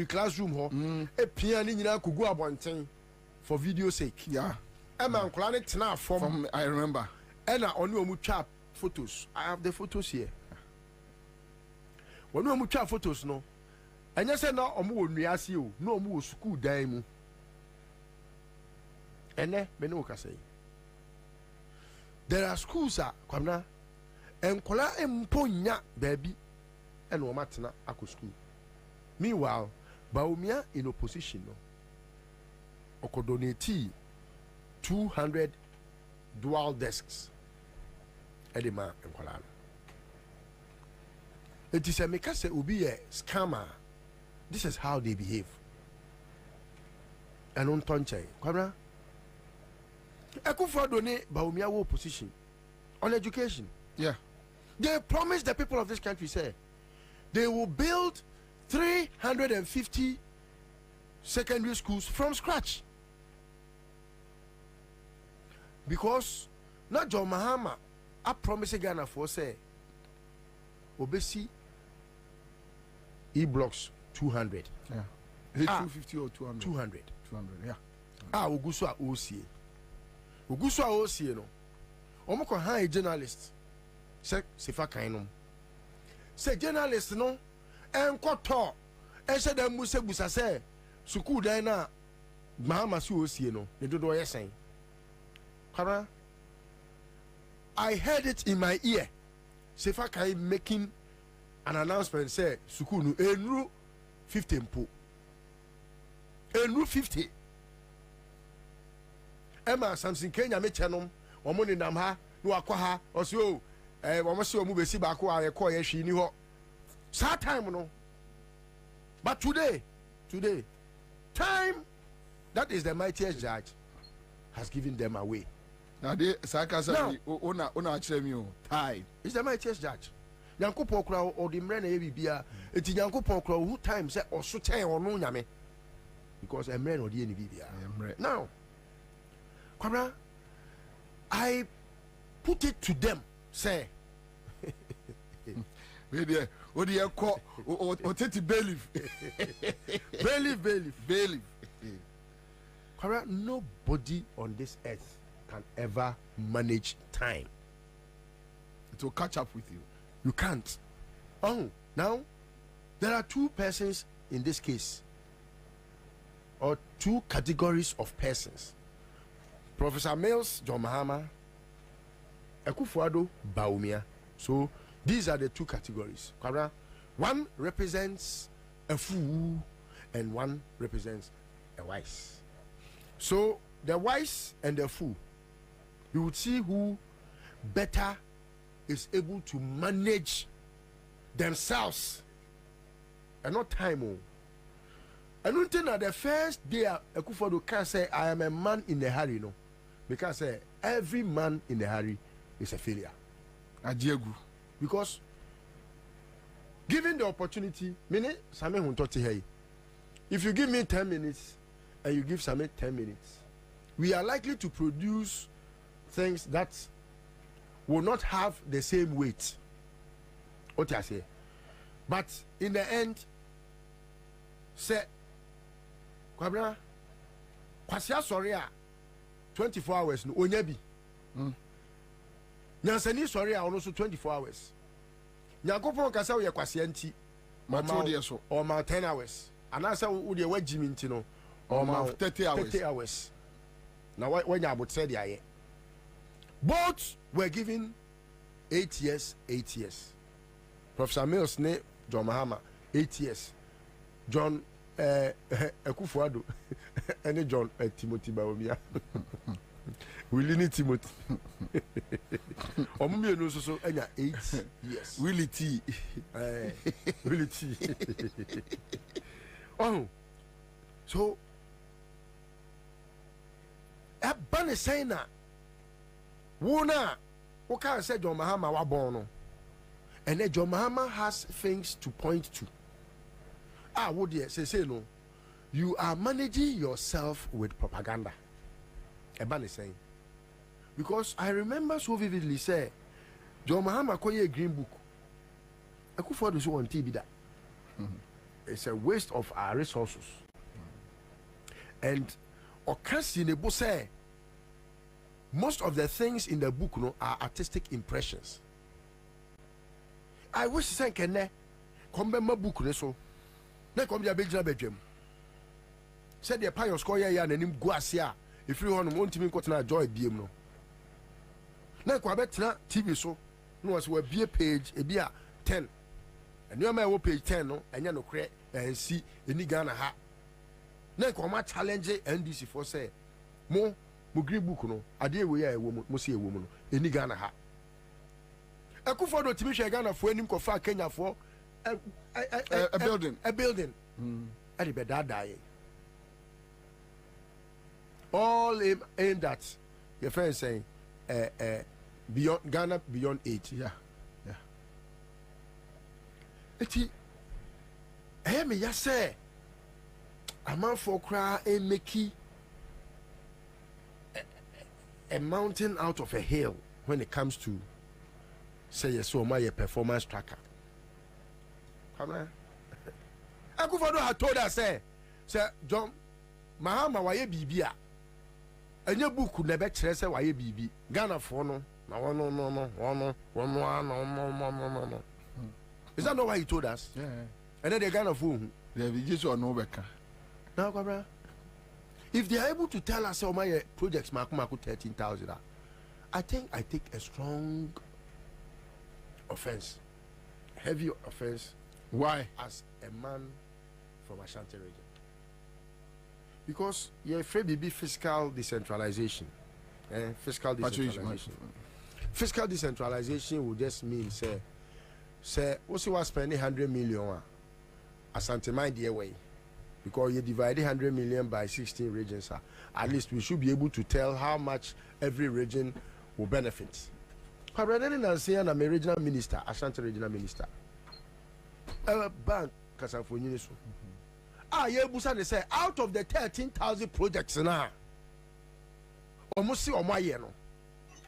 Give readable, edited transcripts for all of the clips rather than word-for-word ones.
classroom ho e pia ni nyina kogu abonten for video sake. Yeah. E man kola ne tena From I remember. And oni omu twa photos. I have the photos here. When omu twa photos no. Anya say na omu wo nuase o, no omu wo school dan mu. Ene me no ka say. There are schools Kwabena enkola emponya baby and wo matena akọ school. Meanwhile, Baumia in opposition no. Oko donate 200 dual desks. Edema enkola. It is a make say obi a scammer. This is how they behave. And on tonche. Kwabena Ekufa donate Baumia wo opposition on education. Yeah. They promised the people of this country, say, they will build 350 secondary schools from scratch. Because not John Mahama, I promise Ghana for say, obesi E-blocks 200. Yeah. Is it 250 or 200? 200. 200, yeah. Ogusu a OCA. Ogusu a OCA no. Omoko high journalist. Se fa kan no. Se journalist no enkoto e se dem musebusa se school dan na Mahama si OCA no. Ne dodo yesen. Kara I heard it in my ear. Se fa kan making an announcement say school no enru 50 mpo. Enru 50. Emma Samson Kenya me chenom omo ni nam ha no akwa ha oso o omo se omo besi ba ko a ko ye hwi ni ho sa time no. But today time that is the mightiest judge has given them away. Now they sakasa ona akire mi o time is the mightiest judge. Yankopon kura o di mre na ye bibia eti Yankopon kura who time say oso chen ono nyame because emre no di ni bibia emre. Now Kwabena, I put it to them, say. What do you call or take bailiff? Bailiff. Kwabena, nobody on this earth can ever manage time. It will catch up with you. You can't. Oh, now there are two persons in this case, or two categories of persons. Professor Mills, John Mahama, Ekufuado, Baumia. So these are the two categories. One represents a fool and one represents a wise. So the wise and the fool, you would see who better is able to manage themselves and not time. I don't think that the first day Ekufuado can say I am a man in a hurry, no. Because every man in a hurry is a failure. Because given the opportunity, if you give me 10 minutes and you give Same 10 minutes, we are likely to produce things that will not have the same weight. What I say. But in the end, say, Kwabena, kwasia sorry 24 hours no onyabi. Nyansani sorry a ono so 24 hours. Nyankopon kasa wo ye kwasia nti matode so or ma 10 hours. Anasa wo de wagimi nti no or ma 30 hours. Na wanya abotre de aye. Both were given 8 years. Professor Mills ne John Mahama 8 years. John Ekufuado and John Timothy Baumia. Willie ni Timothy. Omumi no so 8 years. Willie T. Willie T. Oh. So ban saying na wona wo kan say John Mahama wa born no. And then John Mahama has things to point to. What do you say no? You are managing yourself with propaganda. Eban is saying. Because I remember so vividly say John Mahama koye green book. Ekufuado so on TV that. it's a waste of our resources. And Okasi say most of the things in the book are artistic impressions. I wish say can come my book so na come dia bejina bedwam said the pioneer score ya nanim go asia if you want montimi nkotena joy biem no na kwa betina TV so no was we be page e bia 10 and you ma page 10 no enya no kre ensi eni Ghana ha na kwa ma challenge NDC for say mo green book no ade we ya ewo mo se ewo mo no eni Ghana ha Akufo do timi hwe Ghana fo anim kofa Kenya fo a building at the bed all aimed at your friend saying beyond Ghana beyond 80. Yeah. Me ya say a man for cry a make a mountain out of a hill when it comes to say yes, so my performance tracker. Come on. Akufo had told us say John Mahama waye bibia. Enye book never kyerɛ sɛ waye bibi. Ghana for no. Na no. Is that not what he told us? Yeah. And then the Ghana for They be just on over. Now, Kwabena, if they are able to tell us my projects maku 13,000, I think I take a strong offense, heavy offense. Why? As a man from Ashanti region. Because you're afraid to be fiscal decentralization. Fiscal decentralization. Fiscal decentralization would just mean, say, what's you spending 100 million Asante mind the way. Because you divide 100 million by 16 regions, at least we should be able to tell how much every region will benefit. Kwabena Ansah, I'm a regional minister, Ashanti regional minister. Bank Kasafoni so. Busa they say out of the 13,000 projects now. Almost see on my year no.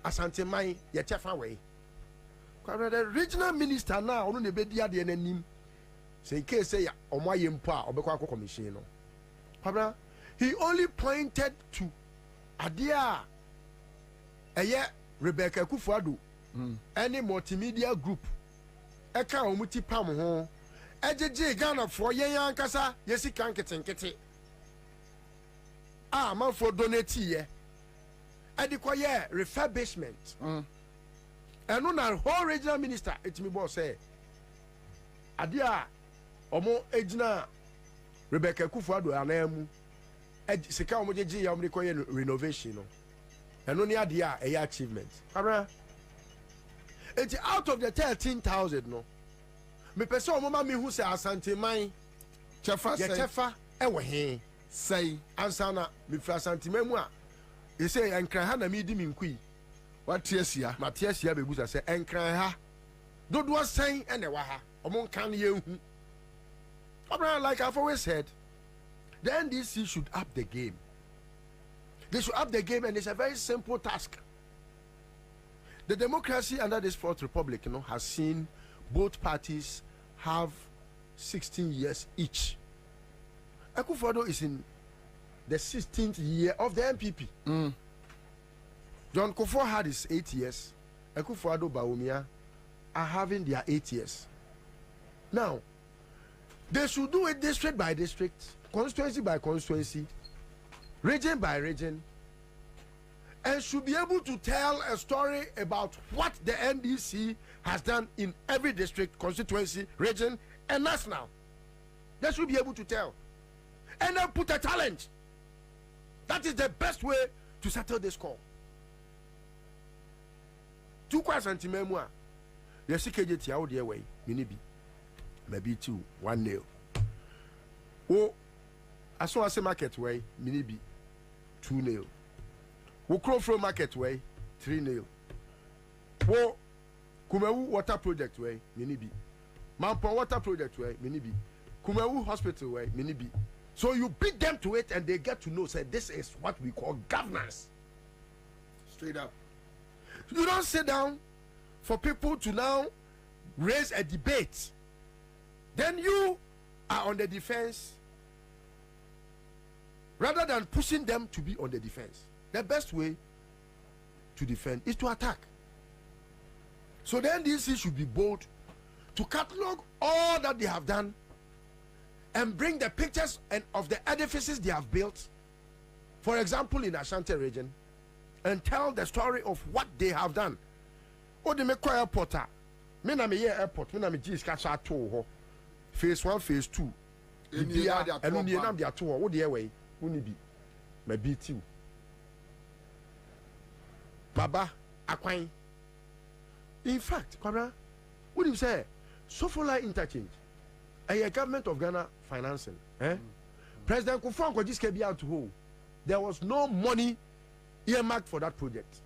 Asante mai ye chefa way. The regional minister now on the bedia de enim. Say case say on my year mpa obekwa commission no. He only pointed to Adia Rebecca Kufuado any multimedia group eka omuti pam ho ejeje Ghana for yen ankasa yesi kan ketenkete man for donate ye edikoye refurbishment eno na whole regional minister etimi boss say adia omo ejina Rebecca Kufuado anamu sika omo jeje ya omo dikoye renovation no eno ni adia achievement it's out of the 13,000 no. Me person o mama me hu say Asante man chefa ewo he say Ansah na me fra Asante man mu a e say enkran ha na me di me nkui watiesia matiesia be busa say enkran ha dodo san ene wa ha omo nkan ye hu like I've always said the NDC should up the game. They should up the game, and it's a very simple task. The democracy under this Fourth Republic, has seen both parties have 16 years each. Akufo-Addo is in the 16th year of the MPP. John Kufuor had his 8 years. Akufo-Addo, Bawumia are having their 8 years. Now, they should do it district by district, constituency by constituency, region by region, and should be able to tell a story about what the NDC has done in every district, constituency, region, and national. They should be able to tell. And then put a challenge. That is the best way to settle this call. Two questions in memoir. Yes, KJT out the way, minibi. Maybe 2-1-0. Oh, as soon as a market way, minibi 2-0. Wo Crowflow market way 3-0. Wo Kumewu water project way minibi. Mampo water project way minibi. Kumewu hospital way minibi. So you beat them to it and they get to know say this is what we call governance. Straight up. You don't sit down for people to now raise a debate. Then you are on the defense, rather than pushing them to be on the defense, the best way to defend is to attack. So the NDC should be bold to catalog all that they have done and bring the pictures of the edifices they have built, for example in Ashanti region, and tell the story of what they have done. Oh, they make airport. Me na me airport. Me na me Jesus catch at ho. Phase 1, phase 2. And you nam dia to ho. What the way? Uni bi. Me beat you. Baba Akwan. In fact, Kwabena, what do you say? Sofola interchange. A government of Ghana financing. President Kufuor ko just be out to hold. There was no money earmarked for that project.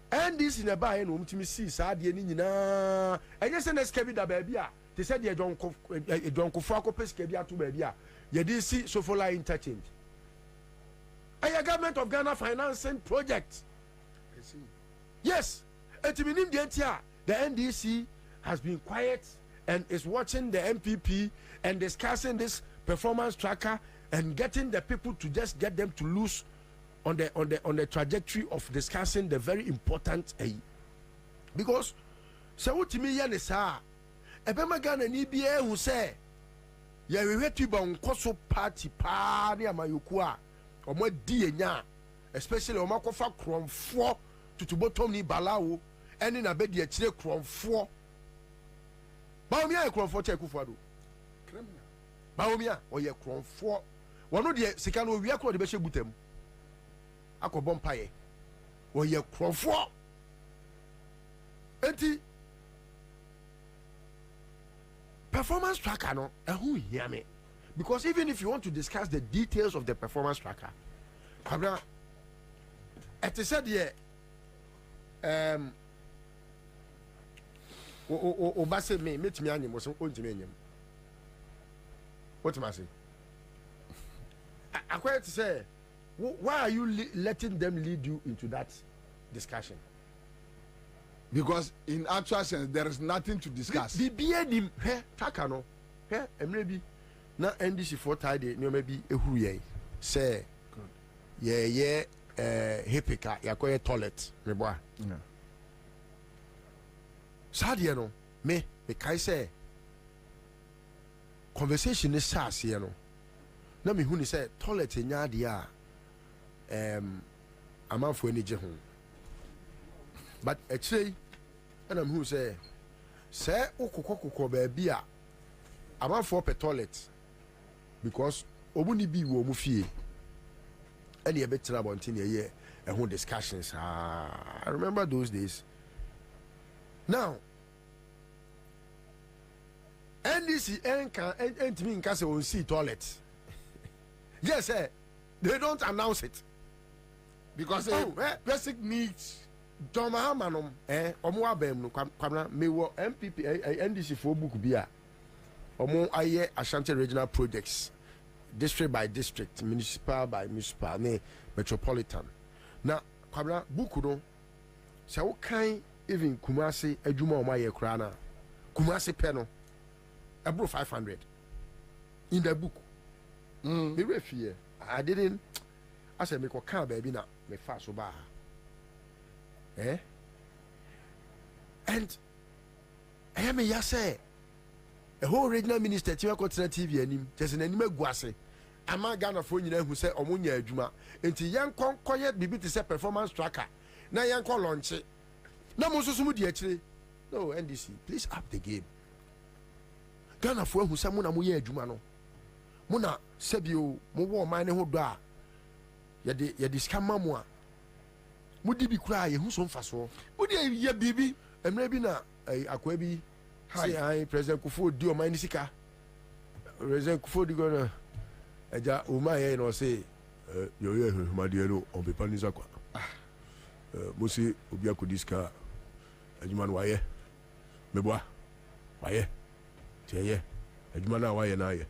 And this in a buy no mutimi see sad ye ni nyina. Enye se na skebi da ba bia. They said ye don Kufuor ko peske bia to ba bia. Ye dey see Sofola interchange. A government of Ghana financing project. Yes. The NDC has been quiet and is watching the MPP and discussing this performance tracker and getting the people to just get them to lose on the trajectory of discussing the very important because so what me yan is ebema Ghana ni bia hu say ye hwetu ba nkoso party pa ne amayoku a omo di enya especially omo akofa kromfo tutubotom ni balawo eni na be de akire kromfo bawo mi a kromfo che Kufuor bawo mi a oye kromfo wono de sika no wi akro de be hye butam akobom paye oye kromfo enti performance tracker no ehun hia me because even if you want to discuss the details of the performance tracker Kwabena it is said here Obase me metimi anyem wo so ontimi anyem what am I saying I quite say why are you letting them lead you into that discussion? Because in actual sense there is nothing to discuss. Bibia nim he taka no he emre bi na NDC for tide no maybe ehuru ye say ye hipika yakoye toilet me boy sadie no me kai say conversation is sase no na me hu ni say toilet nya de a amanfo ani je ho but actually and I'm who say ukoko ba bia amanfo pe toilet because obuni bi wo mu fie and you better about ye a whole discussions. I remember those days. Now, NDC and me in case on see toilets. Yes, sir. They don't announce it because basic needs. John Mahamanum, Omo Abem, no Kwabena, me wo MPP, NDC for book bia. Omo aye Ashanti regional projects. District by district, municipal by municipal, metropolitan. Now, Kwabena book no, so kind even Kumasi Ejuma Omaye Krana, Kumasi Peno, above 500 in the book. Me refie, I didn't. I said me ko kan baby na me fa so ba. And I am a say a whole regional minister TV anim just an anime guase. Ama Ghana for you who say Omunya Juma into young quiet bibi to say performance tracker. Na young call launch it. No more so actually. No NDC, please up the game. Ghana for who say Muna Muye Juma no. Muna Sebio Mo mine who da. Yadi scamma moi. Mudi bi cry who so fast so. Mudi ye bibi. Maybe na Akwebi. Hi, President Kufuor do my nisika. President Kufuor di gonna eja umaye no say yo my dear on be panisa kwa. Musi obi akodiska adwuma no waye. Meboa. Waye. Tiye. Adwuma na waye na ye.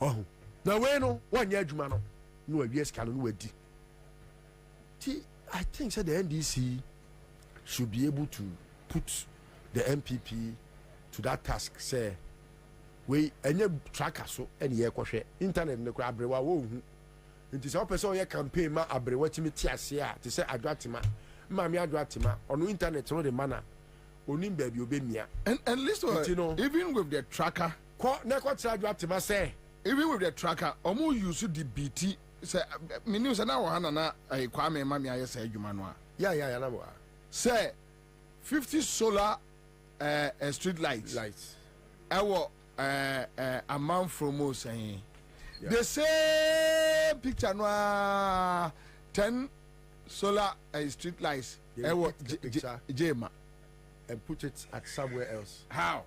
Oh. Na we no wanya adwuma no. No awie ska no wadi. I think that the NDC should be able to put the MPP to that task. Say, we enye tracker so ene ye kwohwe internet ne kura abrewa wo hu nti se opese oye campaign ma abrewa timi ti ase a ti se adwatima ma mi adwatima ono internet no de mana onim ba bi obemia and listen, even with the tracker ko na ko tra adwatima say even with the tracker omo use the BT say me news na wo hana na Kwame ma me aye say adwuma no a yeah na bo say 50 solar street lights ewo a man from us saying the same picture no 10 solar street lights ewo jema and put it at somewhere else. How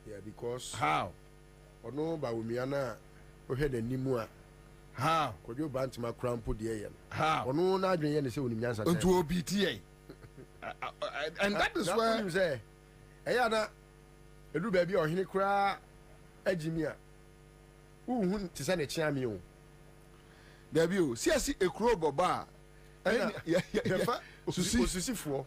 yeah, because ono ba umiana o hwe nimu a how kojo bantima crampo de yen how ono na adwen yen se onim nyansa to OBTA and that is where you say eya na edu ba bi ohene kura agimi a uhun ti se ne chiame o there be o see ekuro boba susifo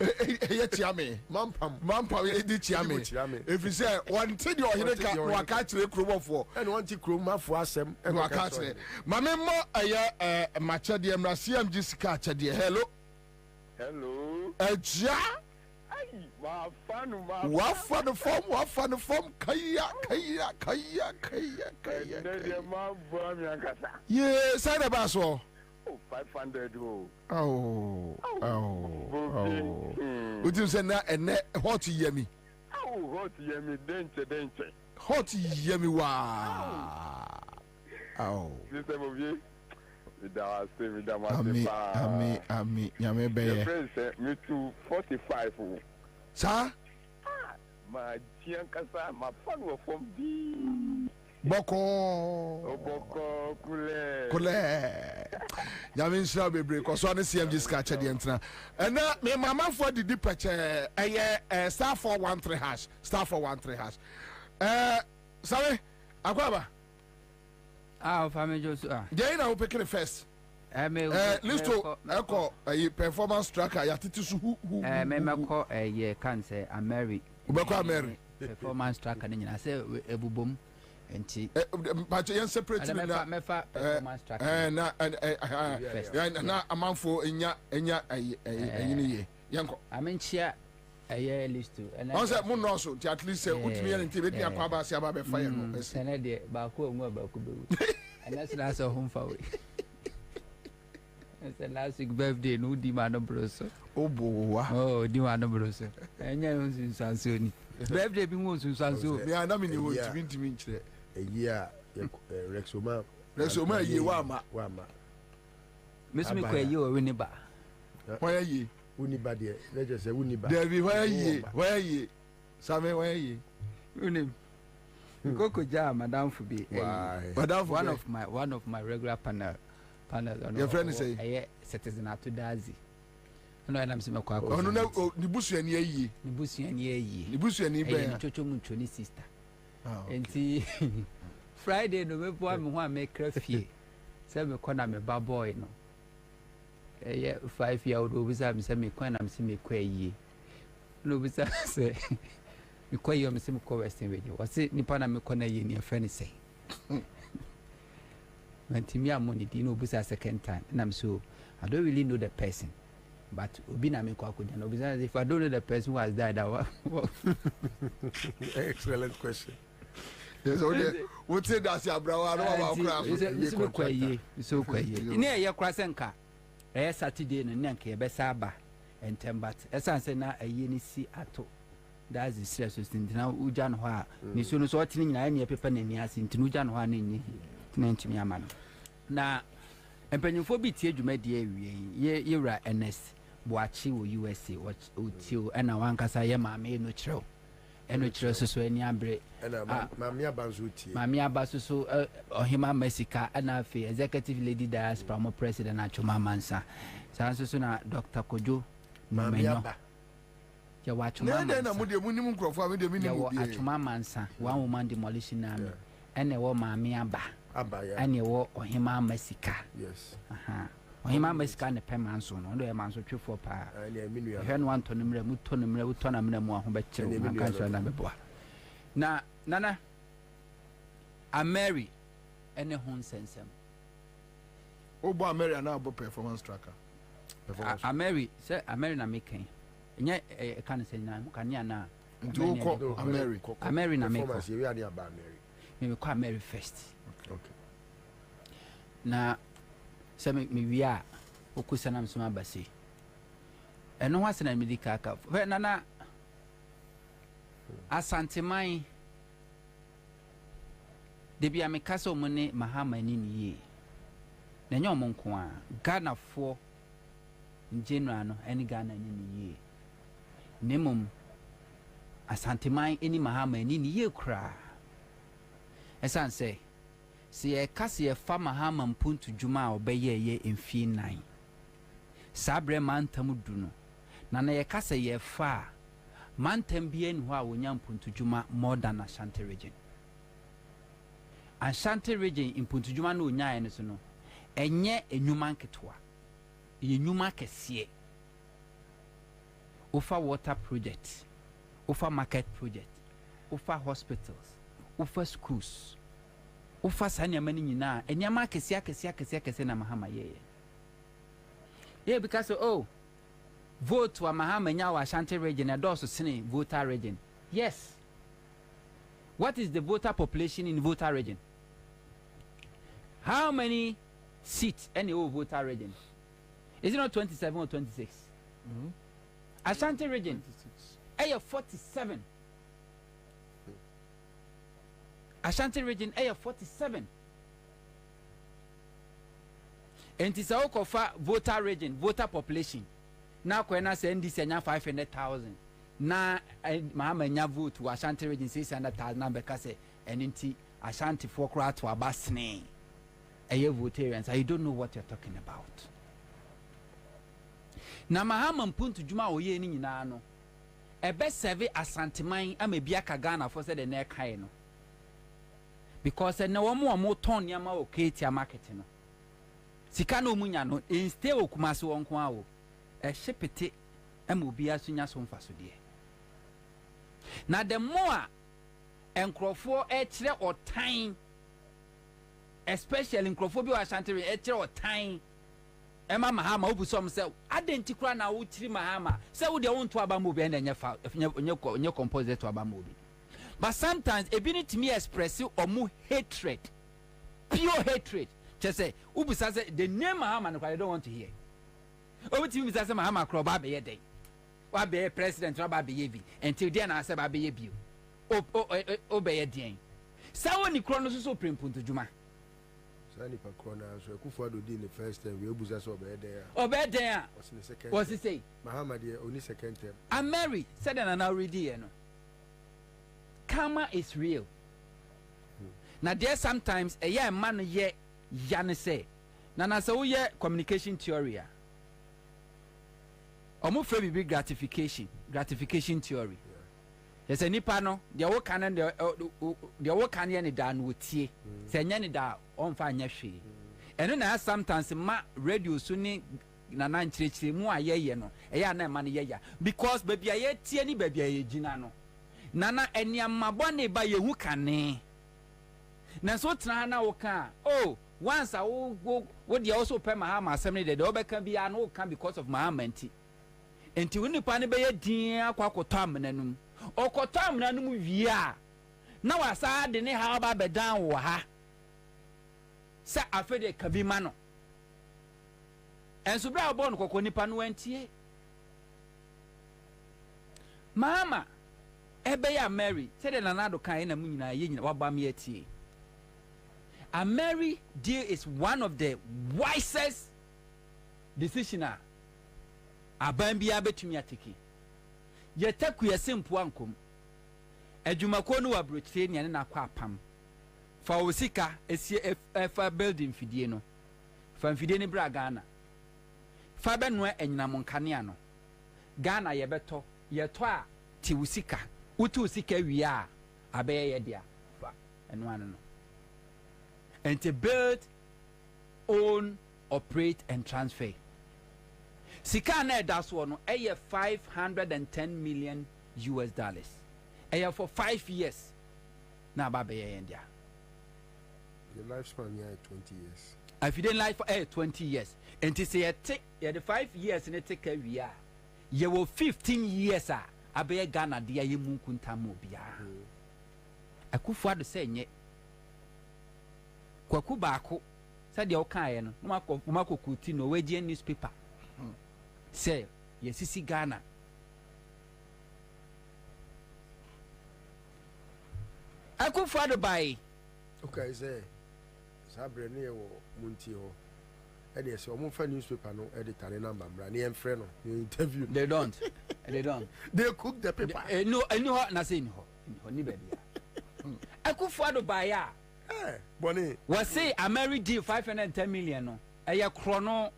ye chiame mampam e di chiame if you say one thing your ohene ka no aka kire kromofo and one thing kromafo asem no aka kire mame mo eye machade emra CMG sika chade hello eja wafanu form kaya yeah say the bass oh 500 oh would you say na ene hot yemi hot yemi denche hot yemi wa sister Bobie ami nyame be your friend say me to 45 sa ma jian kasa ma fan wo form bi boko kule nyame nsira bebre koso ne CMG ska che de entra ena me mama for the deep che star 413 hash sorry akwaba family Josu dey na we pick it first listo eko performance tracker ya titisu hu me meko kan say Ameri ubeko Ameri performance tracker ni nyina say ebubom enti but yen separate me na performance tracker na amanfo enya ayini ye yanko amenchia listo on say mo no so at least say utimi yen nti be dia kwa ba sia ba be fire no sene de ba ko onwa ba ko be and that's last home for we it's the last week birthday no di man bros di man bros enya unsin sanso ni birthday bi unsin sanso me ana me ni wo ntimi nkyere year Rexoma ye wa ma mesumi kwa ye o wini ba wa ye wini ba de let's say wini ba David wa ye same wa ye unim koko ja madam for be one of my regular panel your friend say citizen to dazi no na mse mekwa ko no na ni busuani ayi ni busuani be ni chocho muncho ni sister enti Friday no me boa me ho a me krafie say me kona me ba boy no 5 year old obisa me say me kwana me say me kwa yi no obisa say me kwa yi me say me kwa western radio wase nipa na me kona yi ni afani say Mantimi amoni di no obisa second time and I'm so I don't really know the person but obi na me kwa konya no obisa if I don't know the person who has died excellent question. Yes, what say that ya brawa no about craft. So kwaye. Ni e yakra senka. Saturday no nyanka e be saba entem but esanse na ayi ni si ato. That's the stress na uja no ha. Ni so no so otini nyina ne pepa na ni ase ntinu uja no ha na nyi. Na ntimi ama no. Na empanyimfo bi tie dwumadi awie yewra NS boachi wo USA otio na wankasa ye maame no kyerɛw. Eno kyerɛ so ani abre mami abanzo tie mami abaso ohima Mexica na afi executive lady diaspora mo president Achoma Mansa so na Dr. Kojo mami aba ya wa Achoma Mansa na mo de munim nkrofo a me de minim bi Achoma Mansa one woman demolition army ene wo mami aba ya ene wo ohima Mexica yes ohima Mexica ne pemanso no ndo e manso twefo pa na minu ya hwe no anto ne mre muto ne mre wuto na mre mu aho be kyerɛ man kan so na beboa na nana a Mary and a home sensem. Obo Mary and now performance tracker. A Mary, say a Mary na making. And yet, a can say now, can ya now? A Mary. A Mary na make. Me call Mary first. Okay. Na say me we are okusanam suma basi. Eno wase na medical aka. Nana Asanteman de bia me kasa omune mahama ni ye. Na nya omonko a Ghana fo general no eni Ghana ni ye. Nemum Asanteman eni mahama ni ye kra. Esan say se kasa ye fa mahama mpuntu djuma obeye ye emfi 9. Sabre mantam du no. Na ye kasa ye fa mantam bien ho a wonya mpuntu djuma more than Ashanti region. Ashanti region mpuntu djuma no onya ene so no. Enye enyuma nketwa. Enyuma kese. Ofa water project. Ofa market project. Ofa hospitals. Ofa schools. Ofa sanya mani nyina. Enyama kese na mahama ye. Yeah, because vote wa mahama nya wa Ashanti region and also sini voter region. Yes. What is the voter population in voter region? How many seats any voter region? Is it not 27 or 26? Mm-hmm. Ashanti region. 26. 47. Ashanti region 47. And it's a for voter region, voter population. Now Kwabena say NDC 500,000. Now Mahama nya vote to Ashanti region 600,000 na because and inti Ashanti for crowd to abasne. Aye votarians, I don't know what you're talking about. Na Mahama mpuntu djuma oye ni nyina no. Ebe serve Asanteman amebiaka Ghana for say the neck high no. Because na womo ton yama o Ketia market no. Sika no munya no instead okumase wonko awo. Shepete amobi asunya so mfaso de. Na the more enkrofo kire otan, especially enkrofo bi wa Ashanti kire otan. Emma Mahama obusom say identikura na wo tiri Mahama say wo de wonto aba mo bi na nye composite to aba mo bi. But sometimes ability me express omu hatred, pure hatred. Just say ubusa say the name Mahama no I don't want to hear. Obiti me say Mahama kro ba be ye den. Wa be president wa ba be ye bi until then na say ba be ye bi. O be ye den. Say woni kro no so prempunto djuma. Sani pa kro na so Akufo do di the first time we obusa so be there. Obe den. What's he say? Mahama dey only second term. And Mary said and now ready here no. Karma is real. Now there sometimes a year man ye yane say. Na so ye communication theory. Omo fe bi gratification theory. Yes a nipa no de wo kan de wo kan ye ne da no tie. Se nya ne da on fa nya hwe. Eno na sometimes ma radio so ni na nkyerechire mu ayeye no. E ya na ma ne ye ya because baby aye tie ni baby aye gina no. Nana eniamma bone ba yehu kane na so tena na wo ka once a wo de also pay Mahama assembly de obeka bia na wo ka because of Mahama enti wo nipa ne be ye din akwakoto amnanum okoto amnanum wie a na wasa de ne ha ba bedan wo ha sa afede kabima no enso bra bo no kokko nipa no antie Mahama ebe ya Mary said the nanado kan na mu nyina ye nyina waba me atie. A Mary deal is one of the wisest decision aban bia betumi ateki. Ye taku ye simple ankom. Adwumako no wabrochire ne na akwa apam. Fa osika esi fa building fidie no. Fa fidie ne bra Ghana. Fa be no enyina monkane ano. Ghana ye beto ye to a ti usika. Utu sika wiya abeye dia fa eno anu no and to build, own, operate and transfer sika na that's one no 510 million US dollars for 5 years na abeye dia The lifespan here 20 years. If you didn't life for 20 years, and to say the 5 years in a take a year, you will 15 years. I be Ghana, dear you munkuntamu bia. I could father say, ye Kwakubako said the Okayan, Marco Coutinho, Wagian newspaper. Say, yes, see Ghana. I could father by. Okay, say, Sabre near Muntio. And yes, your move newspaper no editor number, Brandy and friend interview. They don't. They don't. They cook the paper. No, I know what nothing. I could father by ya. Bonnie Was say a married deal 510 million. No, a chrono.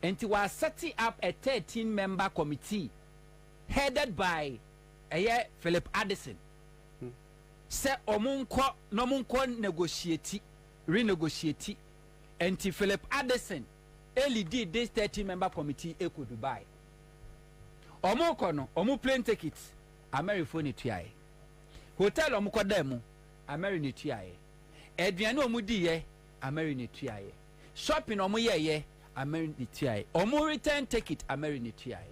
And to was setting up a 13-member committee headed by a Philip Addison. Say omunko no munko renegotiate and Philip Addison did this 13-member committee equal Dubai. Omunko no omu plane tickets America ni tuae. Hotel omuko demo America ni tuae. Eduane omu di ye America ni tuae. Shopping omu ye America ni tuae. Omu return ticket America ni tuae.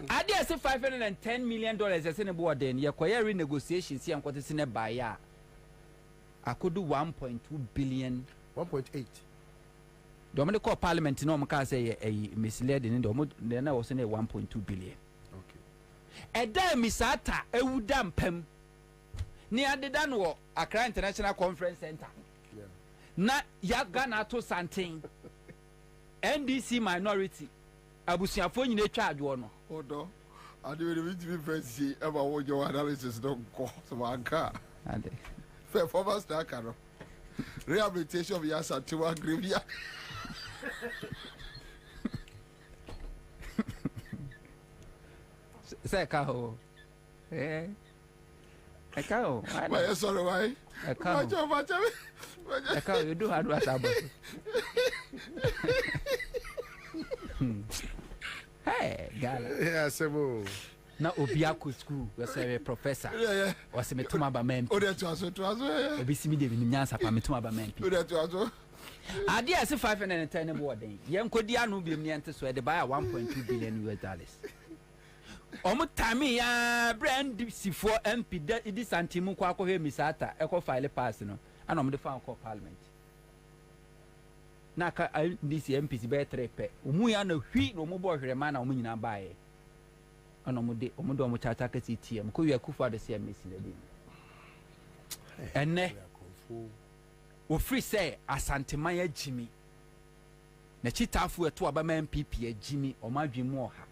Adi say $510 million as in a board then ya kwaya renegotiation see and what is in a buyer. I could do 1.2 billion 1.8. Dominic call parliament no can say a misled in the then I was in a 1.2 billion. Okay. A dime misata a woodam pem near the Danwo Accra International Conference Center. Yeah. Na ya Ghana to something NDC minority abusiafo nyine charge wono. Odo, I do it with fancy about what your analysis don't go to my car. Performance that caro. Rehabilitation of Ansah to one graveyard. Say cow. Eh. A cow. Why sorry why? A cow. A cow you do hard work about. Hey, gala. Yeah, Sebo. Na Obiako school was a professor. Yeah. Was a metuma ba men. Oh, that's also. Obisi de Nyansa pa metuma ba men. Oh, that's also. Ade as 510 board den. Yen kodi anu bi mniante so de buy $1.2 billion. Omo tami ya brand sifo MP di santimu kwa akọ he misata e ko file pass no. Ana omo de fa ko parliament. Na ka this MPs be trepe umu ya na hwi no mo bo hwere ma na omo nyina baaye ana omo de omo chacha ka CTM ko wi akufa de CMC le bi enne o free say asanteman ya jimi na chitafu eto aba ma MPP ya jimi o ma dwemu oha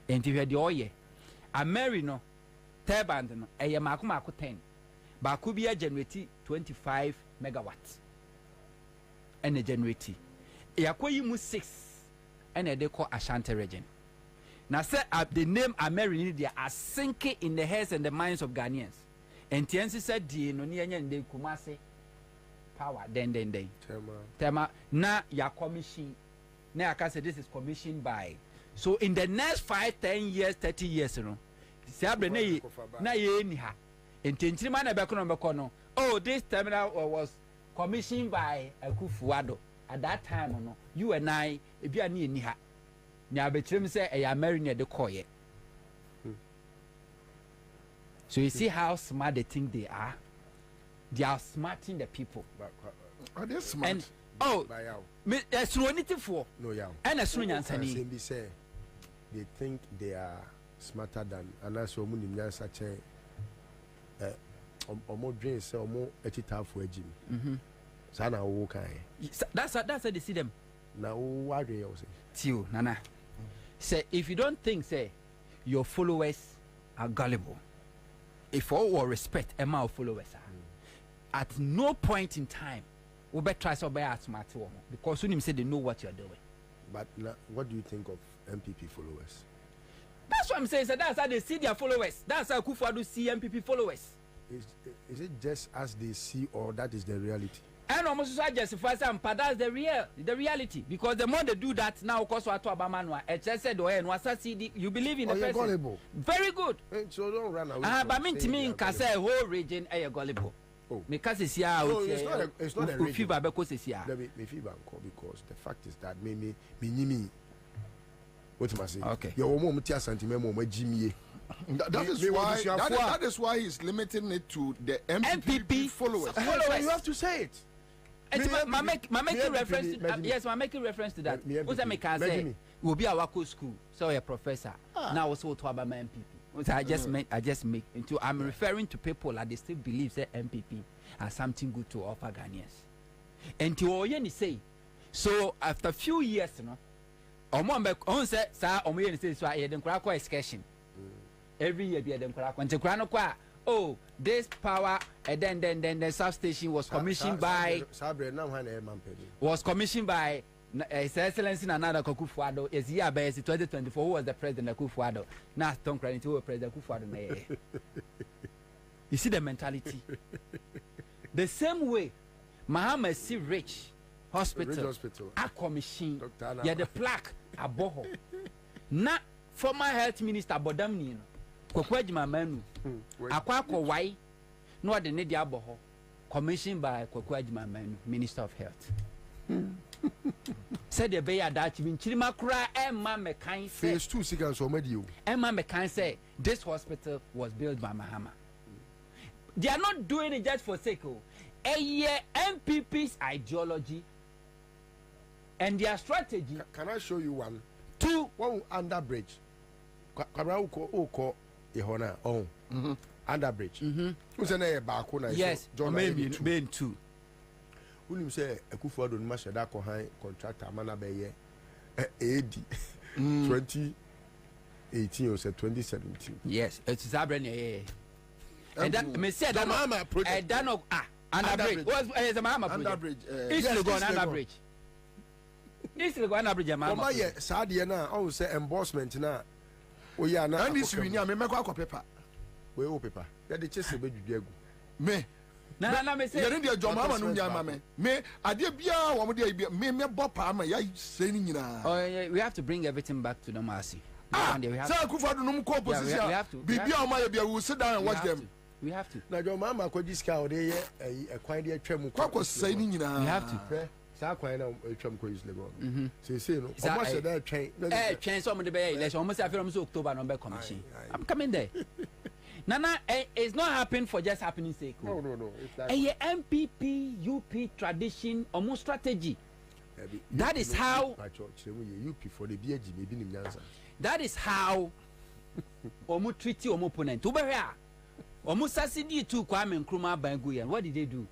enti hwe de oye ameri no turband no eye mako 10 ba ku bi ya generate 25 megawatts ene generate yakoyi mu 6 and they call Ashanti region. Now say the name American they are sinking in the heads and the minds of Ghanaians. And TNC said the no near and Kumasi power then. Tema na ya commission. Na I say this is commissioned by. So in the next 5, 10 years, 30 years, you know, say na ye ni ha. Intention man no. Oh, this terminal was commissioned by Akufo-Addo. At that time, no, you and I, if you are near Niha, now between say a marrying the coy. So you see how smart they think they are. They are smarting the people. Are they smart? And oh, that's what for. No, yeah. And as soon as they say they think they are smarter than, and that's what we such a omo dream say omo etita for ejim. Sana wo kan. That's how they see them. Na wo wadwe you say. Tio nana. Say if you don't think say your followers are gullible. If all respect Emma followers are, at no point in time we better try to be smart because when you say they know what you're doing. But what do you think of MPP followers? That's what I'm saying. So that's how they see their followers. That's how Akufo-Addo see MPP followers. Is it just as they see, or that is the reality? And almost justify some, but that's the reality. Because the more they do that now, of course, what Obama no, said you believe in the person. Gullible. Very good. So don't run away. But mean to me, in Kasa whole region, are gullible. Because it's here. It's not a fever because it's here. Me fever because the fact is that me. What am I saying? Okay. Your mom tia sentiment mom Jimmy. That is why he's limiting it to the MPP followers. You have to say it. I'm making reference to yes, I'm making reference to that. What I make say will be our school, so a professor. Now also to about my MPP. I just make into I'm referring to people that they still believe that MPP has something good to offer Ghanaians. And to all you say, so after a few years, you know, on say sir, on say so I didn't crack excursion. Every year be them crack when the kwa oh this power and then the substation was commissioned by His Excellency Nana Kufuado is year by 2024 who was the president Kufuado. Now don't cry into President Kufuado. You see the mentality. The same way Mahama see Rich Hospital a commission yeah the plaque a boho. Na former health minister Bodamni Kwakwajima Manu Akwako Wai no the need aboho commissioned by Kwakwajima Manu Minister of Health. Said the Bay that in Chilimakura and Mamma Kind phase 2 seconds or medio. And Mamma Kind say this hospital was built by Mahama. They are not doing it just for sake of a year MPP's ideology and their strategy. Can I show you one? One under bridge. Oko Ihona under bridge. Who's an air back? Yes, John maybe two. Who say a Kufuado Mashada Kohai contractor Manabeye AD 2018 or 2017. Yes, it's Zabrene. And that me said that Mama project. That no under bridge. Was the Mama under bridge. It's going under bridge. It's going under bridge. Mama. Oh my, Sadia na. I will say embossment na. Oh yeah, na. And this we need. Me make a paper. We o paper. That the chest be judiegu. Me. Na me say. You need your job, Mama. No nyama me. Me. Ade bia wa mo de bia. Me bopa ma ya say ni nyina. Oh yeah, we have to bring everything back to normalcy. Sir Kufuado no ko position. Bibia o ma ya bia we sit down and watch them. We have to. Na your mama ko diska o de a kwan de atwam ko. Kwa say ni nyina. We have to. Sa kwan na atwam ko is Lagos. Say no. Almost say that train. Train some the be election. Almost after October no be commission. I'm coming there. Nana, it's not happening for just happening sake. No. It's like a MPP, UP tradition, almost strategy. That is how. That is how. Omu treaty omu opponent. Ubehya. Omu sasidi to Kwame Nkrumah Banguyan. What did they do?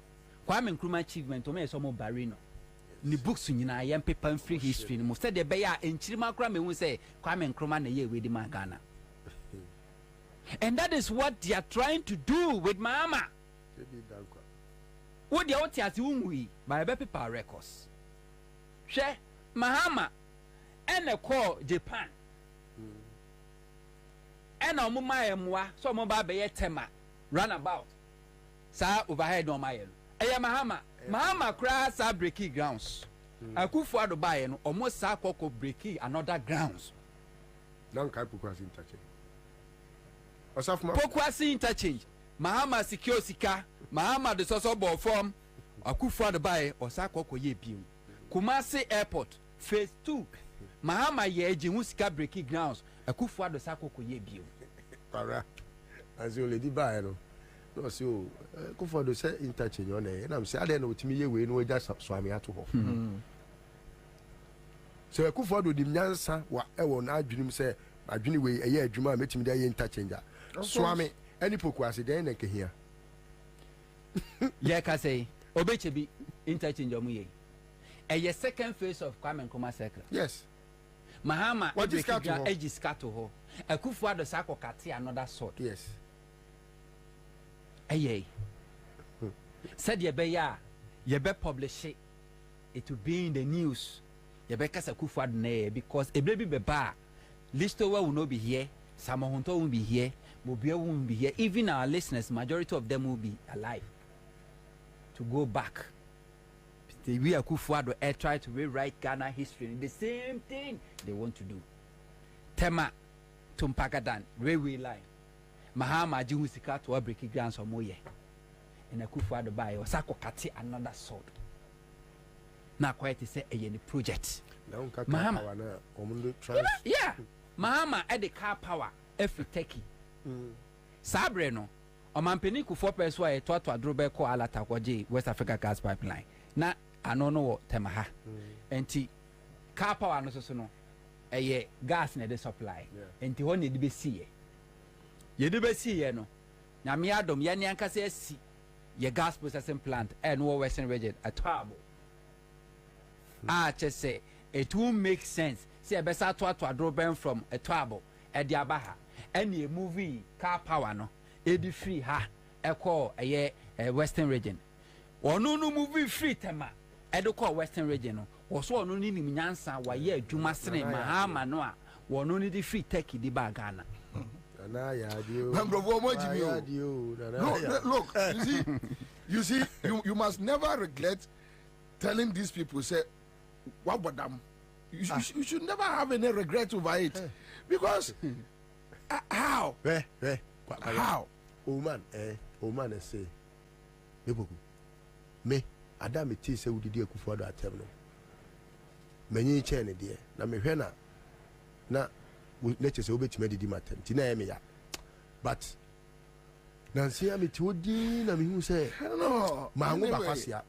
Kwame Nkrumah achievement. Omu esomo Barino. Ni books nyina yam paper free history. Mo said the beya enchirima kra me hu say Kwame Nkrumah na ye we di man Ghana. And that is what they are trying to do with Mahama. What they are doing by paper records. Share Mahama and a call Japan. And a mumma so mobile tema runabout. Sa overhead no my Mahama crass are breaking grounds. I could for the buy and almost Sakoko breaking another grounds. Non Kapukas interchange. Pokwasi interchange. Mahama secure sika. Mahama the source of form. Akufa the buy or Sakoko ye bill. Kumasi Airport phase 2. Mahama ye jimusika breaking grounds. Akufa the Sakoko ye bill. Para as you lady buy no so Kufa the say interchange on and I'm saying I don't know to me we no just swami at home. So Kufa do the nyansa wa e won adwunim say adwuni we eye adwuma metimi dey interchange. Swami any pokwase den na kehia. Yeah, ka say obechebi interchange omu ye. A second phase of Kwame Nkrumah circle. Yes. Mahama ejiskato ho. Akufuado sako kati another sort. Yes. Aye. Said ye be publish it. It will be in the news. Ye be kasa Akufuado na because e be ba Listowa will not be here. Samahunto will be here. Bobie will be here. Even our listeners, majority of them will be alive. To go back. We are Kufuado try to rewrite Ghana history. The same thing they want to do. Tema Tumpagadan railway line. Mahama Jihusika to breaking grounds or moye. in a Kufuado buy or Sako Kati another sword. Now quite to say a project. Mahama, yeah, Mahama at the car power every techie. Sabreno, or Mampeni Kufu Perswa, Twatwa Drobeko Alata Waji, West Africa Gas Pipeline. Na I don't know what Temaha. And T car power no so no. A gas ne the supply. And T one need be see. Ye do be see no. Na me adom ya nyanka se si ye gas processing plant and no western region at Tabo. Just say it will make sense. See a better to drop from a Tabo at the Abaha. Any movie car power no. It be free ha. A call a western region. Or no movie free tema. I do call western region no. Or so no need me Ansah wa ye Juma Sene Mahama noa. Or no need free techie di bagana. Look, you see, you must never regret telling these people, say, what about them? You should never have any regret over it. Because, how? How? Oh man, say, me, Adam, it is a woody dear Kufuado at Terminal. Many chain, dear, na me hena, na. Let's say obey to me matter. But Nancy, I'm to Dean. I mean, who say, no, Mamu Bafasia.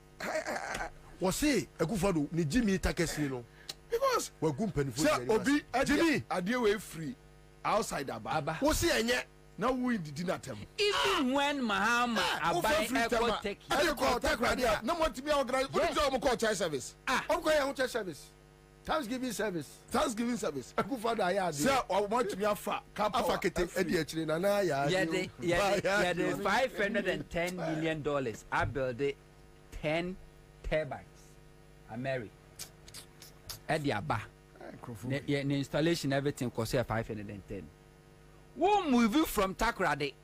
Was say a good father, ni Jimmy Takesino. Because we're good penny for Obi, Jimmy, a dear way free outside Abba. Was say, yet now we did not tell me. Even when Mahama, I call tech radio, no more to be organized. What is our call child service? Okay, I want child service. Thanksgiving service. A good father, I had. Sir, I want to be a fat. Yeah, the $510 million. I built 10 turbines. I married. At the Abba. The installation, everything cost $510. We'll move you from Takrade.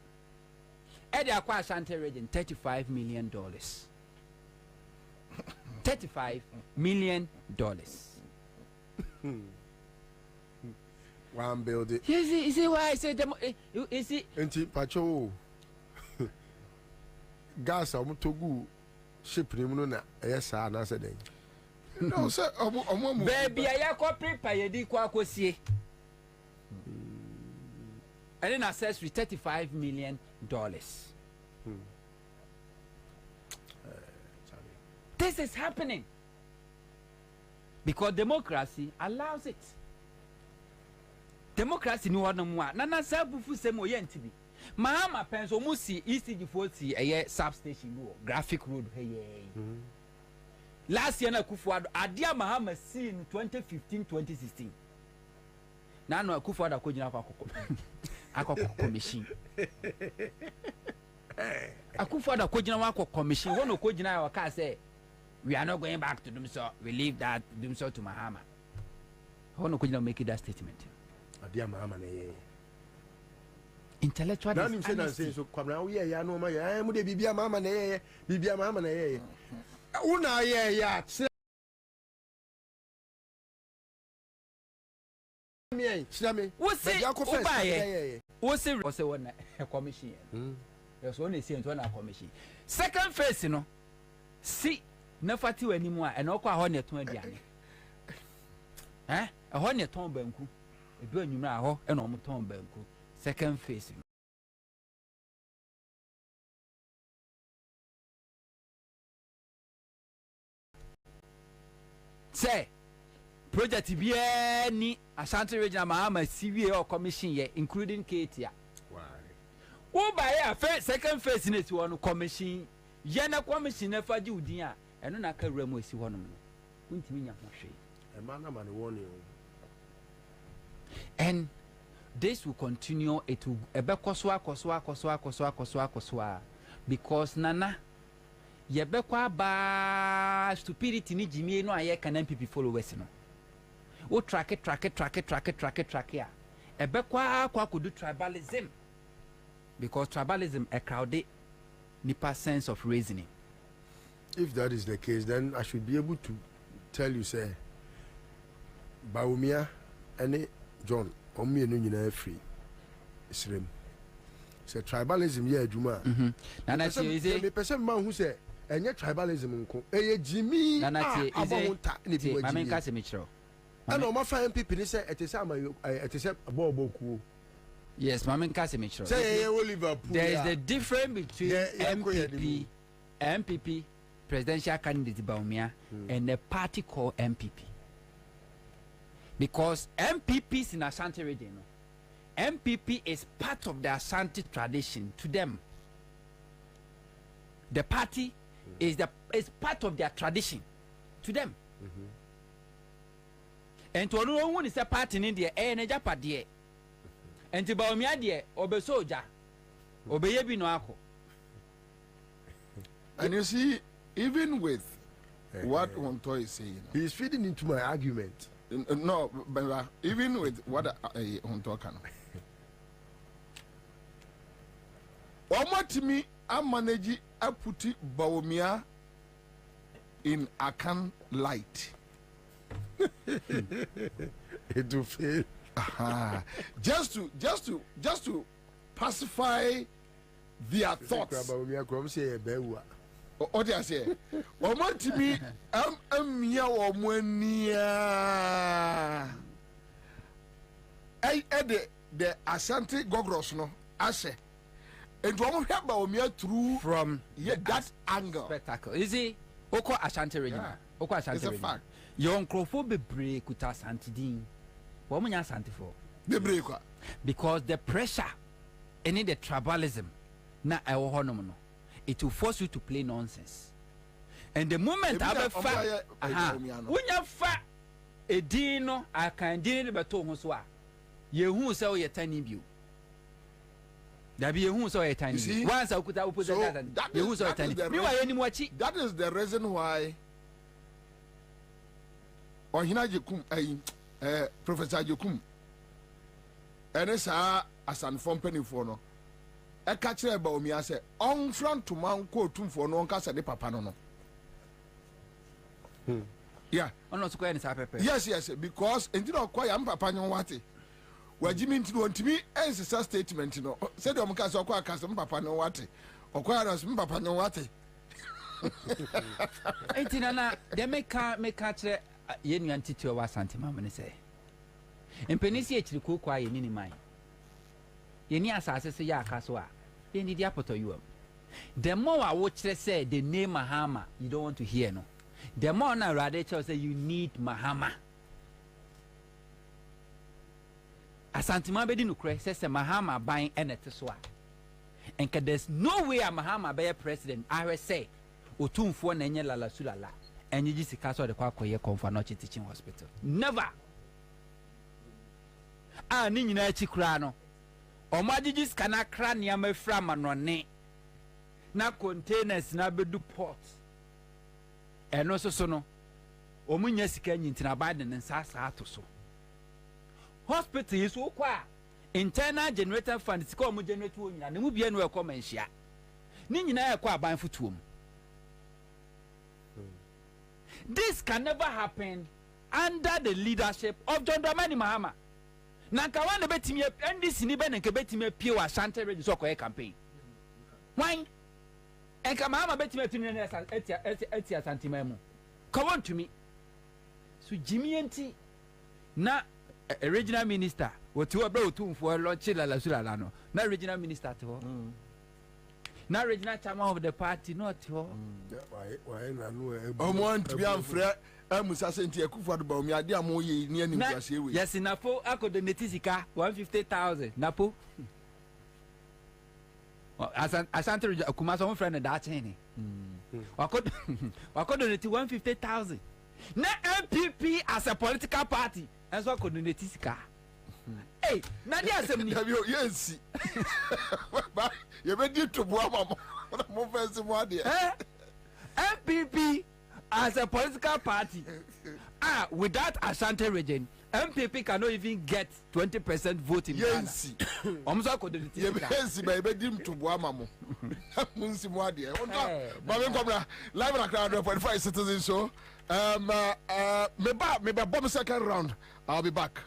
At the Aqua Santa region, $35 million. $35 million. One building. You see why I said them? You see, Enti Pacho gas Togu ship him na yes, I said. No, sir, baby, I copy pay di kwakosie. And then accessory $35 million. This is happening because democracy allows it. Democracy ni wana mwa. Nana sabu fuse mo yentibi. Mahama penso musi ECG40 eye substation go graphic road hey. Last year na Kufuado adia Mahama si in 2015-2016. Nano Kufuado akojina kwa akoko commission. Akufuado akojina wa commission wono kojina wa ka say we are not going back to Dumso. We leave that Dumso to Mahama. Wono kojina make that statement. Adia Mahama na ye. Intellectual dishonesty. So Kwabena we ya no ma ya mu de bibia Mahama na ye. Bibia Mahama na ye. Una ye ya. Shame. What's it? What's it? What's one commission? There's only saying one commission. Second phase, you know. See, no fatu anymore, and no quahon at 20. Eh? A honey tomb banku. A burn you now, and on tomb banku. Second phase. Say, project be any Ashanti region Mahama CVA or commission ye, including Katia. Why? Oh, by a second phase in it one commission. Yana commission never do dia, and no naka remo si one. Won't mean a man warn you. And this will continue. It will koswa because Nana Yebekwa ba stupidity ni Jimmy no aye can MPP followers no. O track it ya. Ebekwa kwa could do tribalism because tribalism a crowded nipa sense of reasoning. If that is the case, then I should be able to tell you, say, Baumia and John, Omi no free. Slim. say tribalism ye adwuma Nana tie is me person man who say enye tribalism nko eye jimi abonta ni bi wajimi mame kase me chiro and o ma fa MPP ni say etese amayo etese aboboku yes mame kase me chiro say Liverpool there is the difference between MPP presidential candidate Baumia and the party called MPP, because MPPs in Ashanti region, MPP is part of the Ashanti tradition to them. The party is part of their tradition to them. And to anyone is a party in India, and Japan, and to Baumia, dear, obe soja, obe no ako. And you see, even with what Onto is saying, he's feeding into my argument. No, but even with what Onto can. Omatimi I manage I put Baumia in Akan light. It will fail. Just to pacify their thoughts. What I say? Omatimi amia omwania. The Ashanti Gogros no Ashe. And one have Baumia through from that angle. Spectacle. Is it Oko Ashanti region? Oko Ashanti region. It's a fact. Your uncrophobe break with Ashanti Dean. What many Ashanti for? The break. Because the pressure and the tribalism na no. It will force you to play nonsense. And the moment I have when you fa a dino, I can deal with Tomoswa. You who saw your tiny view. There be a who saw a tiny view. Once I could open that is the reason why. Or Hinajikum, Professor Jukum, and it's a son from Penny for no. I catch about me. I say, on front to Mount Cotum for no cast at the papa no. Yeah, on not square and yes, because indeed of quite papa no wati. Where Jimmy to me as a statement, you know, said Omcas or quite custom papa no wati, or quite as papa no wati. 18 they make catch yen antito was Santimam say. In Penisia Chiku, quiet in mine. Yeni asase se ya kaswa ye need apoto you. The more I watch say the name Mahama you don't want to hear no, the more na rather say you need Mahama. Asantima bedi nukre says Mahama buying eneteswa, and there's no way a Mahama be a president. I say otumfo na enye lala sulala and you just kaso de kwa koye comfort no teaching hospital never. Ni nyina chi kra no omagigis kana kra nia mafra manone na containers na bedu port eno so no omunya sika nyintina bade ne nsasa ato so hospital is so kwa internal generator fund sika omu generate wo nyina ne mu bia no e come nhia ni nyina e kwa aban futuom. This can never happen under the leadership of John Dramani Mahama. Nanka wan de betimi NDC ni be nanka betimi pie wa Ashanti region so koye campaign. Why? Enka Mahama betimi atuni na eti Ashanti mamu. Come on to me. So Jimmy enti na a regional minister woti wa bra otumfo launch la sulala no. Na regional minister to. Na regional chairman of the party not ho. Why na no e. Omo ntbi amfre Musa senti ekufu ado mi ade amoye ni ani nkwase we. Yes napo akodonate sika 150,000 napo. Asante Kuma so friend that chain. Wakodonate 150,000. Na MPP as a political party and so akodonate sika. Hey, na dia asem ni. Yes. You be di to boa mama. Mo fence mo ade. MPP as a political party, without Ashanti region, MPP cannot even get 20% vote in Ghana. Yes. Yes, baby, dim to Buamamo. Munsi Mwadi. Babin Cobra, live in a crowd of 45 citizens. So, maybe bomb second round. I'll be back.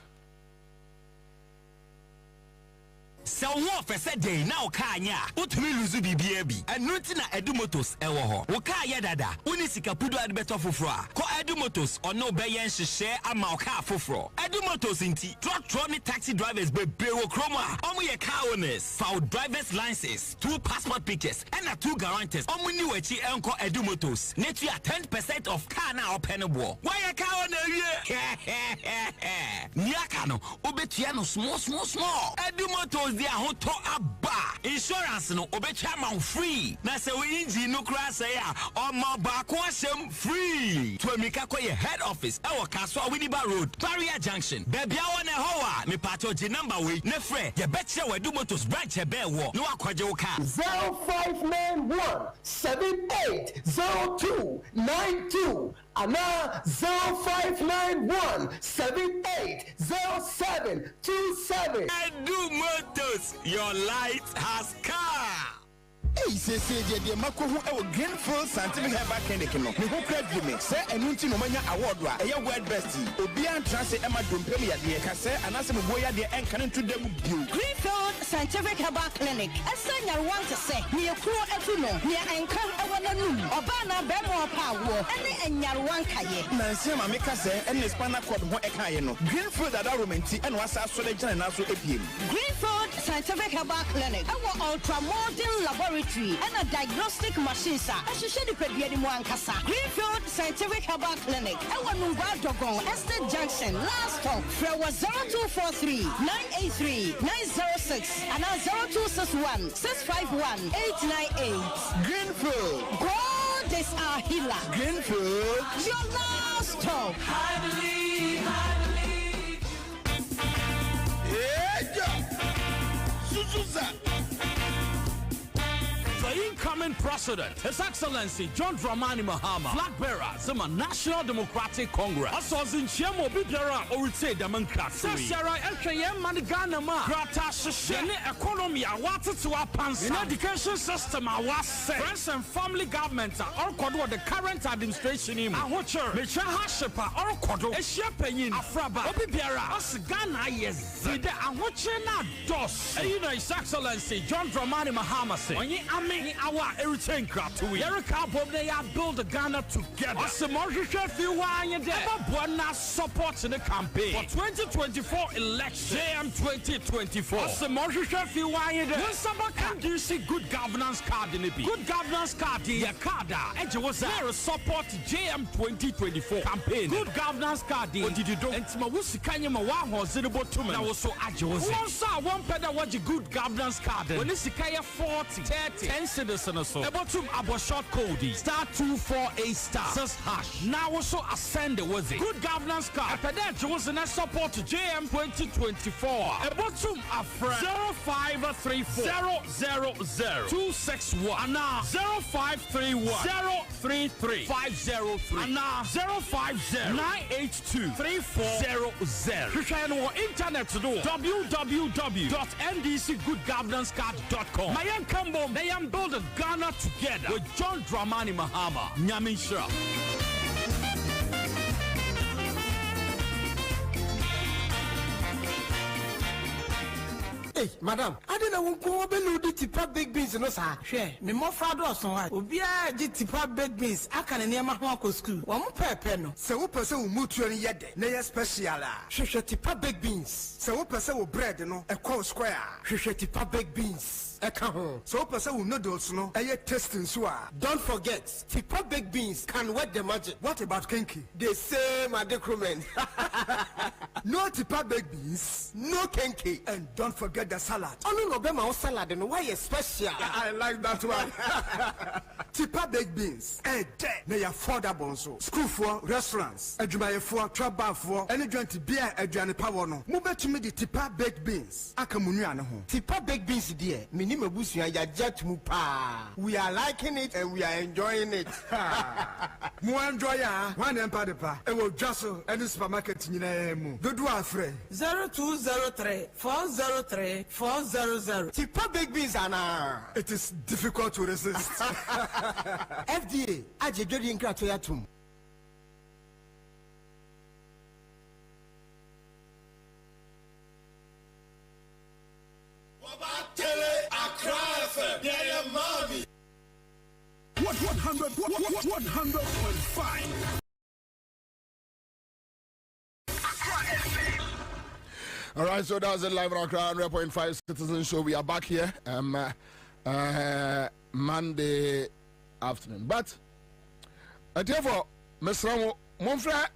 So what for said day now kanya utumi luzu bibia bi enu ti na Edu Motors ewo ho wo ka ya dada uni sika pudu adbeto foforo ko Edu Motors ono be yen hyehyɛ ama wo ka foforo Edu Motors inti truck ni taxi drivers be wo kroma omo ye car owners for driver's license 2 passport pictures and 2 guarantors omo ni wachi enko Edu Motors netu ya 10% of car na open bo why ye car owner niaka no obetua no small Edu Motors dia ho to aba insurance no obetua ma free na se we engine no kra say a omo ba ko asem free to amika koye head office e wo Kaso Awiniba Road Barrier Junction baby awon e ho a me pato G number we ne frɛ ye betche we Edu Motors branch e be wo no akwaje wo ka 0591 780292 Ana 0591 780727 Edu Motors, your light has come. Hey, say the Makohu Greenfield Scientific Herbal Clinic. No, who credit me? Say, and Munti Nomania Award, a word bestie. Obian Transit Emma Dumpemia, the Cassa, and as a boy, the Encanin to them. Greenfield Scientific Herbal Clinic. A sign I want to say, near Kuro Etuno, near Encan Awananu, Obana Bemo Power, and Yarwankaye. Nancy Mamika say, and the Spana called Moekayeno. Greenfield at Aromanti and was our selection and also APM. Greenfield Scientific Herbal Clinic. Our ultra modern laboratory. And a diagnostic machine, sir. I should share the Pediani Wankasa. Greenfield Scientific Herbal Clinic. Our Numba Dogon, Estate Junction, last stop. Frewa 0243 983 906 and 0261 651 898. Greenfield. God is our healer. Greenfield. Your last stop. I believe. Yeah, Suzuza. The incoming president, His Excellency John Dramani Mahama, flag bearer, Zuma National Democratic Congress. Asos in Chemo Bibera or say democracy. Sasara LKM Maniganama, Grata Shishene economy, water to our pants. In education system, I was say. Friends and family government are all called the current administration in Ahocher, Mechaha Shepa, all called a shepherdin, Afraba, Bibera, Asgana, yes, the Ahochena dos. You know, His Excellency John Dramani Mahama say, our everything crap to we. Erica Bob, they have built Ghana together. As a Marisha Fiwan, they have support in the campaign for 2024 election. JM 2024. As a Marisha Fiwan, when someone can do see good governance card in the B. Good governance card in your card. And you was there support JM 2024 campaign. Good governance card in. What did you do? And Mawusi Kanya Mawaho Zibo Tuman. I was so agile. One saw one pedal watch a good governance card. When it's 40, 30, 10 citizens so. About to abo short code star 248 star 6 hash. Now also ascend the was it. Good governance card. After that, was in a support to JM 2024. About to a friend 0534 000 261 and now 0531 033 503 and now 050 982 3400. You can on internet to do www.ndcgoodgovernancecard.com. Mayan Kambo, they am building Ghana together with John Dramani Mahama. Nyamisha. Hey, madam, I didn't want to open the tipa big beans, no, sir. Share, me more fraud or so. Obia, the tipa big beans, I can near my uncle school. One per so person will move to any yet, nay, special. Share tipa big beans. So person will bread, no, a cold square. Share tipa big beans. So person will noodles, no, a testing so. Don't forget, tipa big beans can work the magic. What about kinky? The same decrement. No tipa big beans, no kinky, and don't forget the salad. Only no bema salad and why is special. I like that one. Tipa baked beans. They are affordable so. School for restaurants. Ejumaya for trouble for any joint beer ejani power no. Move to me the tipa baked beans. Akamunu ano. Tipa baked beans dear. Minime busu ya jet mupa. We are liking it and we are enjoying it. Mo enjoy ya. One empire pa. E wo jaso any supermarket nyina mu. Dodo afre. 0203 403 400. Tipa big beans ana. It is difficult to resist. FDA ajejodi nkrato yatum. 100.5. All right, so that's it live on Accra 100.5 Citizen Show. We are back here Monday afternoon. But therefore, Mr. Ramo, Monfra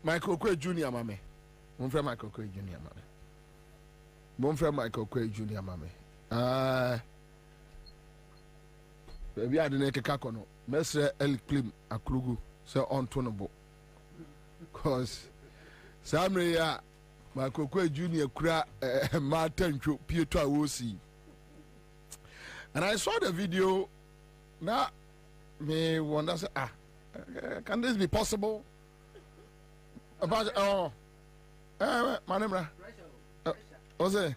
Michael Quay Jr. Mame. Monfra Michael Quay Jr. Mame. Monfra Michael Quay Jr. Mame. Baby, I didn't take a no. Mr. El Klim Akrugu, so untonable. Because Samria. Michael Quay Jr. Kura Martin Pietro Awosi. And I saw the video. Now, me wonder, can this be possible? About my name, what's it?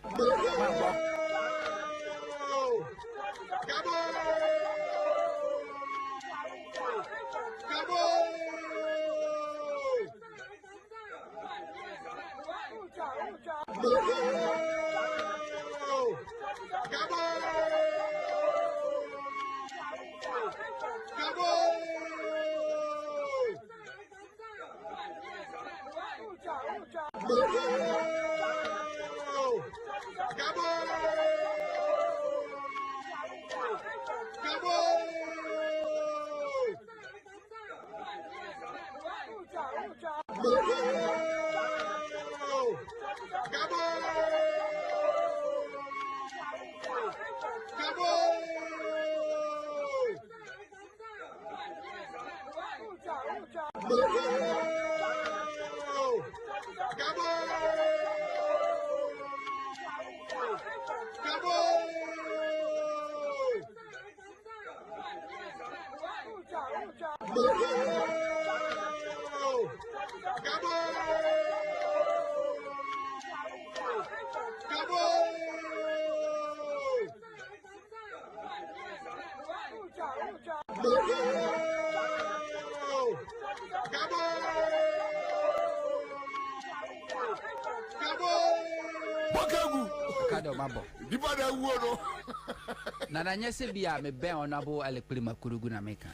Nana nyese bia me ben onabo Electoral makurugu na meka.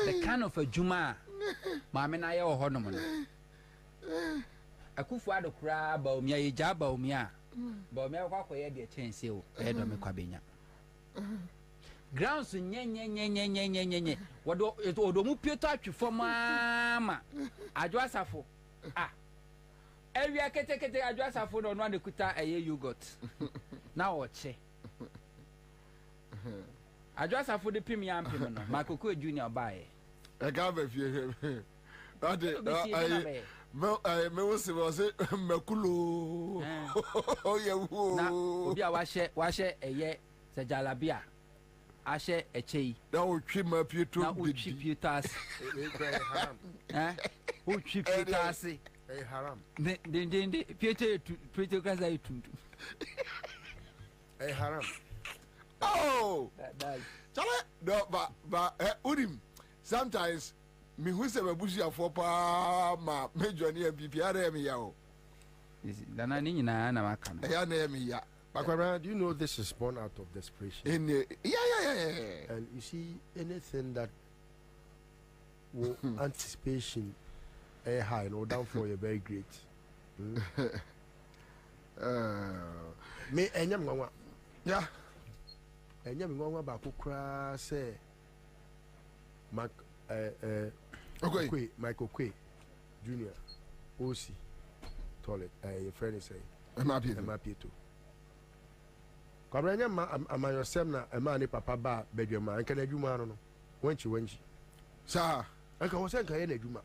The kind of a juma maame na ye wo ho no mo. Akufu ado kra ba omia ye jaba omia. Ba omia kwa koye de chense o. E do me kwabenya. Grounds nye wodo mu pieto atwefo mama. Adwo asafo. Ewia kete adwo asafo no no kuta eye yogurt. Na oche. Adwo asafo de pim ya mpim no. Michael Quay Jr. bae. I can't be here. Me was Mekulu. Oh, yeah. Na obi a wahye eye sejalabia. Ashe echei. Now we trim up you to Piutas. Who chip Piutas? Haram. The Pietro Gaza. Haram. Oh, no, but Udim. Sometimes me who say a bushy for ma major near BPR yao. Dana nina na makana. Ya name ya. Kwabena, do you know this is born out of desperation? Yeah. And you see anything that will anticipation high or down for you very great. Me enyam ngwa. Yeah. Enyam ngwa ba kokra say Michael Quay Jr. OC toilet your friend is saying Mapieto. Kwabena ama yosem na ema ni papa ba bedwema anka na adwuma no wenchi sa anka wo senka ye na adwuma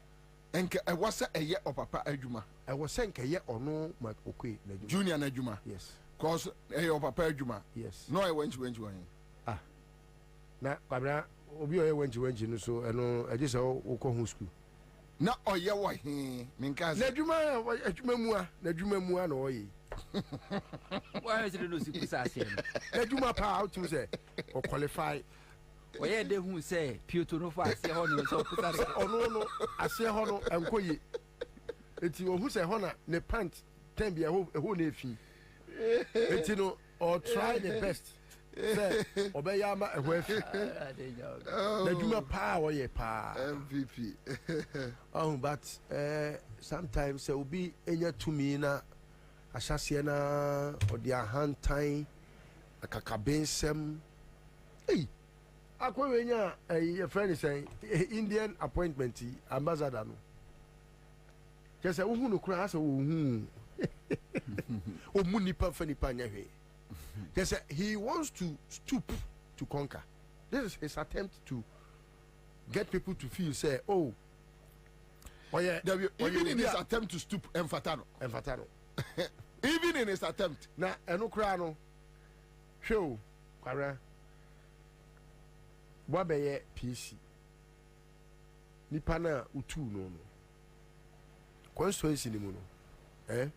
enka e wasa eye opapa adwuma e wo senka ye ono Michael Quay na adwuma junior na adwuma yes cause eye opapa adwuma yes no e wenchi wan na Kwabena obi oye wenchi no so eno agise wo ko hu school na oye wo he minka na adwuma mu na oye Why is it no sikusa asem? Adwuma pa out to say or qualify. Oye de hu say Pietro no fa ase ho no so kusa ono ase ho no enkoyi. Eti o hu say ho na ne pant ten bia ho na efi. Eti no or try the best. say obeyama ehwefi na dwuma pa oye pa MVP oh but sometimes there will be enya tumi na ahyase na odi ahantan akakabensem hey akwenya a friend say Indian appointment ambassador no just say uhunu kura asa uhunu omunipa fanipa nyahwe just say he wants to stoop to conquer. This is his attempt to get people to feel say oh yeah even in his attempt to stoop emfatano even in his attempt na eno kura no show kwara Bobie PC nipa na utu no Consolation ni mu no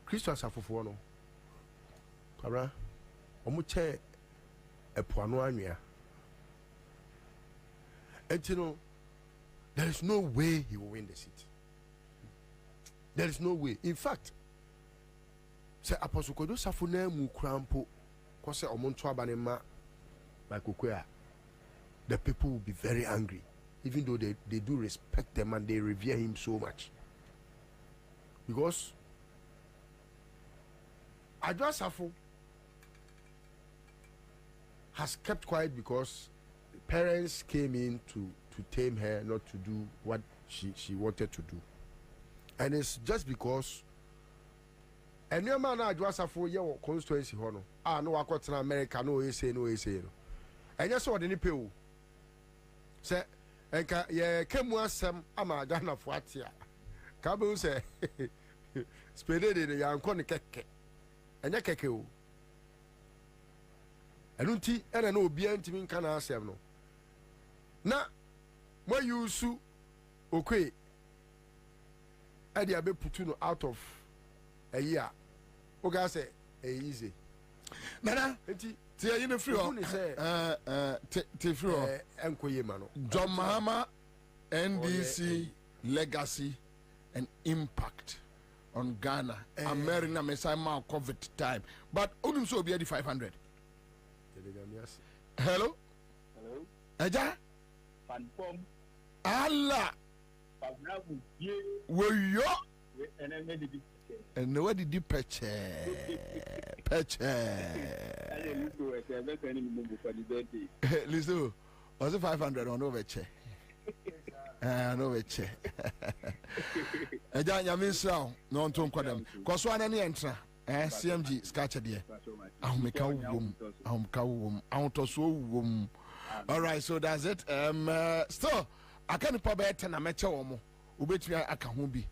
Christian asafofo no kwara omu che epuano anwea etino there is no way he will win the seat. There is no way. In fact, say Apostle Kodo Safuna mu krampo kose omonto abanema like Okwea, the people will be very angry, even though they do respect them and they revere him so much. Because Adwa Safo has kept quiet because parents came in to tame her not to do what she wanted to do. And it's just because and your man Adwa Safo your constituency hono no wakot na America no say no and just what any people say enka ye kemu asem ama Ghana fo atia ka be say spede de ya nko ne keke enya keke o enunti ene na obi antimi nka na asem no na mo yusu okwe ade abe putu no out of a year oga say easy nana enti tie you no free te free enkoye ma no John Mahama NDC legacy and impact on Ghana America Messiah COVID time but only so be at 500. Hello Eja Fanpom Allah wo yo and what did you patch listen was it 500 on over che no che Eja nyaminsra no nto nkwadam koso anani entra CMG scratch there ahumeka wom ahotoso wom. All right, so that's it. Still I can't probably na meche omo ubetumi aka ho bi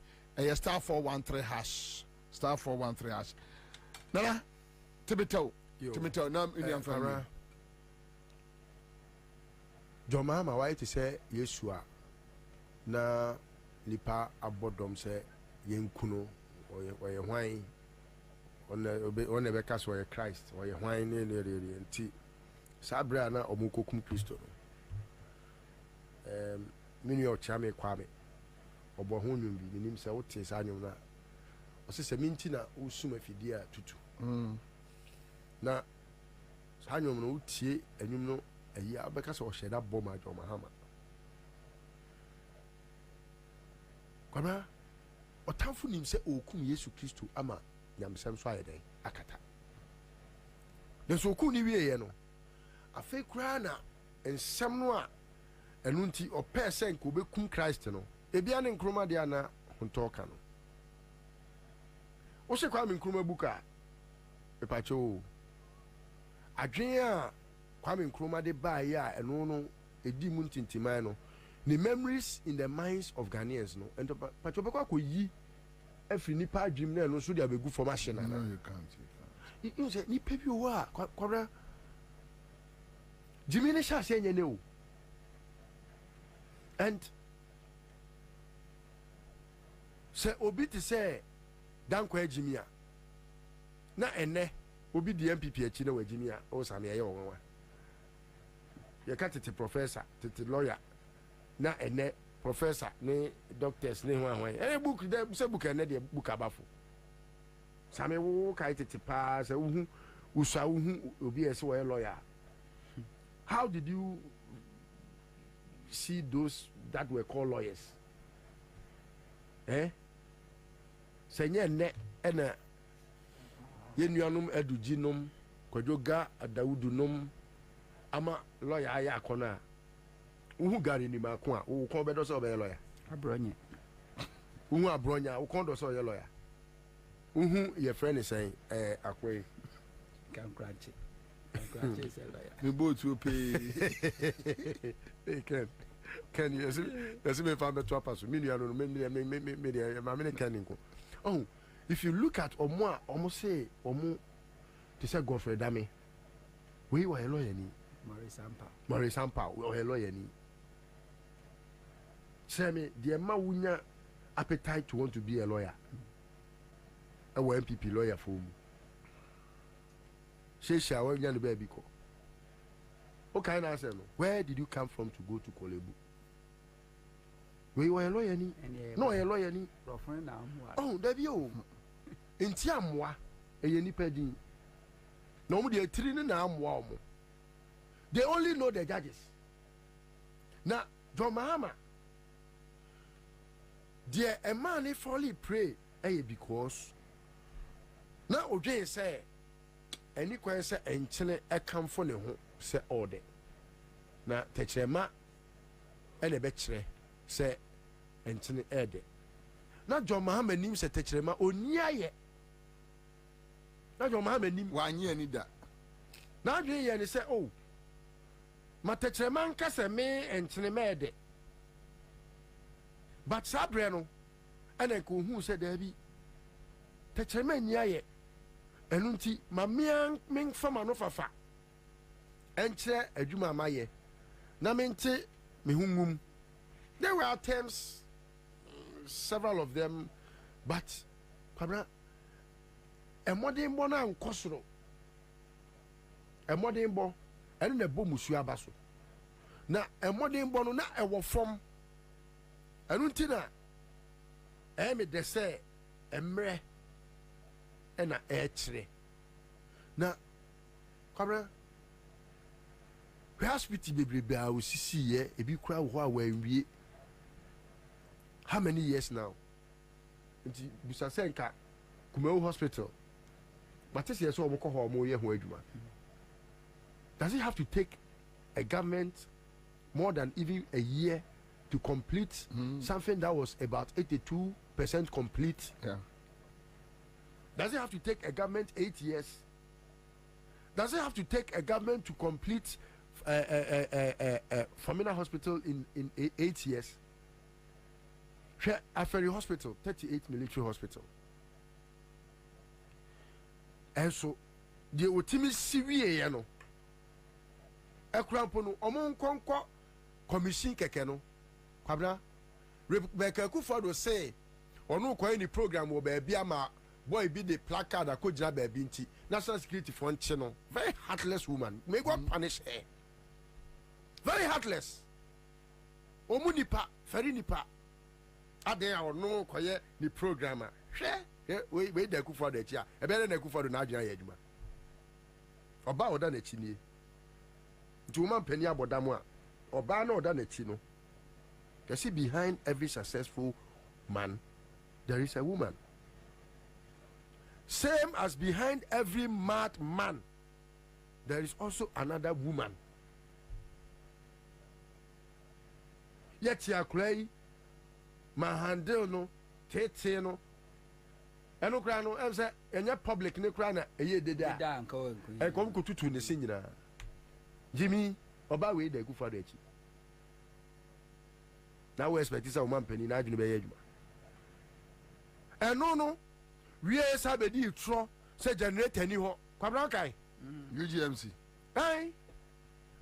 star 413 hash star 413 hash nana tibito na Indian family Joma ma why to say Yeshua na lipa abodom say yenkuno or ye hwan on the beka so ye Christ or ye hwan ne nti sabra na omukokum Kristo mini o chame kwame obo ho nwum bi nim se wote sa nwum na o se minti na usum afidi a tutu na sa nwum no utie anwum no ayi abeka so o sheda bom ajo mahama kwama o tamfu nim se okum Yesu Kristo ama nyamsem so ayeden akata den so okum ni wie ye no afi kura na ensem no a enunti o person ko be kum Christ no ebia ne nkroma dia na hontoka no o se kwa me nkroma buka epacho adwen a kwa me nkroma de ba ya eno no edi mu ntintiman no the memories in the minds of Ghanaians no and pacho be kwa ko yi afri nipa dream na no so dia be gu formation na you can't you say ni pebi wo a kwabra Jimmy ne sha se nyane o and say obi ti say dankwa Jimmy a na ene obi di MPP achi na wa Jimmy a o same ye wonwa ye ka tete professor tete lawyer na ene professor ne doctors ne hwan book de se book ene de book abafo same wo kai tete pa se wo usa obi ese a lawyer. How did you see those that were called lawyers? Senye ne ena yenuanum eduginum kwajoga adawudunum ama lawyer aya akona uhu gari ni mako a wo kon bedo so be lawyer abronye uhu abronya wo kon do so ye lawyer uhu ye friend say akwai kankrache say lawyer me both you pay hey can you see me find better pass me nuanu me can nko oh if you look at omo say omo to say Godfrey Dame we were a lawyer ni Marie Sampa we were a lawyer ni say me the ma wunya appetite to want to be a lawyer a MPP lawyer for mu she shawo nya no baby ko okay na say no where did you come from to go to Kolebu we were a lawyer ni no a lawyer ni oh there be o enti amwa eye nipa din no mu de tiri ni na amwa omo they only know the judges na John Mahama dear a man if only pray because na odwe say any kwan say enchene e kam for ne ho say order na techrema ene be kire say enchene ede na John Mahama nim say techrema oni aye na John Mahama nim wanye ani da na adwe ye ne say oh ma techrema nka say me enchene me ede but sabre no ene ko hu say da bi techrema ni aye enunti ma men fama no fafa enche adwuma maye na mente me hungum there were attempts several of them but Kwabena modern bo na nkosoro modern bo ene na bo musu abaso na modern bo no na ewo fom enunti na me de say emre ena ekire na Kwabena hospital bebrebe a osisi ye ebi kura wo a wanwie how many years now nti bisa senka Kumewu hospital but this year so omoko ho mo ye ho adwuma does it have to take a government more than even a year to complete something that was about 82% complete? Yeah. Does it have to take a government 8 years? Does it have to take a government to complete Kwabena Hospital in 8 years? Aferi Hospital, 38 military hospital. And so, the ultimate CVA, no. A crampono, among conquer commission kekeno. Kwabena, Rebecca Kufado say, or no any program will be a boy be the placard that could grab a binti. National Security Fund channel. Very heartless woman. May God punish her. Very heartless. Omunipa, Ferry nipa. Ade or no quiet the programmer. Wait, the Kufa de Chia. A better than Kufa de Nadia Yedma. About than a chini. 2 man penny about Damwa. Or Bano than a chino. You see, behind every successful man, there is a woman. Same as behind every mad man, there is also another woman. Yet ya cry, my handle no, tete no, and no crano, and say, and your public no crana, a year did that. And come to in the senior Jimmy, about way they go for the now we expect this a woman penny, not in the age. And no. We are sabedi tro say generate any ho Kwabena kai UGMC ai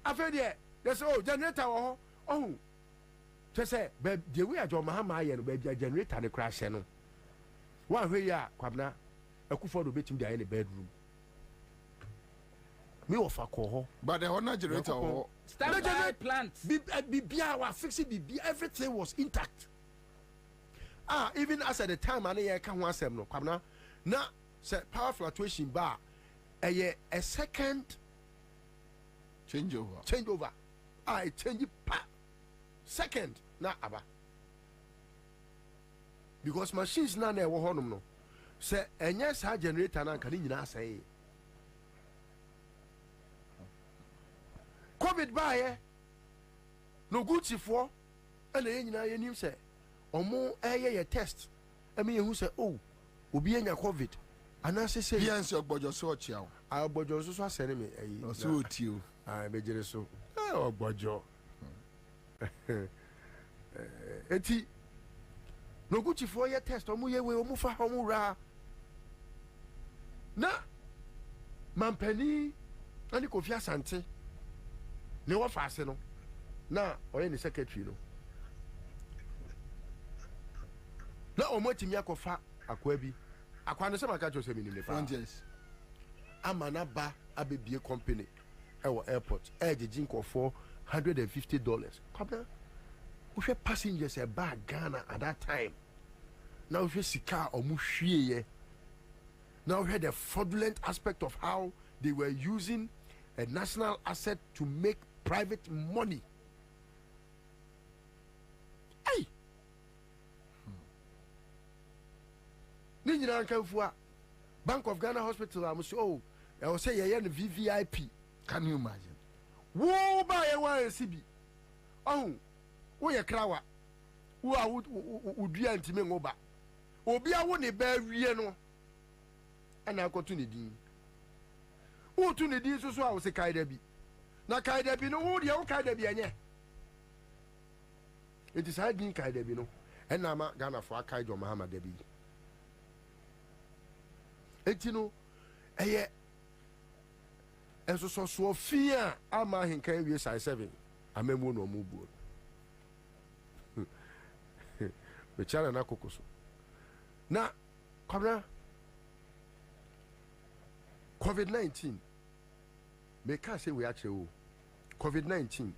afede yes oh generator ho oh to say be the way John Mahama aye no be generator ne crash no one way ya Kwabena akufo do betim dey in the bedroom me of akọ but the honor generator ho standby plant bibia wa fix it bibia everything was intact. Even as at the time I can one sem no Kwabena na say power fluctuation bar a second changeover. I change it pa second na aba. Because machines na na ewo honom no. Say enye sa generator na nka ni nyina asai. COVID bae no gucci for and ye nyina ye nim say omo ye test. I mean who say oh obi enya COVID and I say yes ogbojo so chia o ogbojo so asene me ayi so otio bejere so ogbojo eti no gucci for ye test omo ye we omo fa omo ra na mampani ani Kofi Asante ne wo fa ase no na oye ni secretary no na omo timi akofa akwa bi akwa no se maka cho se mi ni fa yes amana ba abebie company ewo airport ejijin ko for $150 kwabna wo hwe passengers e ba Ghana at that time now we sika omo hwie ye now we had the fraudulent aspect of how they were using a national asset to make private money. Hey, Ninja Kanfua, Bank of Ghana Hospital. I'm so I will say yeah, VVIP. Can you imagine? Whoa, by a YCB. Oh, we a krawa. Who are would be anti-men over. Obi a one a bear no. And I got to need you. Who to need you so I was a Kaidebi. Na Kaidebi no, who the old Kaidebi anya. It is hiding Kaidebi no. And Nama Ghana for Kaido Mahama Debi. Etino, aye. And so fear, Ama in Kaiwi size 7. I may no move. The child and Akokoso. Now, Kwabena. COVID-19, they can't say we actually COVID-19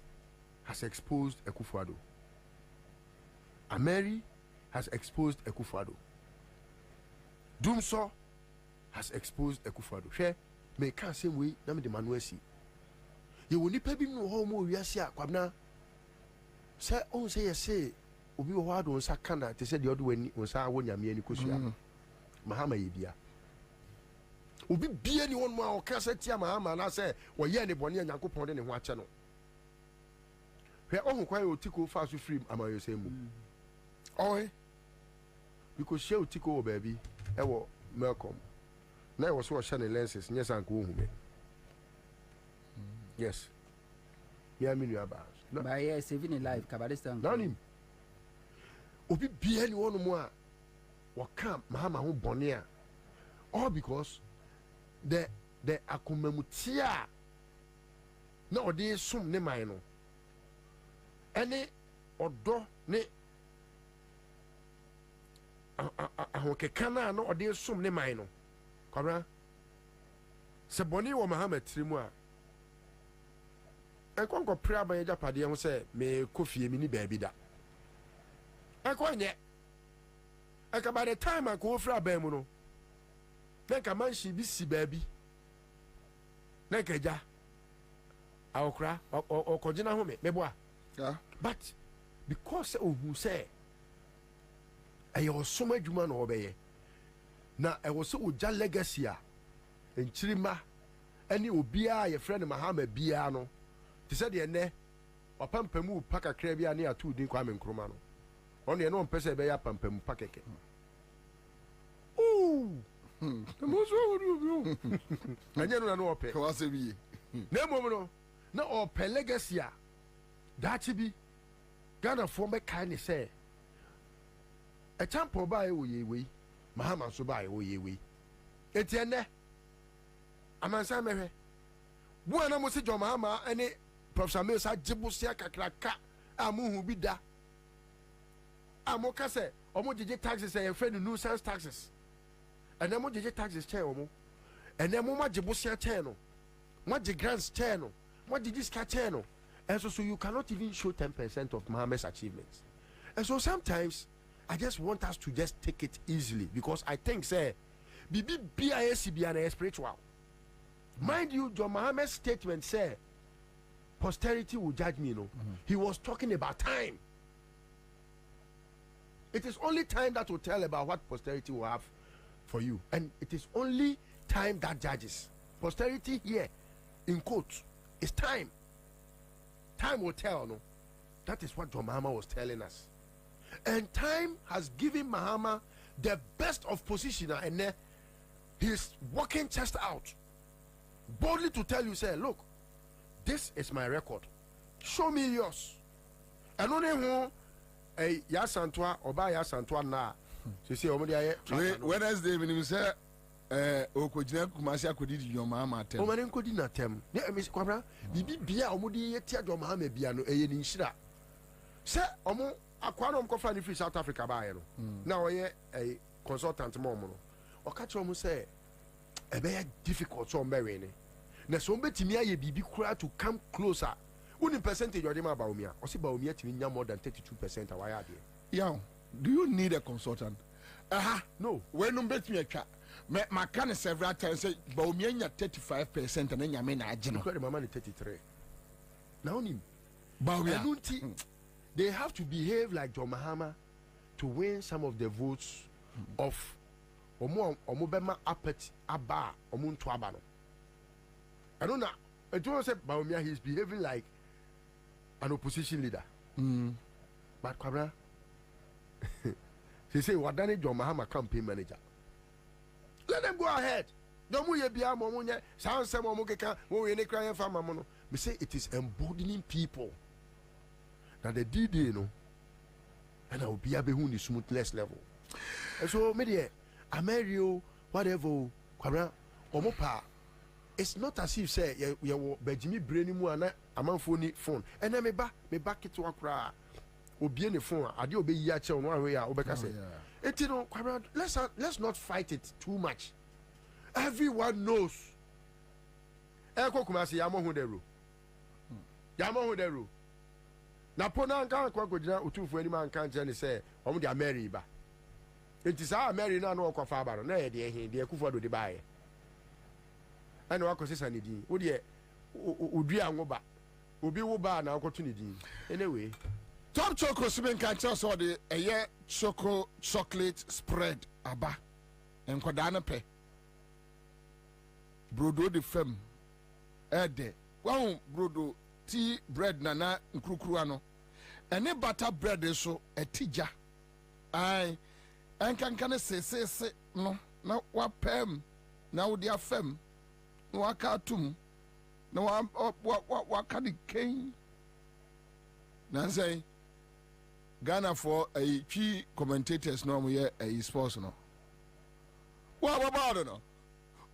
has exposed Akufo-Addo. Ameri has exposed Akufo-Addo. Dumso has exposed Akufo-Addo. Share, me can't say we na me de manuesi. You will nipa bi no ho mo wiase a Kwabena. Say on say say obi wo hado nsa kana te say de odo wani nsa wo nyame ani kosua. Mahama yebia. Obi bia ni won mo a okasa tia Mahama na say wo ye ne bone Nyankopon de ne ho ache no. Hwe ohun kwa otiko fa so free amayo say mu. Oh, because she otiko o baby e wo Malcolm. Na e wo so share lenses nyesa anko ohun me. Yes. Yeah, me new about. But yes, saving a life kabarista. Nanim. Obi bia ni won mo a wo kam Mahama ho bone a all because the akomamutia na ode som ne man no ene odo ne ahokeka na ode som ne man no Kwabena se boni wo Mahama trimu a enkonko pra ban japade ho se me kofie mi ni baabi da enkonye eka by the time I go fra ban mu no nka manshi bi si baabi nka ja awokra okogina ho me meboa but because who say ayo soma adwuma na obeye na e wo se oja legacy a enchirima ani obia ye friend Mahama bia no ti se de ne opampamu pakakra bia ne atu din kwa menkroma no ono ye no mpese be ya pampamu pakeke Anya no no ope. Ka se bi. Na mom no na ope legacy a dachi bi Ghana for me kind say a champion by we Mahama so by we etienne amansa mehwe bo na mo se John Mahama ene Professor Mesa jibusia kakraka amuhu bi da amoka se omo jeje taxes e friend nuisance taxes. And then what taxes chair and then what jibusia channel, what the grants channel, what did this channel, and so you cannot even show 10% of Mahama's achievements. And so sometimes I just want us to just take it easily because I think say BBBISCB and spiritual. Mind you, John Mohammed's statement said, posterity will judge me, He was talking about time. It is only time that will tell about what posterity will have for you. And it is only time that judges. Posterity here, in quotes, is time. Time will tell, That is what John Mahama was telling us. And time has given Mahama the best of position, and he's walking chest out, boldly to tell you, say, look, this is my record. Show me yours. And only who a Yasantwa or by Yasantwa na. So say Wednesday when you say Okojina Kumasia could eat your mama tell. Omanen could not tell. Yeah, Miss Kwabena, Bibia Omudi Tia Domahame Biano, a Yenishira. Say, Omo, Aquanum Cofani Free South Africa by now a consultant momo. Or catch almost say a very difficult so marrying. Na so betimia ye bibi kura to come closer. Uni percentage of them about me. Or see Baumia to win more than 32% of why yeah. Do you need a consultant? No. When you bet me a cat, my can several times say Baumia 35% and then you mean I didn't credit my money 33. Now him Baumia. They have to behave like John Mahama to win some of the votes of Omobema Apet Abba Omuntuabano. I don't know. I don't say Baumia he's behaving like an opposition leader. But Kwabena, she say what done John Mahama campaign manager. Let them go ahead. Don't move your momunya. Sound some mokeka. We ne crying for mamono. Me say it is embodying people. Now the DD and I will be able to smoothness level. And so media, Amerio, whatever, Kwabena, Omopa. It's not as if say you Benjamin brainy mu ana amanfo phone. And then me back it to akra. Obi any phone. Ade obi yi ache on one way a obeka say. It let's not fight it too much. Everyone knows. Eko kumasi yamo hu deru. Yamo hu deru. Na pona nkan kwa godina utufu ani man kan je ne say omo dia marry ba. Enti sa marry na no okwafa ba no na ye de ehin de akufo do de baaye. And what causes an idea? Would ye Udia Ubi Wuba now opportunity? Anyway, Top Choco Simen can tell us all the a year chocolate spread Abba and Kodana pe Brodo de Fem Ede. Wow, Brodo tea bread nana Nkruano. And a butter bread is so a tija. I and can say no, what pem now dear fem. No, I can't do. No, I'm what can it cane? Nancy Ghana for a key commentators no here a sports no. What about it?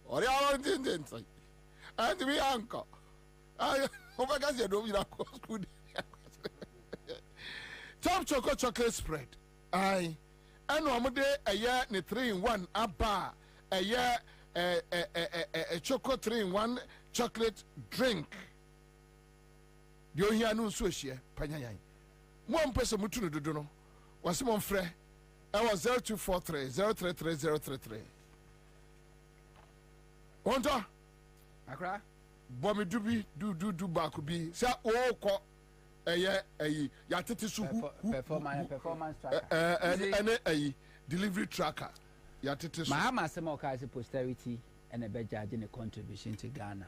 Or the other thing, and to be uncle. I overgas you don't good. Top chocolate spread. I know a year 3-in-1 abba a year. A choco 3-in-1 chocolate drink. You hear no switch Panyayan. One person mutu do no. Was mon frère. I was 0243 033 033. Onto Akra Bobie do back be say ko ya tete so performance tracker. And delivery tracker. Mahama Samo Kasi posterity and a bed judging a contribution to Ghana.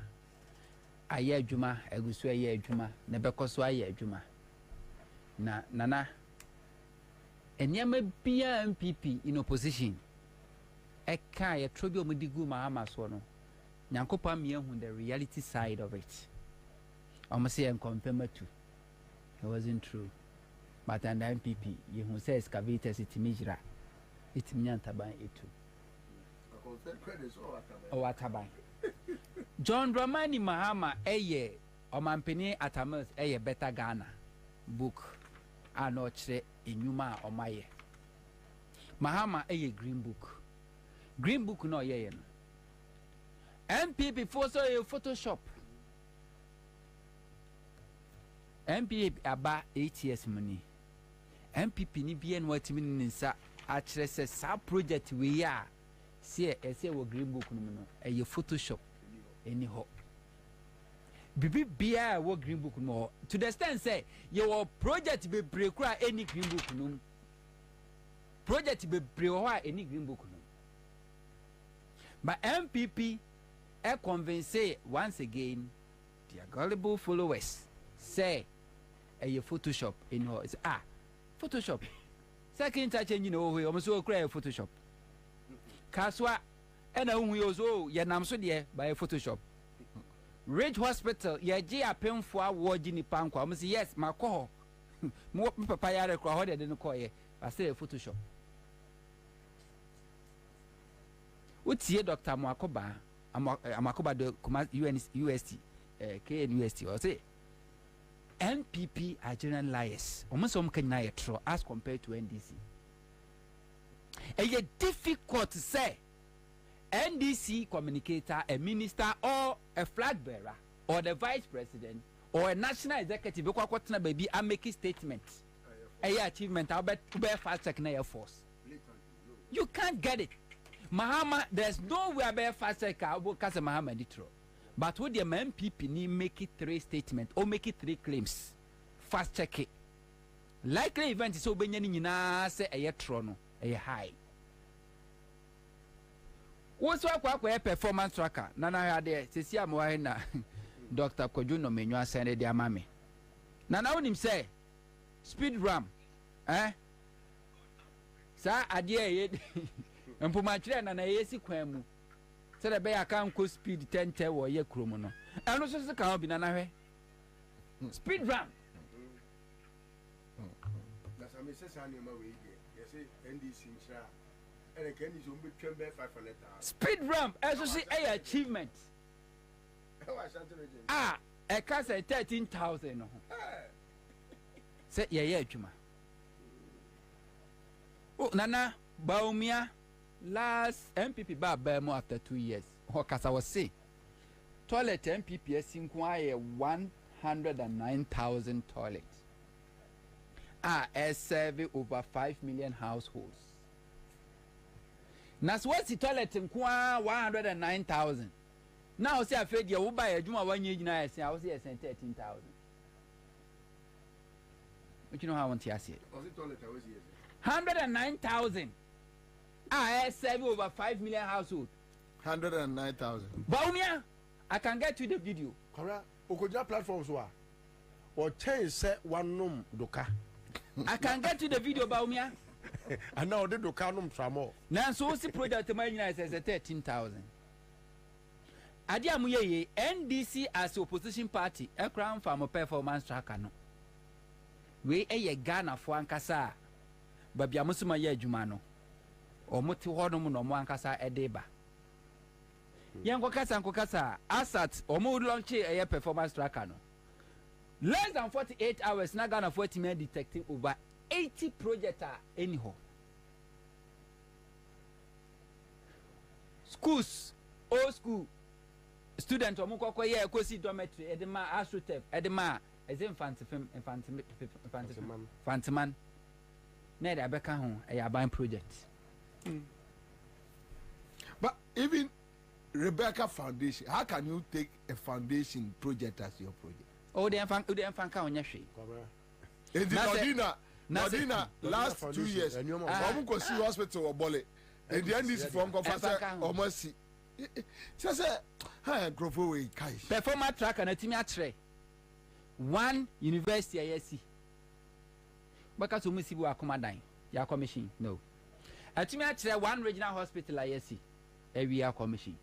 A year Juma, a Gusua year Juma, Nebekoswa year Juma. Nana. And Yama be MPP in opposition. A kai a tribute Mudigu Mahama Swono. Nyankopa Mia on the reality side of it. Almost say and confirm it too. It wasn't true. But an MPP, you who says excavators it Mijra. It's Nyantaban etu. Wataban. John Dramani Mahama eye Omampeni Atamas eye Beta Ghana book anoche enyuma omaye. Mahama eye green book. Green book no ye no. MPP for so a Photoshop. MPP aba 8 years money. MPP ni bien what mean nsa actually says project we are see a say green book no a Photoshop any ho. Bibi bia wo green book no to the extent say your project be break any green book no. Project be break any green book no. But MPP convince once again their gullible followers say a Photoshop in her it's Photoshop. Second touch you know we almost so cry Photoshop. Kaswa and we also yanam so there by Photoshop. Ridge Hospital ye ji apem for award ni pankwa almost yes my call. Mo papa ya rekwa ho de no call ye I say Photoshop. Utie Dr. Amakoba de UST KNUST or say NPP are general liars. Almost some can as compared to NDC. And yet difficult to say NDC communicator, a minister or a flag bearer or the vice president or a national executive baby and make a statement. A achievement I'll bet fast check Air Force. You can't get it. Mahama, there's nowhere where fast check because Mahama Ditro. But would the MPP need make it 3 statements or make it 3 claims? Fast check it. Likely event is so benyanin na say a trono, a high. What's what performance tracker? Nana had there, Cecilia Moana, Dr. Kojuno Menua send their mammy. Nana on him say, speed ram, Sir, I dear, and put my train and a yesi quemu. So the bear can't go speed 10 or ye chromono. And also the car be nana. Speed ram. That's a Mrs. Animal way. Yes, NDC. And again, is only 500. Speed ram, as you see, a achievement. A cast at 13,000. Say, yeah, Juma. Oh, Nana, Baumia. Last MPP bar Bemo after 2 years. As I was saying, toilet MPPS inquire 109,000 toilets. Survey over 5 million households. Now, what's the toilet inquire 109,000? Now, say I fed you buy a Juma 1 year. I was here 13,000. But you know how I want to say it. 109,000. Survey over 5 million households. 109,000. Baumia, I can get to the video. Correct. Okoja platforms or change set one num doka. I can get to the video, Baumia. And now the doka num tramo. Now, so what's the project to my says 13,000. Adiamuye, NDC as opposition party, a crown farm performance tracker. No. We a Ghana for Ankasa, but Yamusuma ye Jumano. Or Moti Hodom no Moankasa Edeba. Yanko Kasa, Ansah or mood launch a performance tracker. No. Less than 48 hours, not gonna 40 men detecting over 80 projects anyhow. Schools, old school, student or Mukoko, yeah, Kosi dormitory, Edema, Astrotep, Edema, as Fantaman. Ned Abeka home, a buying project. But even Rebecca Foundation, how can you take a foundation project as your project? Oh, they are on your sheet. In Nordina, last 2 years, I'm going to see hospital or Bole. In the end, this form of or mercy. Just a group away. Performer track and a team at tray. One university, I see. Because we see what commanding your commission. No. A team at one regional hospital, I see. Every year commission.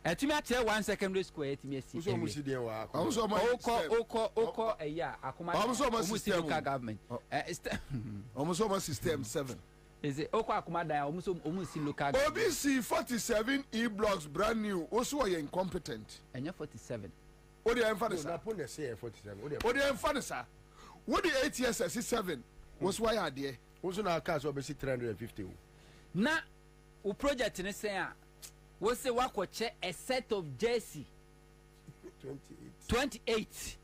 A team at 1 secondary school, a year, almost local government. Almost almost system 7. Is it Okwakuma almost local? Bobie see 47 e-blocks brand new. Also, are incompetent. And you're 47. What do you emphasize? 47. What do you emphasize? What the 8 years 7 was why are there? Also, now cars will be 350. Now, we project in a say, what's the work check a set of jersey 28.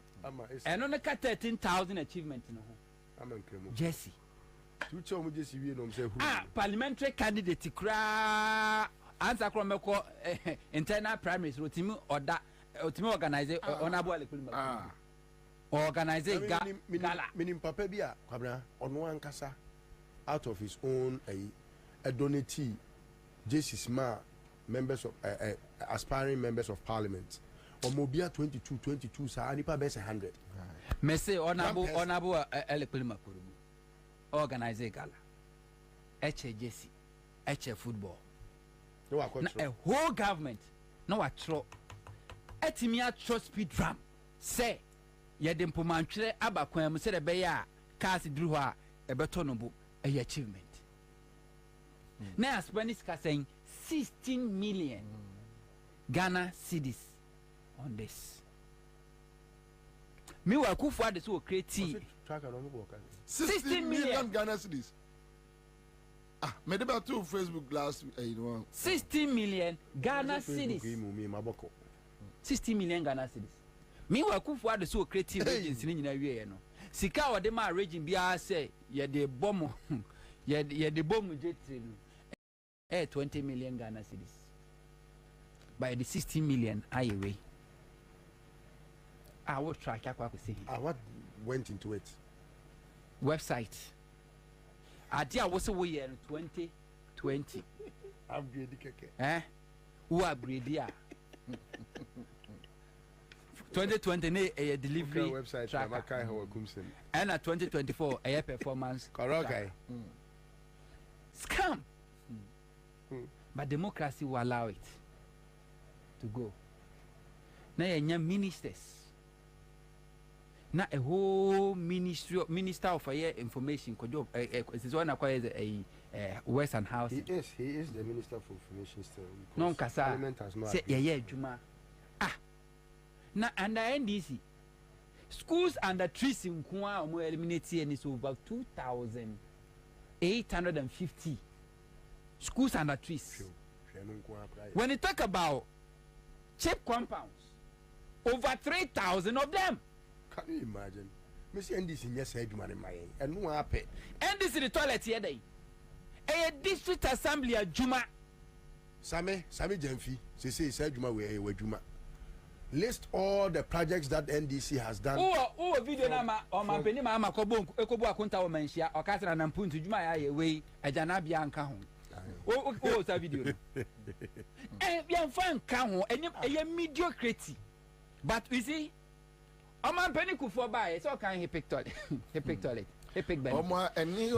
And on the 13,000 achievement in Jesse. Parliamentary candidate cry Ansah kromeko internal primaries rotimi oda otimi organize honorable Electoral organize gala minim papa bi a Kwabena ono ankasa out of his own a donatee Jesus ma members of aspiring members of parliament Omobia 22 sa anipa best 100 me say honorable Electoral organize gala Jesse football na a whole government no atro etimi atro speed drum say ye de mpomantwere abakwan mu say de be ya cars duru ho a ebeto no bo a achievement na Spanish ka saying 16 million Ghana cedis on this me wa kufu ade so create 16 million Ghana cedis. Made about two Facebook last 16 million Ghana cedis. 16 million Ghana cedis. Me wa kufu ade so creative agency ni nyina wie no. Sika o de ma region bia say ye de bom ye de bom jetri no. 20 million Ghana cedis. By the 16 million away. I will track akwa ko say. What went into it? Website. Adia was away in 2020. Upgrade keke. Who upgrade ya? 2020 a delivery website tracker. And at 2024 a performance. Correct. Scam. But democracy will allow it to go. Now you ministers. Na a whole minister of information job is one acquires a Western House. He is the minister for information still. No kasa say yeah juma na under NDC schools under trees in Kwa omo eliminate and is over 2,850 schools under trees. When you talk about cheap compounds, over 3,000 of them. Can you imagine? Mr. NDC yes said you man and no happy. NDC the toilet here day. A district assembly at Juma. Sami Jenfi, say said Juma we Juma. List all the projects that NDC has done. Oh video nama on my penny mama kobo akunta o menhia o kasa na mpuntu Juma ya we ajana bia anka ho. Oh that video. Yan fan ka ho enye mediocrity. But you see Oman penny for buy so can he pick toilet. He pick toilet. He pick bed. Oma eni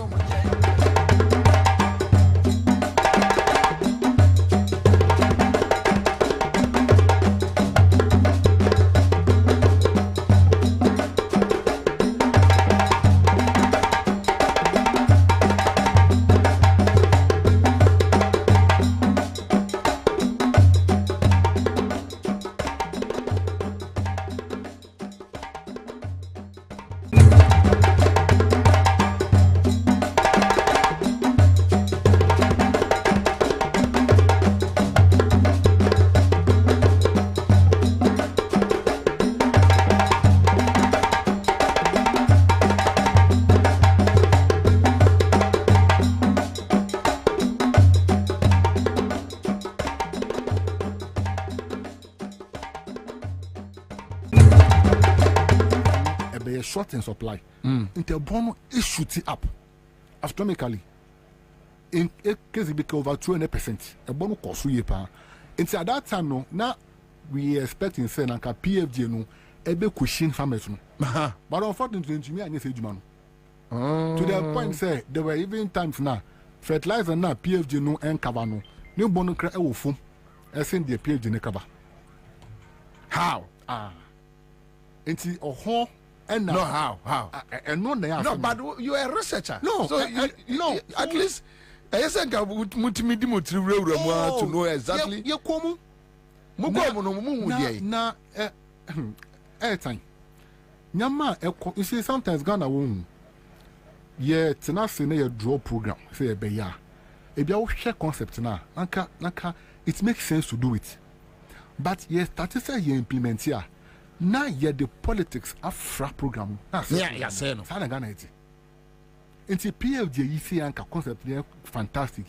short in supply. Until Bono is shooting up astronomically. In a case it became over 200%. A Bono cost you pa. Until at that time no, now we expecting say like a PFG no, a big cushion farmers no. But unfortunately, me and say Jumano. To the point say there were even times now fertilizer now PFG no and Cavano. No Bono cry a wolf. I send the PFG ne cover. How? Until a whole. And no, how? No, but you are a researcher. No, so no. At least I think I would to know exactly. You come. Na time. Nyama, you see, sometimes Ghana won't. Yeah, it's not saying a draw program. Say a beya. If you share concept now, naka, it makes sense to do it. But yes, that is a implement here. Now yeah the politics afra program. Yeah, say no. Sana Ghana it. Into PFD you see anka concept there fantastic.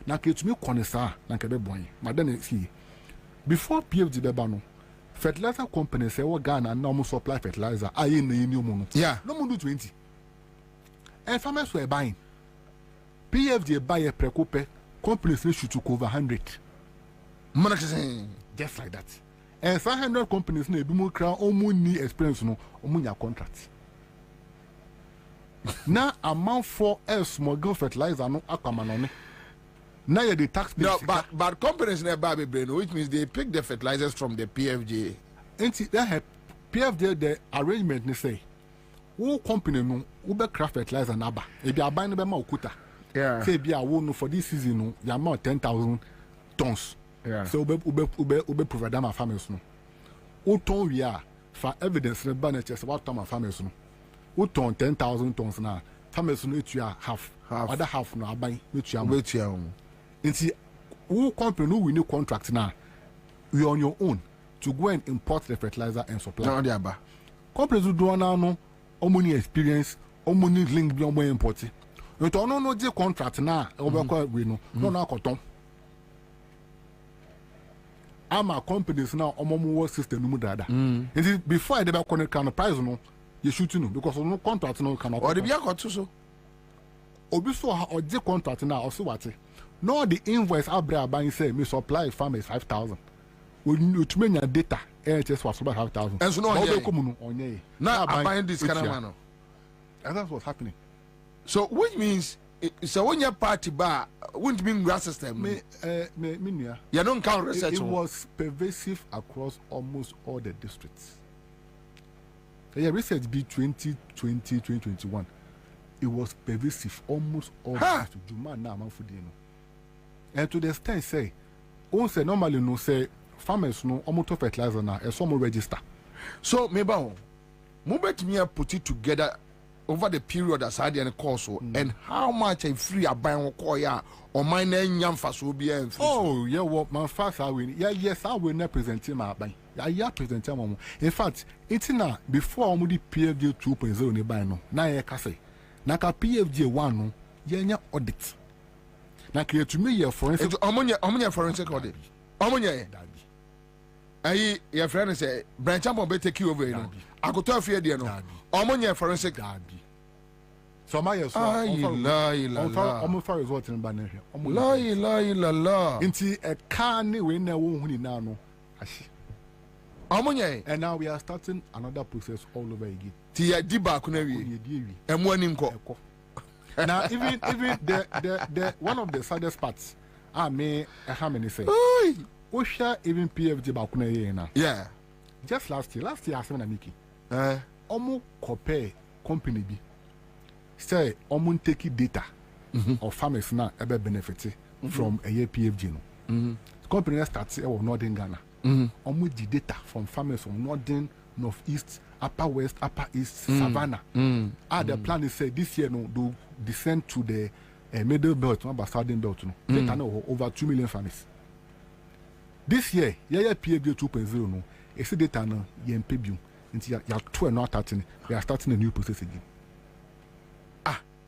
na ke tumi konisa na ke be boy madam see before PFG beba no fertilizer company say we Ghana na mo supply fertilizer aye na yini omo no yeah no mo do 20 and farmers were buying PFG buy a precope companies should to over 100 just like that and 500 companies na ebi mo kra omo ni experience no omo nya contract now amount for a small girl fertilizer no aquamanone. Now you're the tax base. No, but companies never buy brain, which means they pick the fertilizers from the PFJ. And see that PFJ the arrangement they say, who company no ube craft fertilizer naba. If you are buying them ukuta, yeah. Say be a no for this season no, you amount 10,000 tons. Yeah. So ube provide them a farmers no. Who ton we are for evidence the banner what time farmers no. Who ton 10,000 tons now? Farmers no it you are half. Other half no buy which you are. And see, who company who win a contract now, you're on your own to go and import the fertilizer and supply. No, they are companies who do now no money experience, money link beyond more importing. You don't know the contract now, we know, no, cotton. I'm a companies now, more system, and before I never connect kind of price, no, you should know because no contract no cannot. Or the beer got so. Obiso or the contract now, also what no, the invoice Abra buying say me supply farmers 5,000. When you to me your data, NHS was about 5,000. And so no, now I'm buying this kind of man. And that's what's happening. So which means so when your party bar wouldn't mean grass system. You don't count research. It was pervasive across almost all the districts. Yeah, research be 2020, 2021. It was pervasive almost all the districts. And to the extent say, on say normally no say farmers no almost fertilizer now and some register. So maybe me put it together over the period as I did and course and how much I free a buy on ya or my name yam fast will be. Oh yeah, what my fast I win. Yeah, yes, I will not present him my buy. Yeah, present him. In fact, it's now before I'm the PFG 2.0 ni buy no. Na ye ka say. Na ka PFG 1 no, ye audit. Na create to me your forensic omonya forensic audit. Omonya ayi your friend say branch am be take you over you know. Akoto afie de no. Omonya forensic dabi. So my yes. La result in ban here. La. Inti e can ni we na wo huni na no. Ashi. Omonya and now we are starting another process all over again. Ti ya di ba ko na wi. Emu ani nko. Now even the one of the saddest parts me how many say Osha even PFG bakuna ye na yeah just last year I said na Miki omo compare company bi say omo take data of farmers na ebe benefit from a year PFG no company starts of Northern Ghana omo di data from farmers from Northern, Northeast, Upper West, Upper East, Savannah. The plan is say this year no do descend to the middle belt, about southern belt. No, they can know over 2 million farmers. This year, PFG 2.0 no, it's a data no PBU. Until you are 12 not starting, we are starting a new process again.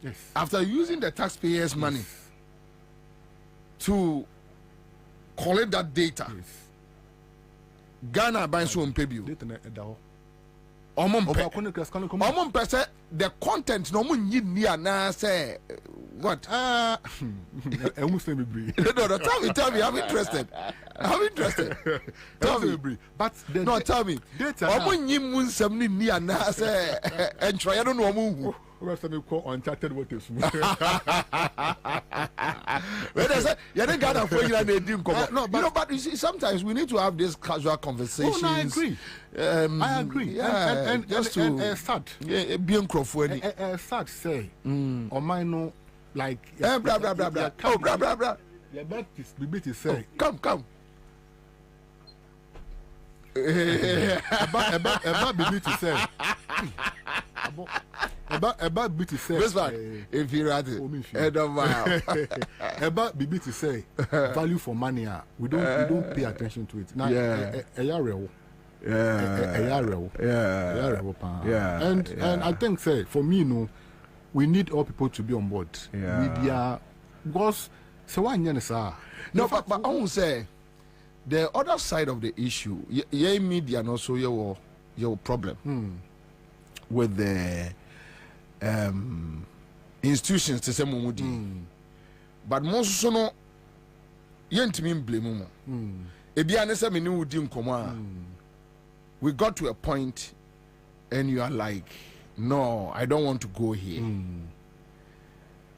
Yes. After using the taxpayers' money to collect that data, Ghana buying so on PBU. The content no one need near na say what? No, tell me, I'm interested. Tell me, but no, tell me. Omo nyi mun sam ni near na say and try I don't know omo. Where some call uncharted waters. Where they say you don't got for you and they didn't come. No, but you see, sometimes we need to have these casual conversations. Oh, no, I agree. I agree. Yeah, and just to sad. Be uncroftworthy. Sad say. Or mine no like. Blah blah blah blah. Oh blah blah blah. Yeah, but this baby say. Come. About baby to say. About BT say. This one, if you read it, about BB to say value for money. We don't pay attention to it. Now, and I think say for me, no, we need all people to be on board. Yeah. Media, because So why sir? No, but I won't say the other side of the issue. Yeah, media and also your problem with the institutions to say mumudi. But most so no yent me blame we got to a point and you are like, no, I don't want to go here.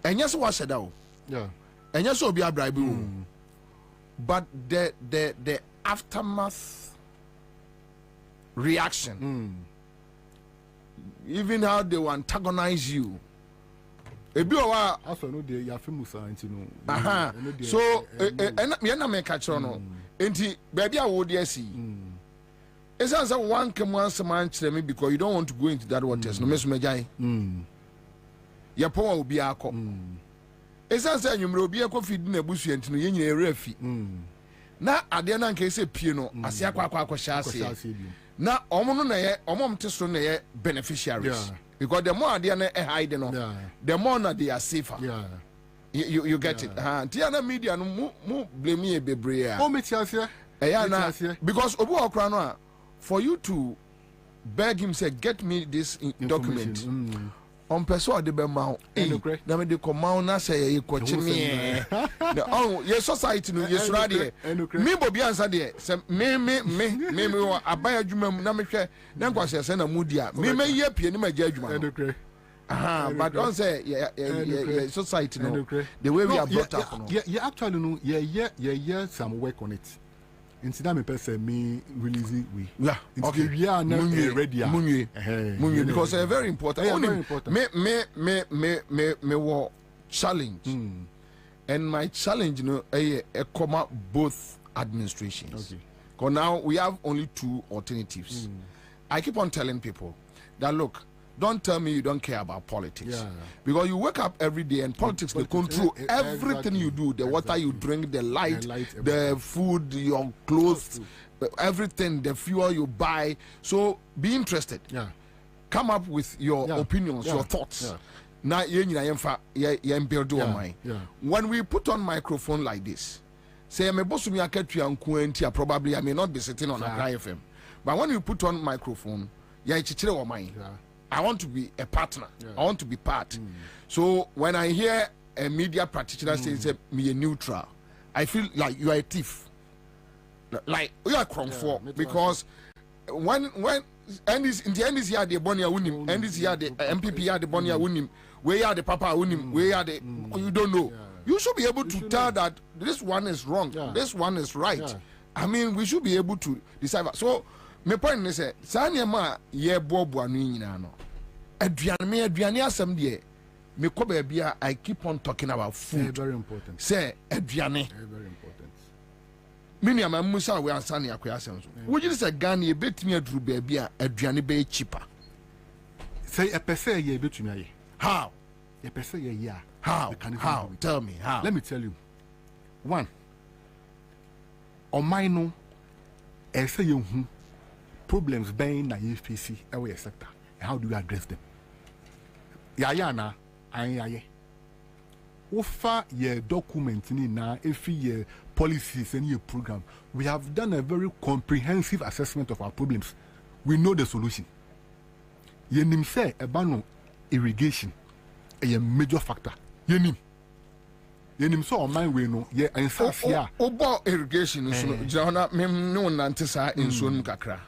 And yes, what said out? Yeah. And yes, will be a bribe. But the aftermath reaction, even how they will antagonize you. Also, no, they are famous, you know. So, and make catch on. And baby, I would see. It's as a one come once a man to me because you don't want to go into that waters. No, Miss Majai. Your power will be a cop. It's as a you will be a coffee in a bush and no yen a refi. Now, I didn't case a piano, as ya quack chassis. Now, omom teston beneficiaries. Because the more they are hiding, the more they are safer. You get it. Tiana media no blame me a bebre. Oh, me because Obu Okrano, for you to beg him, say, get me this document. On person de be mount. Na me de command na say you coach me. Oh, your society no yes radio. Me Bobie Ansah de say me abaya adwuma na me hwe na nkwase say na mudia. Me ye pie ni ma gya adwuma. But don't say yeah society no. The way we are brought up no. Yeah actually no yeah some work on it. Instead me person me release we. Yeah. Okay. We are now ready. Munye because it's very important. Very important. Me war challenge. And my challenge, you know, a comma both administrations. Okay. Because now we have only two alternatives. I keep on telling people that look, don't tell me you don't care about politics. Because you wake up every day and politics they control everything you do, the water you drink, the light, the food, your clothes, everything, the fuel you buy. So be interested. Come up with your opinions, your thoughts. Now when we put on microphone like this, say I'm a boss me probably I may not be sitting on a Accra FM. But when you put on microphone, I want to be a partner. I want to be part. So when I hear a media practitioner say me a neutral, I feel like you are a thief. Like you are for because when and this in the end this year the Bonia Winim, and this year the MPP are the Bonia Winim, where are the Papa Winim, where are the you don't know. You should be able to tell that this one is wrong, this one is right. I mean, we should be able to decide. So my point is say Sanya ye bobo anu nyina no. Aduane asem de me ko ba bia I keep on talking about food. Very important. Say aduane. Very important. Many am musa we answer na akwa asem so. Wo ji say Ghana e betimi aduru ba bia aduane be cheaper. Say a person ye betumi aye. How? A person ye ya. How? Tell me how. Let me tell you. One. On my no e say you problems being na you face away sector. And how do you address them? Yayana, aye. Offer your document na if your policies and your program. We have done a very comprehensive assessment of our problems. We know the solution. Yenim say ebano irrigation a major factor. Yenim so on my way no ye Ansah obo irrigation so jana me no nantesa enso num kakra.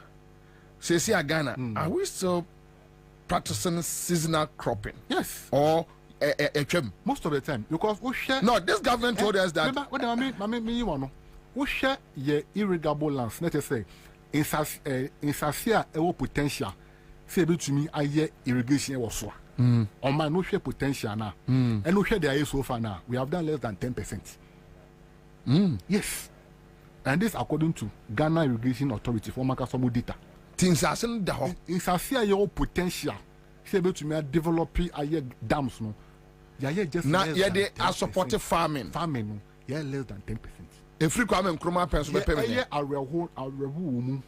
Say Ghana, are we still practicing seasonal cropping? Yes. Or most of the time, because we share. No, this government told us that. What I mean, you know, we share your irrigable lands. Let us say, in Sasia, a potential. Say to me, I hear irrigation was so. On my no share potential now, and no share the so far now. We have done less than 10%. Yes, and this according to Ghana Irrigation Authority for Makasomu data. Things are saying that in Sasia your potential. Say able to me develop a dams no. Yeah, just now they are supporting farming. Farming, yeah, less than 10%. If you come and Kroma pencil, yeah, I will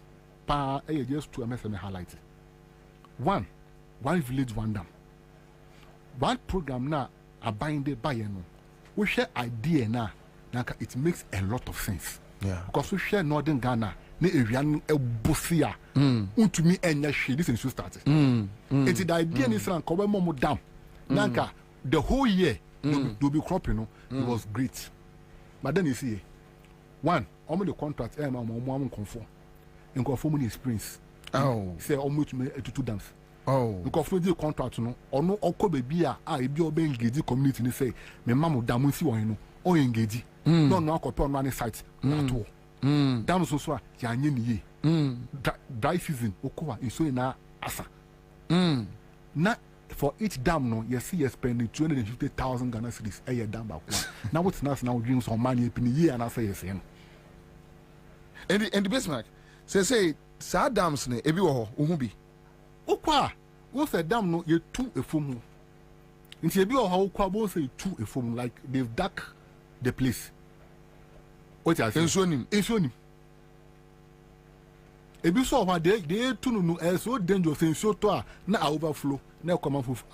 pa just to MSM highlight. One village, one dam. One program now are binded by you know. We share idea now Nanka it makes a lot of sense. Yeah. Because we share Northern Ghana, ne area e bosia. Untumi enya she this is started. It's the idea is ran kobe momo dam. Nanka the whole year do be crop, you know, it was great. But then you see, one, almost the contract, I'm conform. And conform experience. Oh, say almost me 2 dams. Oh, because for the contract, no, or no, or could be a be obeying engaged community. Say, me mamu damusi or no, or engage. No, no, copy on running sites at all. Dams also, Yanyin ye. Dry season, Okoa, is so in our Ansah. Not for each dam, no, you see, you're spending 250,000 Ghana cedis a year dam back. Now, what's now dreams on money in a year, and I say, yes, and the Bismarck say, sad dams, ne, every war, Umubi. Okwa, what's a dam, no, you're 2 a fumu. In Tibio, how Kwabo say 2 a fumu, like they've dug the place. What I say, it's on him. If you saw what they too no so dangerous in so to na overflow na come off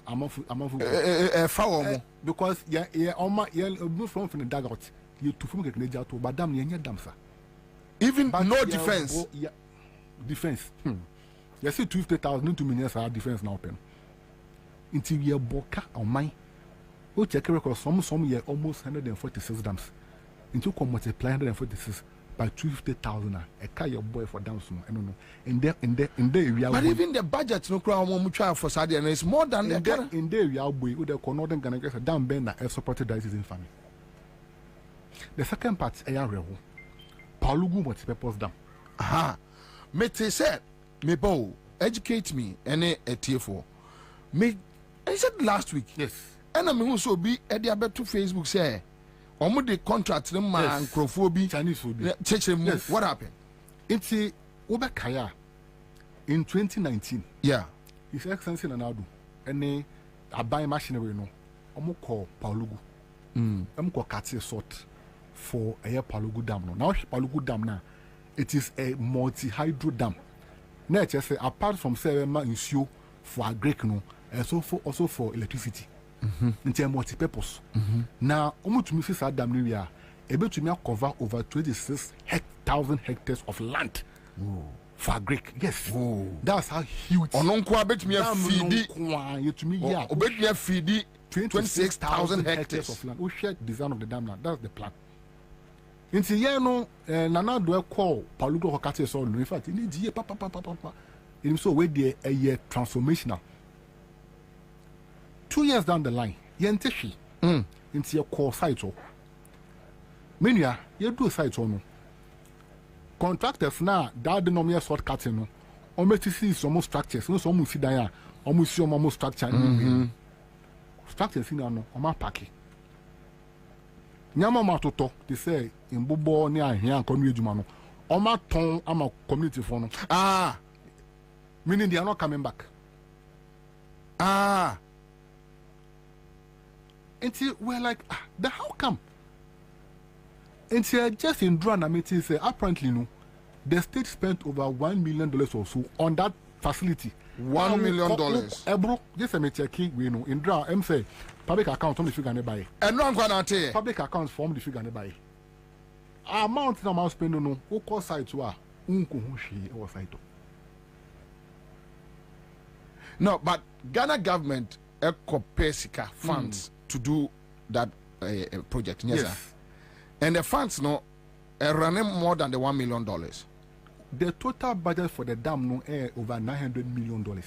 foul because yeah from the dugout you to from get to but dam nya dam sa even but no defense defense you see 250,000 2 million are defense now open until we boka on mine we check record some year almost 146 dams into come multiply 146 by 250,000 a car your boy for dams no I don't know in there we are but even the budget no crowd one try for Saudi and it's more than in there we are boy with the Northern Ghana get a dam bender have supported that in family. The second part is a real Palugu multi-purpose dam. Aha. Me te said me bow educate me any a TF4 me I said last week yes and I'm also be at the to Facebook say Omo the contract them man crofobia Chinese food. Yes. What happened? It's a Obakaya in 2019. Yeah. His Excellency Nanadu and a buy machinery no. Omo call Palugu. Omo call Kati sort for a Palugu dam no. Now Palugu dam now. It is a multi-hydro dam. Now just say apart from Serema issue for agric no, also for electricity. Into a multi-purpose. Now, almost to me, this dam we are able to cover over 26,000 hectares of land. For Greek, yes. That's how huge. Ononkwa bet me feed to me, yeah. Bet me feed 26,000 hectares of land. We share the design of the dam now. That's the plan. Into here, no, Nana do a call Palugo Hokate so. In fact, it needs year, papa. In so way there a year transformational. 2 years down the line, yenteshi into your core site. Mania, you do site no. Contractors now that the normal short cutting no. Almost see some structures, no some see there, almost see some structure. Structures in no, oma paki. Nyama matoto, they say in Bobo near here community man. Oma ton ama community for no. Meaning they are not coming back. Until we're like, the how come? Until just in Drana meeting say apparently no, the state spent over $1 million or so on that facility. $1 million. Bro, just a check we know in Dra. I'm say public account from the figure nearby. And no one can public accounts from the figure nearby. Amount no spend no. Who call site to unkuhushi or site. No, but Ghana government Ecopesica funds to do that project. Yes, sir. And the funds no running more than the $1 million. The total budget for the dam no over $900 million.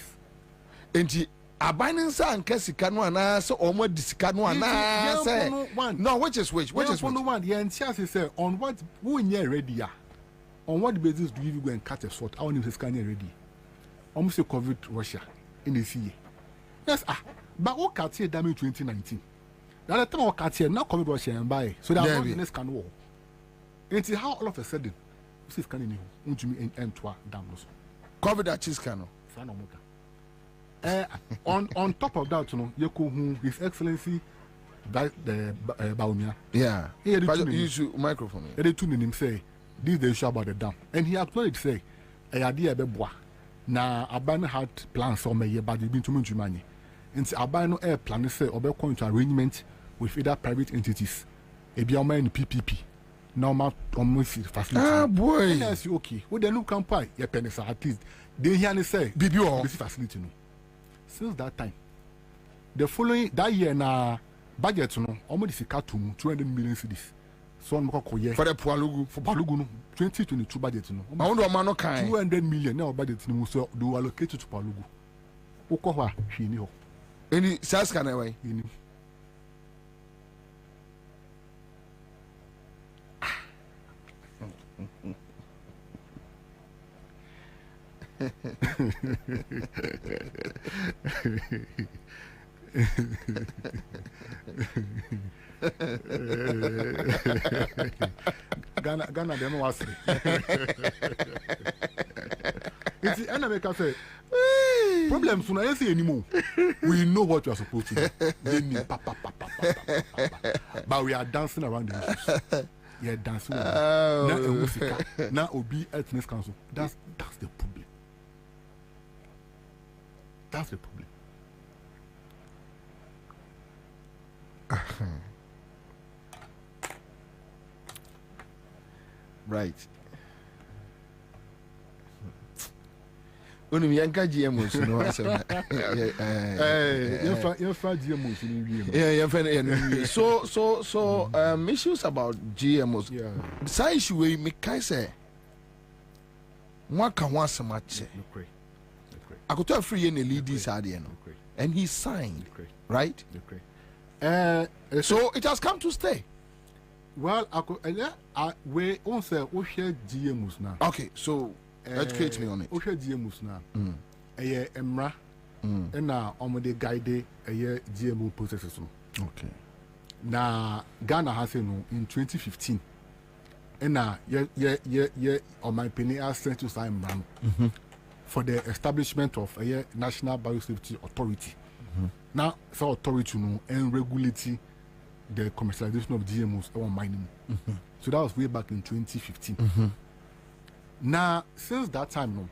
And the Abaninsa and Kesika no ana so almost disika no ana say no which is which one the answer say on what we near ready on what basis do you go and cut a sort I want to scan ready almost a COVID Russia in the sea. Yes but what cut here dam in 2019 the time we cut here now COVID Russia and buy so that one next can war until how all of a sudden this is scanning you to me and to dam COVID that is cano on top of that, you know, you could His Excellency that the Baumia. Yeah. He had use your microphone. He had 2 minutes say this is the issue about the dam, and he acknowledged say a idea be boa. Na Abano had plans for me, but they been too much money. And Abano air plan say or be going to arrangement with either private entities ebi o man PPP now ma almost facility ah boy yes okay we dey no come pay your pennies at least they hear me say bibi o facility no since that time the following that year na budget no almost sika to 200 million cedis so on ko ye for the Palugu no 2022 budget no I want to man no kind 200 million now budget no so they will allocate to Palugu ukọ ho a hwe ni ho any sas can away ni Ghana dem was it's enemy say problems una yes anymore we know what you are supposed to do but we are dancing around the issues yeah dancing now obi ethnic council that's the problem. That's the problem. Right. Oni yanka GMOs no asem. Yanfa GMOs ni wi. Yeah, yanfa so issues about GMOs. Yeah. Say issue we make kai say. One can once much. I could tell free in the ladies and he signed, right? So it has come to stay. Well, we also share GMOs now. Okay, so educate me on it. We share GMOs now. Emra, and now on the guide GMO processes. Okay. Now Ghana has in 2015. And now on my penny I sent to sign for the establishment of a National Biosafety Authority. Now, so authority and regulate the commercialization of GMOs on mining. So that was way back in 2015. Now, since that time,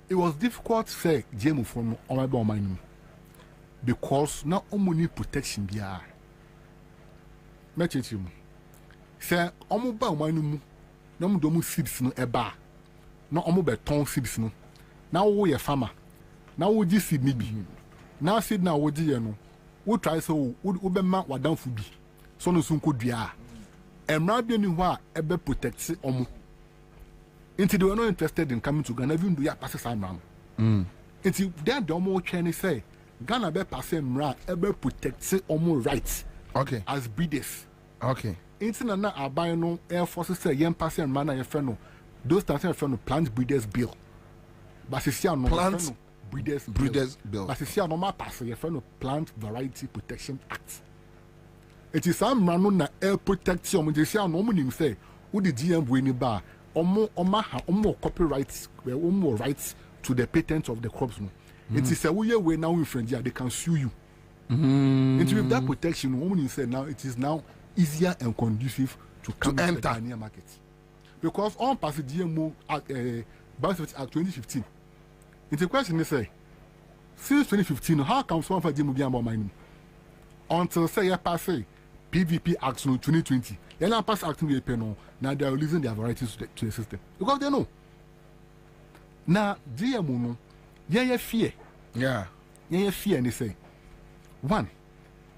it was difficult to say GMO from on mining because not only protection be a message. Say, omo mining no domu seeds no eba, no omo beton seeds no. Now we a farmer. Now we just seed maybe. Now seed now we just we try so we be man wa down food. So no sunko dua. Emra bi ni ho a ebe protect omo. Until they were not interested in coming to Ghana, even do ya pass some ram. Until they the omo chain say Ghana be pass emra ebe protect omo rights. Okay. As breeders. Okay. Until na aban no air forces say yen pass emra na ye friend no. Those that say friend no plant breeders bill. But no plant breeders bill. But it's normal pass your friend of Plant Variety Protection Act. It is some man na air protection. We just normally say, "Who the GM winning bar? Omo copyrights, omo rights to the patent of the crops." It is a way now in French, they can sue you. And with that protection, woman say now it is now easier and conducive to come to enter near market because on pass the GMO at 2015. It's a question they say, since 2015, how come someone for GMO be about mining? Until say you pass PVP Act no 2020, you now pass Act no penal. Now they are releasing their varieties to the system because they know. Now GMO no, yeah fear, yeah fear, and they say, one,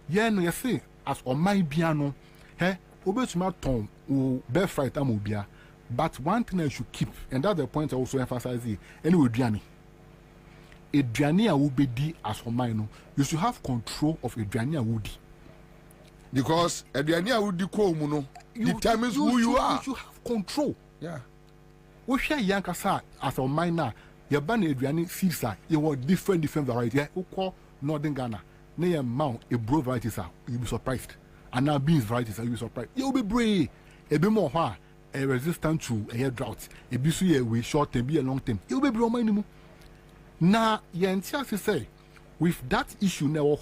no you say as on my piano, hey, obetuma ton o bear fright amobia. But one thing I should keep, and that's the point I also emphasize here, anyway, Adriani. Adriani Awubedi as for mine, you should have control of Adriani Awudi. Because Adriani Awudi determines who you are. You should have control. Yeah. We share Yankasa as a miner, your ban Adriani seeds are, you want different varieties. You call Northern Ghana, near Mount, a bro varieties are, you'll be surprised. And now beans varieties are, you'll be surprised. You'll be brave, a bit more hard. A resistant to a drought, a busy way short term, be a long term. You'll be brown. Now, Yantia say, with that issue now,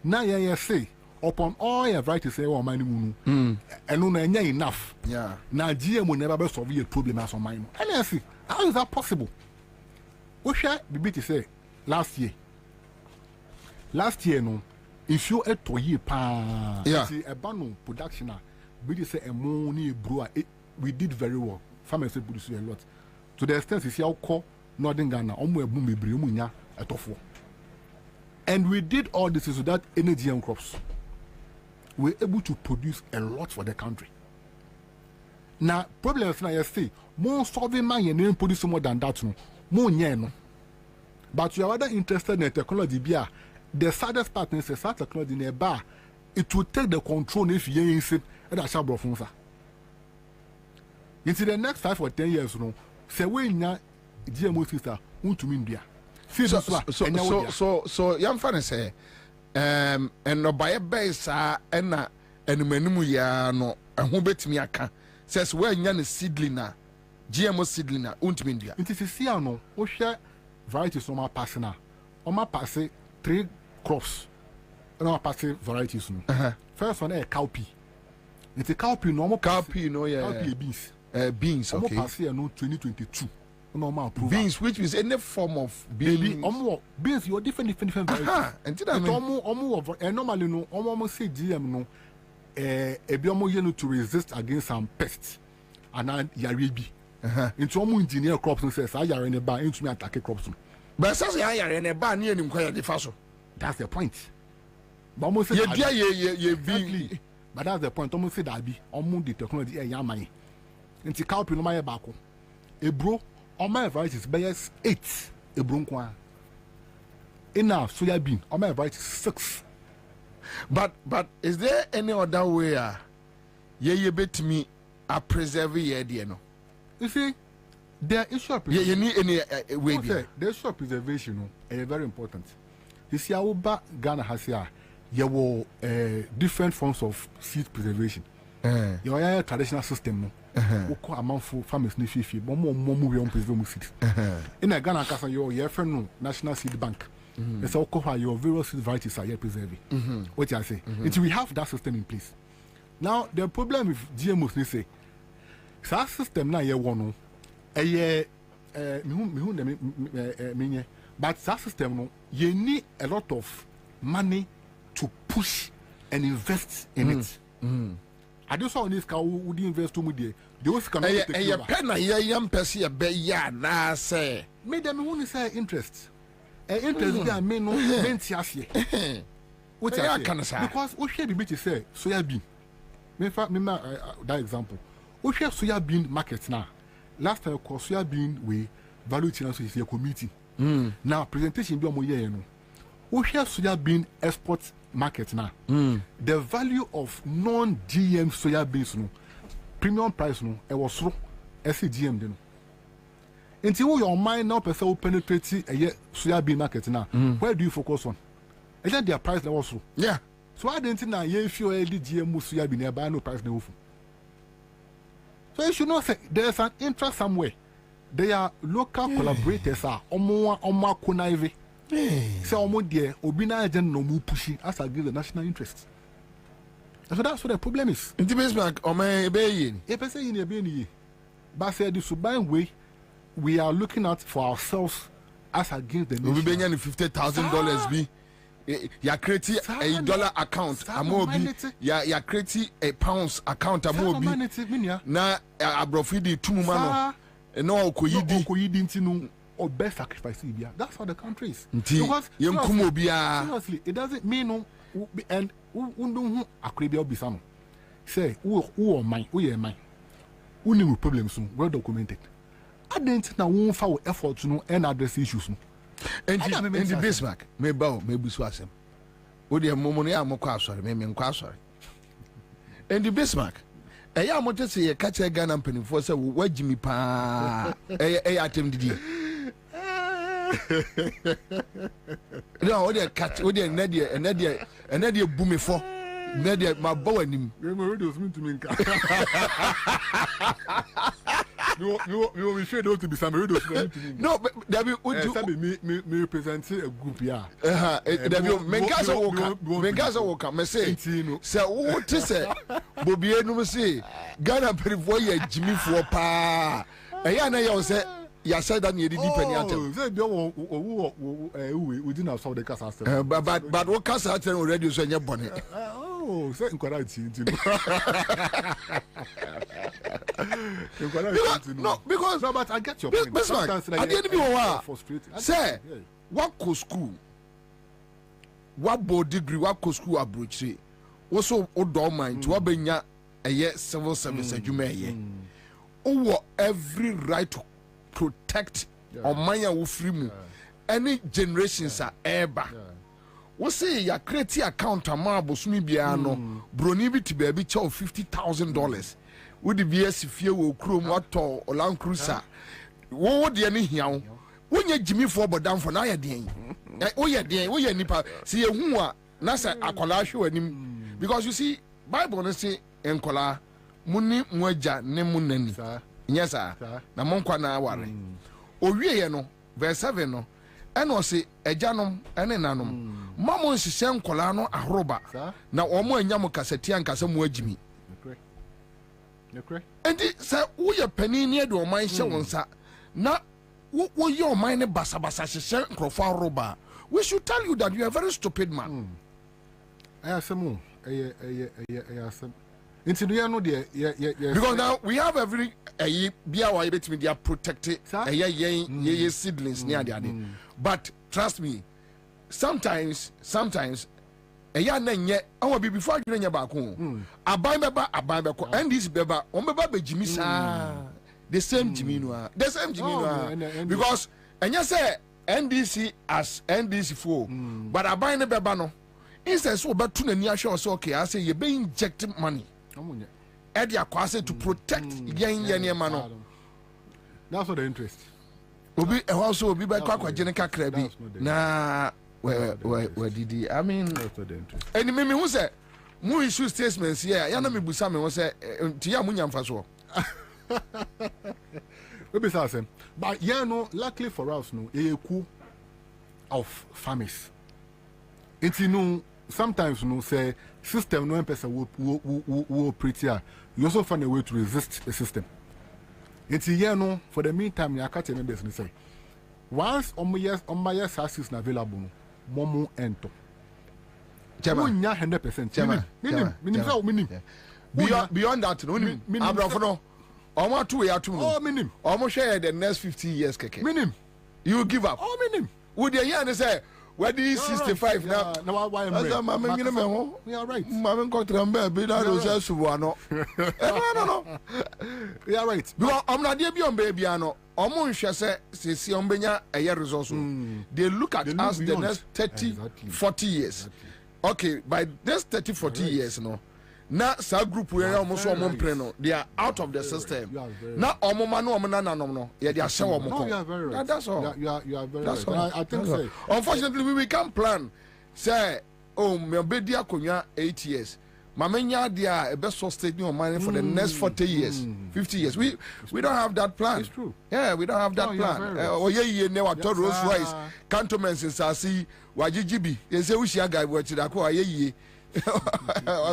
now you say, upon all your varieties, say, oh, mine, and no, enough. Yeah. Now, GM will never solve a problem as on mine. And I see, how is that possible? What shall be beat to say last year? Last year, no, if you had to year, yeah, a banner production. we just say a money brewer. We did very well. Farmers produce a lot. To the extent you see how call Northern Ghana, and we did all this so that energy and crops. We're able to produce a lot for the country. Now, problems now you see, more solving money and produce more than that, no. More no. But you are rather interested in technology. The saddest part is that technology in a bar, it will take the control if you ain't sit at a shop of into the next 5 or 10 years, no. Say we na GMO sister want to mean there. So young fan say and no buy base and menu ya no ho betimi aka says where nya ne seedling na GMO seedling na want mean there. It is see no wo share varieties no ma pass na. O ma pass 3 crops. No ma pass varieties no. First one cowpea. It's a cowpea no mo cowpea no yeah. Cowpea beans. Beans okay. Pass here no 2022. Normal beans which is any form of beans. Beans you are different varieties. And normally no almost say GM no you to resist against some pests and yaribi. Into almost engineer crops and says I are in a bar into me attack crops. But says I are in a bar near him quite the faso. That's the point. But almost yeah, but that's the point. Almost say that be almost the technology yamai. Into cowpea no my bako. A bro on my varieties bears 8 a bronqua. Enough soya bean on my varieties 6. But is there any other way you bet me a preserve ye dear no? You see, there is issue of preservation. You need any way there. The issue of preservation is very important. You see, our Ghana has here you different forms of seed preservation. You have a traditional system. Woko amount for farmers ni fifi but more we on preserve seeds. In a Ghana kasa your friend National Seed Bank. It's all your various seed varieties are here preserving. What I say? Until we have that system in place. Now the problem with GMOs they say that system now you want but that system no you need a lot of money to push and invest in it. I just saw this car who invest too much. Those cannot take over. Pen a young person be ya na say. Made them only say interest. Interest there may no mention. What I can say because we share the bit say soya bean. Remember that example. We share soya bean market now. Last time called soya bean we value chain so is a committee. Now presentation be on year no. We share soya bean export market now. The value of non-GM soya beans no premium price no it was through SGM then. Until your mind now person penetrate a soya bean market now. Where do you focus on? Is that their price that was through? Yeah. So I didn't know if you already GM soya bean nearby no price no. So you should not say there's an interest somewhere. They are local collaborators are omo kunaive. Say almost there, Obina agent no more pushing as against the national interest. So that's what the problem is. In the basement, or may be in. If I say in a benny, but say the sublime way, we are looking at for ourselves as against the nation. We be $50,000 be. You create a dollar account, a more be. You create a pounds account, a more be. Na abrofidi 2 mano. No, koyidi or best sacrifice. That's how the country is. Because seriously, it doesn't mean no. And who akribia bisano. Say who or mine, who are mine. Who need problems soon, well documented. I didn't know who found effort to know and address issues. And the Bismarck may bow, maybe swasem. Would you have Momonia Mokasor, maybe Mkwasor? And the Bismarck. A young motor say a catch a gun and penny for so what Jimmy Pa a item did you? No, they catch, would you Nadia and Nadia boom for Nadia, my bow and him. Remember, to me. You will be sure to be some radio. No, but David, would you me represent a group? Yeah, Mengaza Walker, may say, so what to say? Bobie, no, say, Ghana, Perivoy, Jimmy for Pa. A yana, say. Ya said that you did depend on we didn't have the cast but what cast already so your bonnet. Oh, say incorrect. No, because no, but I get your point. Sometimes at the end of the frustrating. Say, what co school? What board degree? What co school abroad? Also, o do mind to abenya a civil service adwuma o every right to protect omanya wo free mu any generations are ever. We say ya create account ama abosumi bia no broni bi ti ba bi chow $50,000 we the BS fie wo krom wato Land Cruiser wo de ne hia wo wonya Jimmy for bodam for na ya den wo ye nipa see ehu a na say akola hwe anim because you see Bible no say enkola muni moaja ne munani yes sir na monkwa na aware owie ye no verse 7 no eno se ejanom ene nanom mamo nsise nkola no ahoroba na omo anyam kaseti ankasa mo agimi enti se wo ye pani ne de oman hye wonsa na wo ye oman ne basabasa hye nkrofo ahoroba we should tell you that you are a very stupid man ayasemu ayasem enti do ya no de because now we have every bia wa yebetimi they are protected ye seedlings near the but trust me sometimes eya na nye awa bi before adwene nya ba ko aban beba and this beba on beba be jimi sa the same jimi no because enya say NDC as NDC for but aban ne beba no instead so betu na ni ahwe so okay I say you be inject money Eddie akwase to protect yen no that's what the interest obi also obi ba kwa gene kakra bi na we didi I mean any me who say mu issue statements here ya na me busa me who say ti ya munya mfa so we be say but yeah no luckily for us no eku of farmers it's no sometimes no say system no person will operate here you also find a way to resist the system. It's here no for the meantime you catch any business say once on my yes assets available momo ento chairman 100% minimum beyond that no abrafo no omo two ya two oh minimum omo share the next 50 years keke minimum you give up oh minimum would you hear and say where do you 65 now why am I mama ngine me ho you are right mama nkotramba be that was just one no you are right because I'm not there be on baby ano omo nhwe se ombenya eye resource they look at us the next 30 40 years okay by this 30 40 years no na sa group we ya omo so omo mpre no they are out of the system na omo ma no omo nanom no ye they ahye omo ko that's all you are very that's right all. I think so unfortunately we can't plan say oh me be dia konya 8 years mamenya dia e be sustain your money for the next 40 years 50 years we don't have that plan. It's true. Yeah, we don't have that plan oye ne wa to Rolls Royce cantonments in Sasi wajijibi ye say we share guy we chida ko aye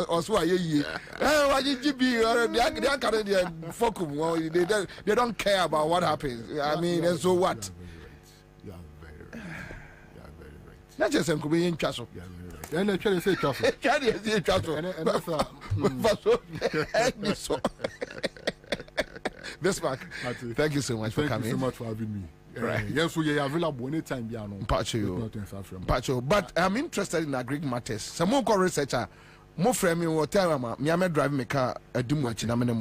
also aye wajijibi they are carry their focus they don't care about what happens. I mean and so what you are very right not just enko be ntwa so and I try to say traffic and so this Mark, thank you so much for coming. Thank you so much for having me. Right. Yes, we are available anytime. Pacho, but I'm interested in agri matters. Some more researcher, more framing or tell me I'm driving my car a dumu chinamene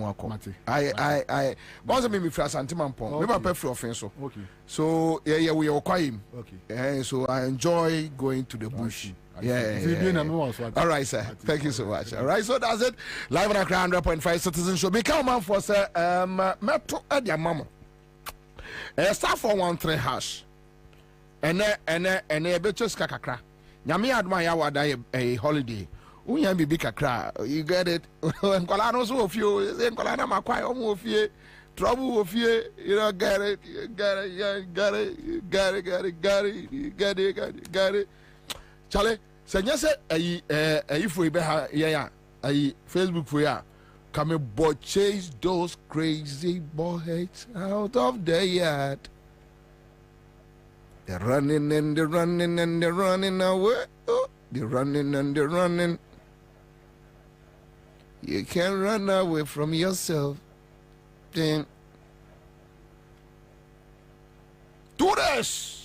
I once me first antiman pong. We pay for offense. Okay. So yeah, we acquire him. Okay. So I enjoy going to the bush. Yeah. All right, sir. Thank you so much. All right, so that's it. Live on 100.5 Citizen Show. Become man for sir. Metro at your mama. Star 413 hash. And betches kakakra. Nyami admire wada a holiday. Unya bibi kakra. You get it? When Colano so of you, then Colana Maquai of you. Trouble of you, you know, got it. Charlie, senya se ayi fo ibe ha ya ayi Facebook for ya come but chase those crazy boys out of the yard. They're running and they're running and they're running away. Oh, they're running and they're running. You can run away from yourself. Then do this.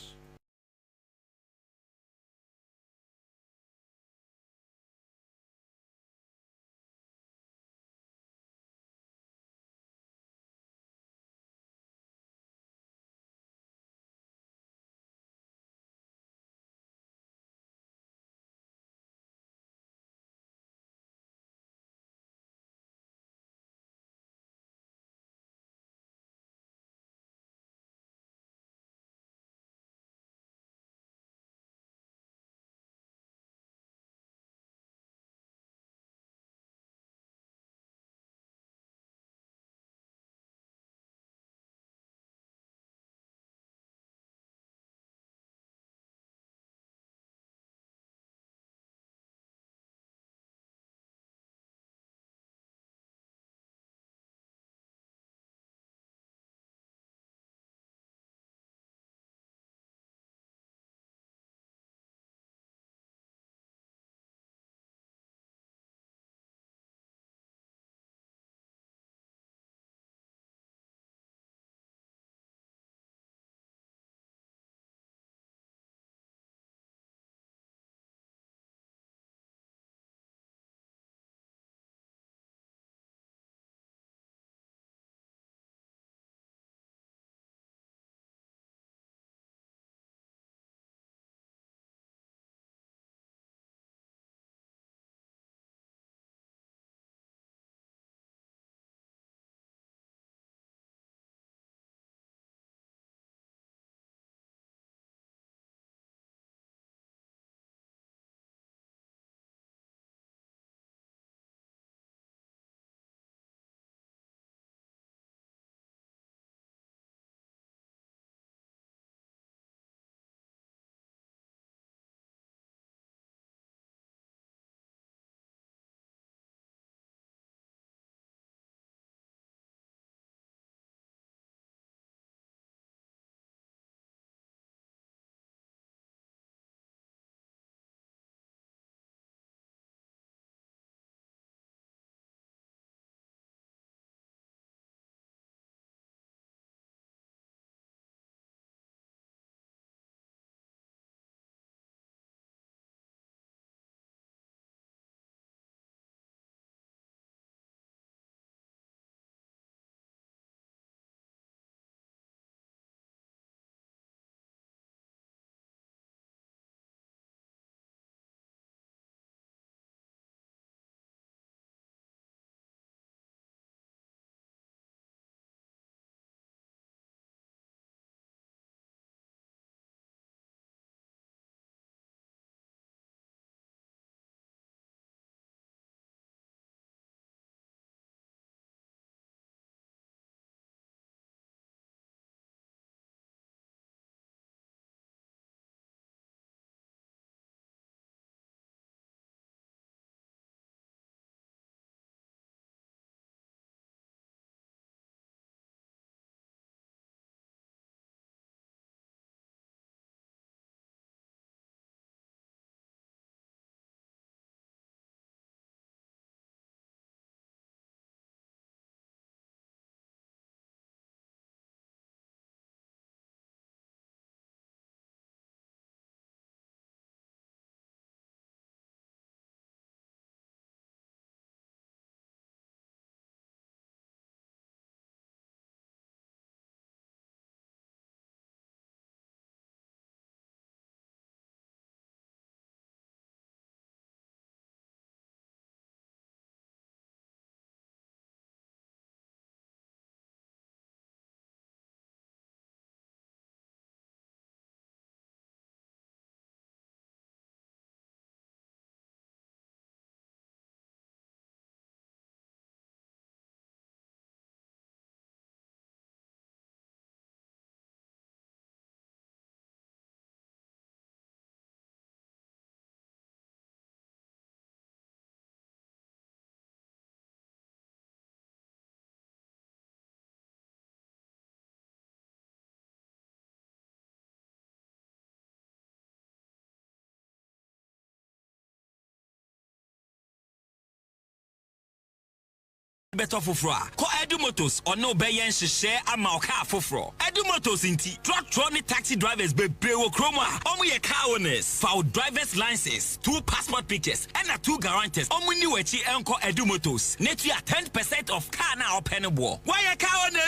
better foforo. Ko Edumotos or no bayen share ama oka foforo. Edumotos inti truck taxi drivers be brewo chroma. Omu ye car owners. For driver's license, 2 passport pictures and 2 guarantors. Omu ni wechi enko Edumotos. Net we 10% of car na open war. Why a car owner?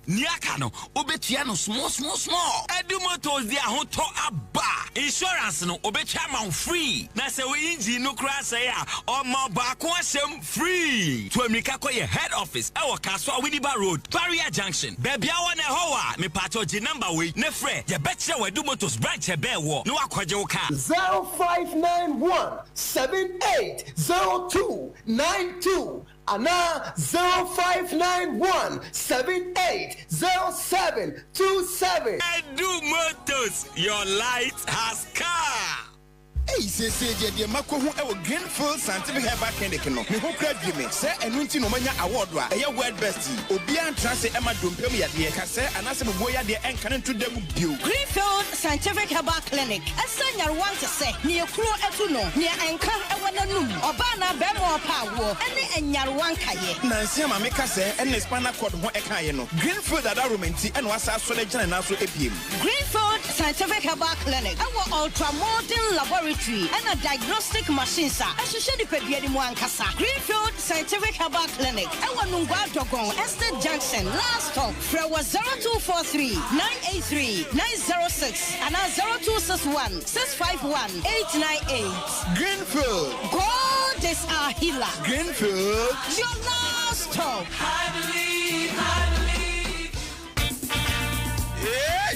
Niakano obetiano small. Edumotos dia hoto aba. Insurance no obetiama free. Na se we engine no crash ya or more back free. To America koye head office. Our Kaswa Widiba Road, Barrier Junction. Baby I want a hoa. Me pato G number we. Nefre. Ya betcha we Edumotos branch a bear war. No akwajo ka. 0591 780292. Ana 0591 780727. Edumotos, your light has come. Hey, say, the Mako who Greenfield Scientific Herbal Clinic. No, me who crowd give me, say, and Winty Nomania Award, a word bestie, Obian Transit Emma Dumpemia, dear Cassa, and as a boy, the Encanon to them you. Greenfield Scientific Herbal Clinic. A senior want to say, near Kuro Etuno, near Anka Ewananum, Obana Bemo Power, and Yarwankaye. Nancy Mameka, and the Spana Court, what a Kayano. Greenfield at Arumenty, and was our selection and also APM. Greenfield Scientific Herbal Clinic. Our ultra modern laboratory. And a diagnostic machine, sir. I should show the Kasa. Greenfield Scientific Herbal Clinic. Our Nungwa Dogon, Estate Junction, last stop. Frewa 0243 983 906 and 0261 651 898. Greenfield. God is our healer. Greenfield. Your last stop. I believe. Yeah.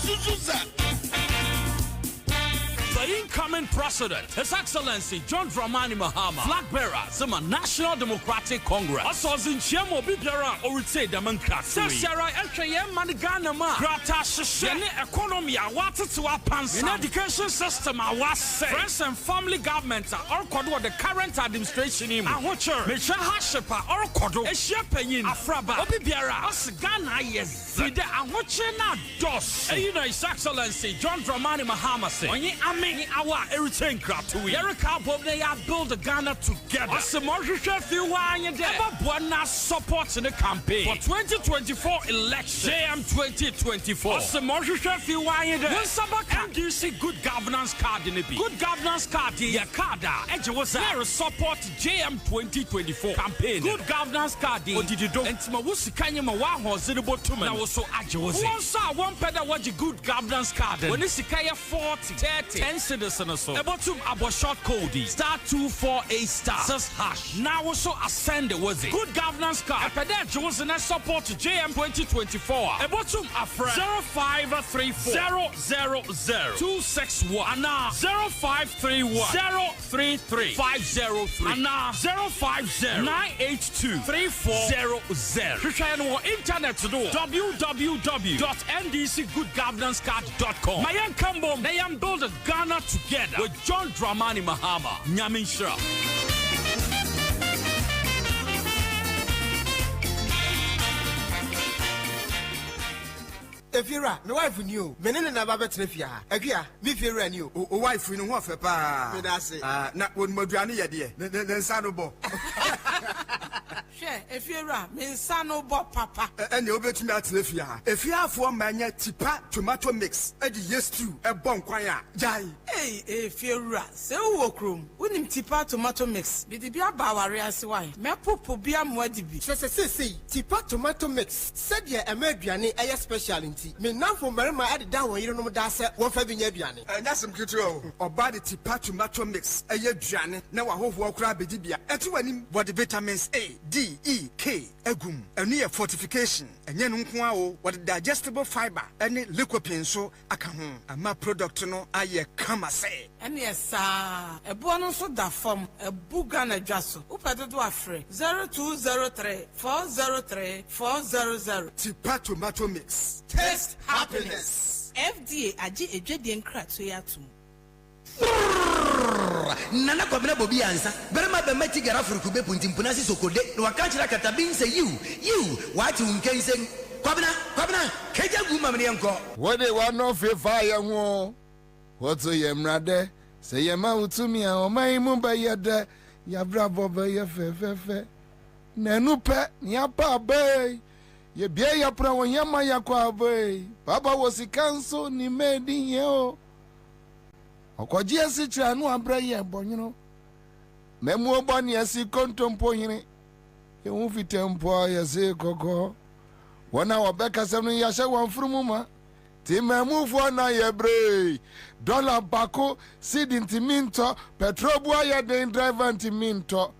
Suzusa. The incoming president, His Excellency John Dramani Mahama, flag bearer, Zuma National Democratic Congress. Asozin Chiamo Bibera Orite Democracy. Sasara Elkayem Manigana Ma, Grata Shishene economy, Awatu Pans, in education system, Awase, friends and family government, or Kodo, the current administration in Ahocher, Micha Hashepa, or Kodo, Eshapayin, Afraba, Obibiera, Asgana, yes, the Ahochena Dos, His Excellency John Dramani Mahama say, our everything crap to Erica Bob they have built Ghana together. As a Marsha few wine there support in the campaign for 2024 election. JM 2024. As a Marsha few wine there. MDC good governance card in the B. Good governance card ya card edge was there support JM 2024 campaign. Good governance card what did you do? And Mawusi Kanyama Waho Zidibo Tuman. Now also Ajosi. One saw one pedal what you good governance card. When it's Sikaya 40 30 10 citizens so about to abo short code *248*6#. Now also ascend was it good governance card pedage was in support JM 2024 about to a friend 0534 000 261 and 0531 033 503 and 050 982 3400. Share on internet to do www.ndcgoodgovernancecard.com. My young combo they am build a Ghana together with John Dramani Mahama. Nyamin Shra. Efira, my wife knew. Menene na baba trefia. Ekia, me fira knew. O wife no ho fe pa. Me da se. Na won maduane ye de. Ne nsa no bo. Hwe, Efira, me nsa no bo papa. Ene obetumi atrefia. Efiafo manya tipa tomato mix. E di yestu e bon kwan a. Jai. Hey, Efira, se wo krom. Wonim tipa tomato mix. Bi di bia ba ware ase wai. Me popo bia mo adi bi. Se tipa tomato mix. Se de e ma aduane e special me now for Marima added down when you don't know that one for being aduane. And that's some control. Or body tipa tomato mix. A year duane. Now I hope walk crab dibia. And to any what the vitamins A, D, E, K, egum, a near fortification, and yen what the digestible fiber, any liquid so I can home. And my product no I come say. And yes, sir, a bonus for that form, a boogana jasso. Upata do a free 0203 403 400. Tipa tomato mix. Taste happiness. FDA aji ejedi enkra to yatum. Nana Kwabena Bobie Ansah. Berema be meti gara furuku be puntimpuna si sokode. No akanchira katabin say you what you can say Kwabena keja guma mne yanko. What they want no fire ho. What's a yemrade? Say yema utumi a o mai mumba yada. ya brabo be ye fe nenu pe nya pa be ye bia ya pra won yama ya kwa be baba wo sikanso ni medi ye o okoji esi kira no abra ye bonyono memu obani esi kontompo yini ye hu fitempo ya se koko wana wabeka senu ya she wan frumuma ti memu fo na ye bre dollar bako seed intiminto petrol bua ya den driver intiminto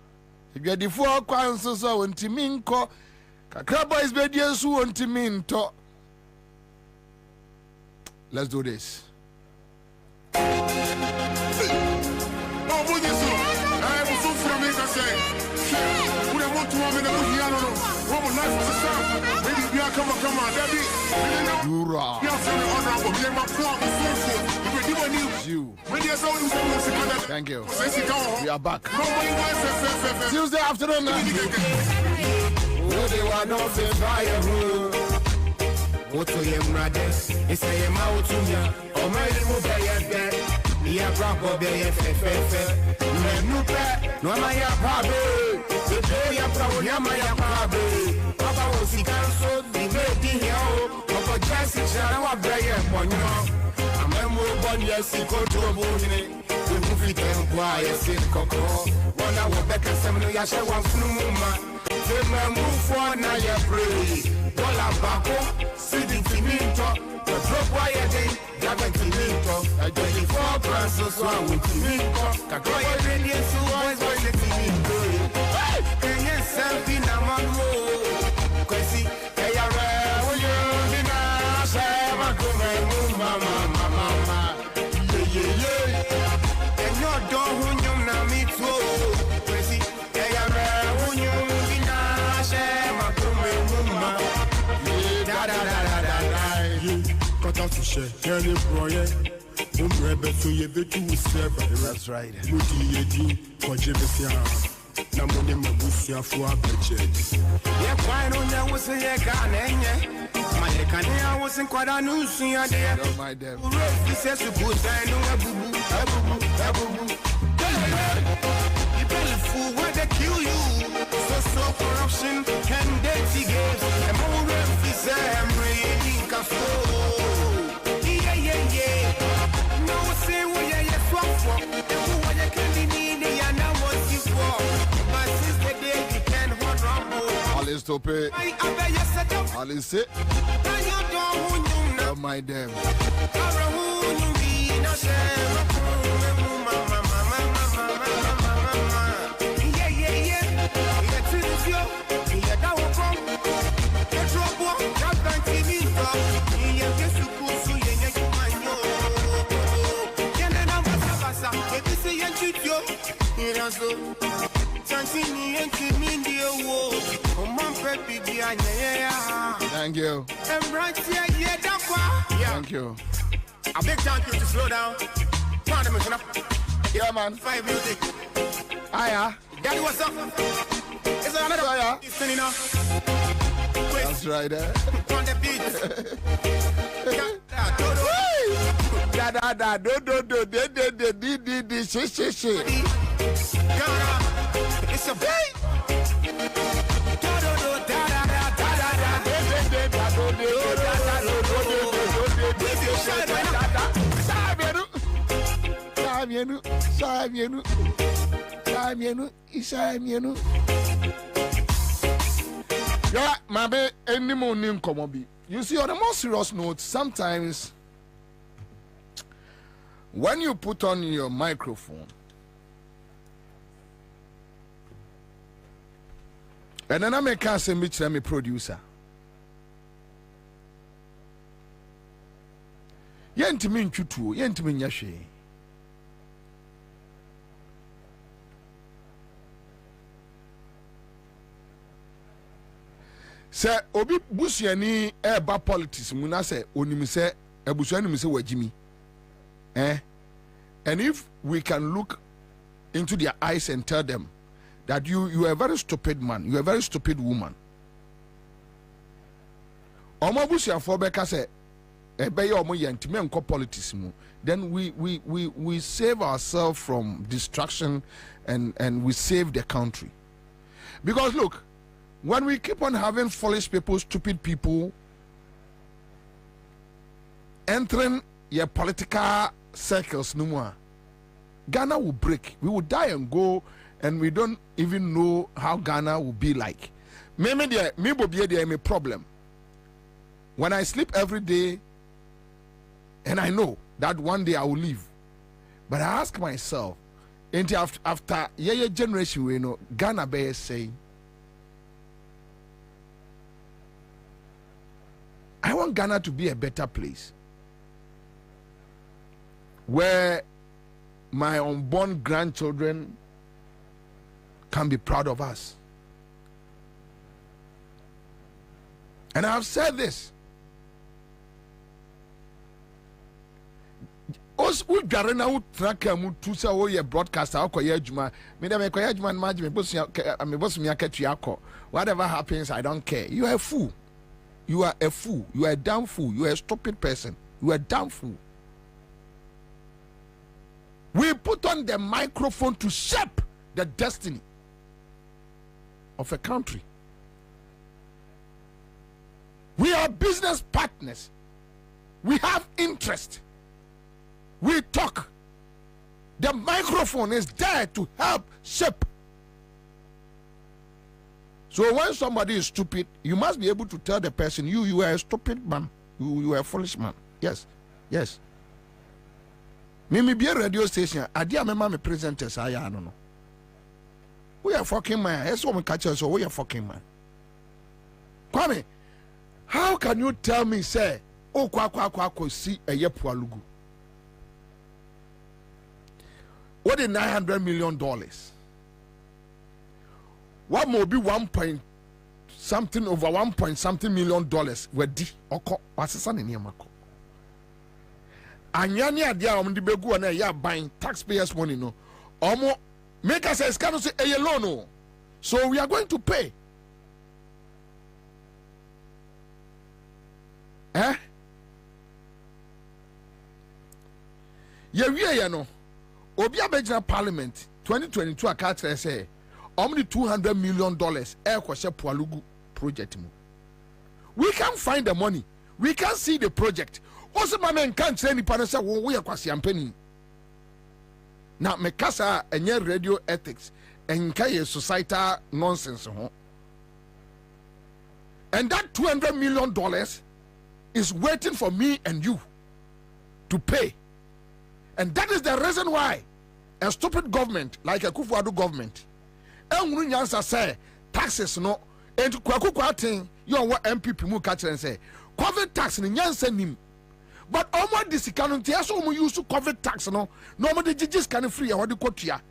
igedifo kwa nso so wontiminko kakra boys be die su wontiminto. Let's do this. Thank you. We are back. Tuesday afternoon. That's right. Don't mind them. So corruption can dirty games. And more refugees reading no say what you for. What you can be needing and now what you for. But since the day you can hold on. Allez stopper. Allez c'est. Don't mind them. Thank you. Thank you. A big thank you to slow down. Yeah, man. 5 music. Aya. Daddy, what's up? Is there another? Aya. That's right, eh? On the beat. It's a beat. Yeah, my baby, any morning come be. You see, on a more serious note, sometimes when you put on your microphone and then I make a say, me producer. Yentimi nchutu, yentimi nyashe. Se obi busuani eba politics muna se onim se ebusuani mi se wajimi. And if we can look into their eyes and tell them that you are a very stupid man, you are a very stupid woman. Omo busuafo beka se politics, then we save ourselves from destruction and we save the country. Because look, when we keep on having foolish people, stupid people entering your political circles no more, Ghana will break. We will die and go, and we don't even know how Ghana will be like. Me Bobie there a problem. When I sleep every day, and I know that one day I will leave, but I ask myself, after your generation, we know Ghana be saying, I want Ghana to be a better place where my unborn grandchildren can be proud of us. And I have said this. Os we gare na wo traka mu tu se wo ye broadcaster akoye adwuma me dem akoye adwuma na me bosu me akatu akọ. Whatever happens, I don't care. You are a fool. You are a fool. You are a damn fool. You are a stupid person. You are a damn fool. We put on the microphone to shape the destiny of a country. We are business partners. We have interest. We talk. The microphone is there to help shape. So when somebody is stupid, you must be able to tell the person, you are a stupid man. You are a foolish man. Yes. Yes. Me be a radio station. I dear my mama presenters. I don't know. We are fucking man. That's what we catch us. So we are fucking man. Kwame, how can you tell me, say, oh, kwa see a yepualugu? What is $900 million? What more be 1 point something over 1 point something million dollars? Where di oko wasesa ne niamako. Anyani adia om di begu na ya buying taxpayers money no. Omo make us a scan say a loan no. So we are going to pay. Eh? Ya no. Obi abegina parliament 2022 akatra say only $200 million air kwashe Pualugu project mu. We can't find the money. We can't see the project. Also man can't say any panel say we are kwasi ampeni. Now me kasa enye radio ethics and kaye societal nonsense ho. And that $200 million is waiting for me and you to pay. And that is the reason why a stupid government like a Kufuor government and Ansah say taxes no and kwa thing you are what MPP mu catch and say COVID tax ni Ansah nim but almost this can so mu use to COVID tax no the judges can free what the quotia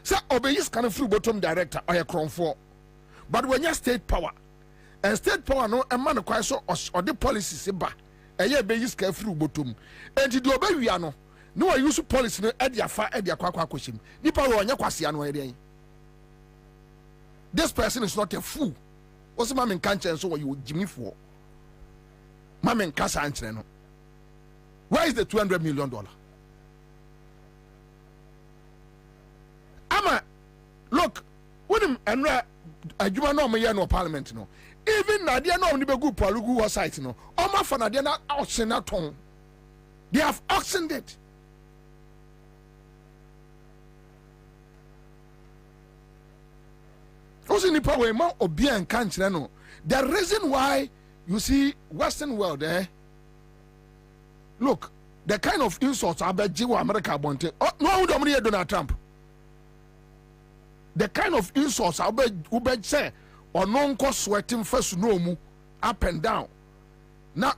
say obeyis can free bottom director or a crown for but when you state power and state power no a man quite so or the policy say ba a year base can free bottom and do obey we are no I use policy no at your far at your kwa question nipa wo nya kwase ano ede. This person is not a fool. What's the man can't so what you Jimmy for? Mamen Casa answer no. Where is the $200 million? Ama look, when him and a Juma no me no parliament no. Even Nadia no ni begu Pualugu site no. Oma for Nadia na auction na ton. They have auctioned it. The reason why you see Western world look, the kind of insults about America bonte. Oh, no, Donald Trump. The kind of insults about say or non cost sweating first no mu up and down. Now,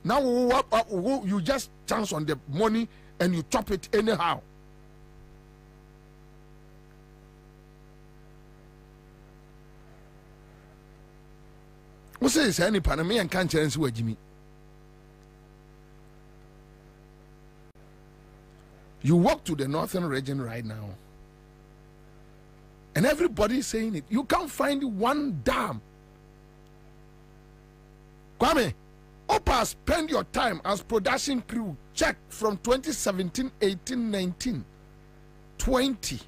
now you just chance on the money and you chop it anyhow. What says any Panamanian can't challenge with Jimmy? You walk to the northern region right now, and everybody is saying it. You can't find one dam. Kwame, Opa, spend your time as production crew. Check from 2017, 18, 19, 20.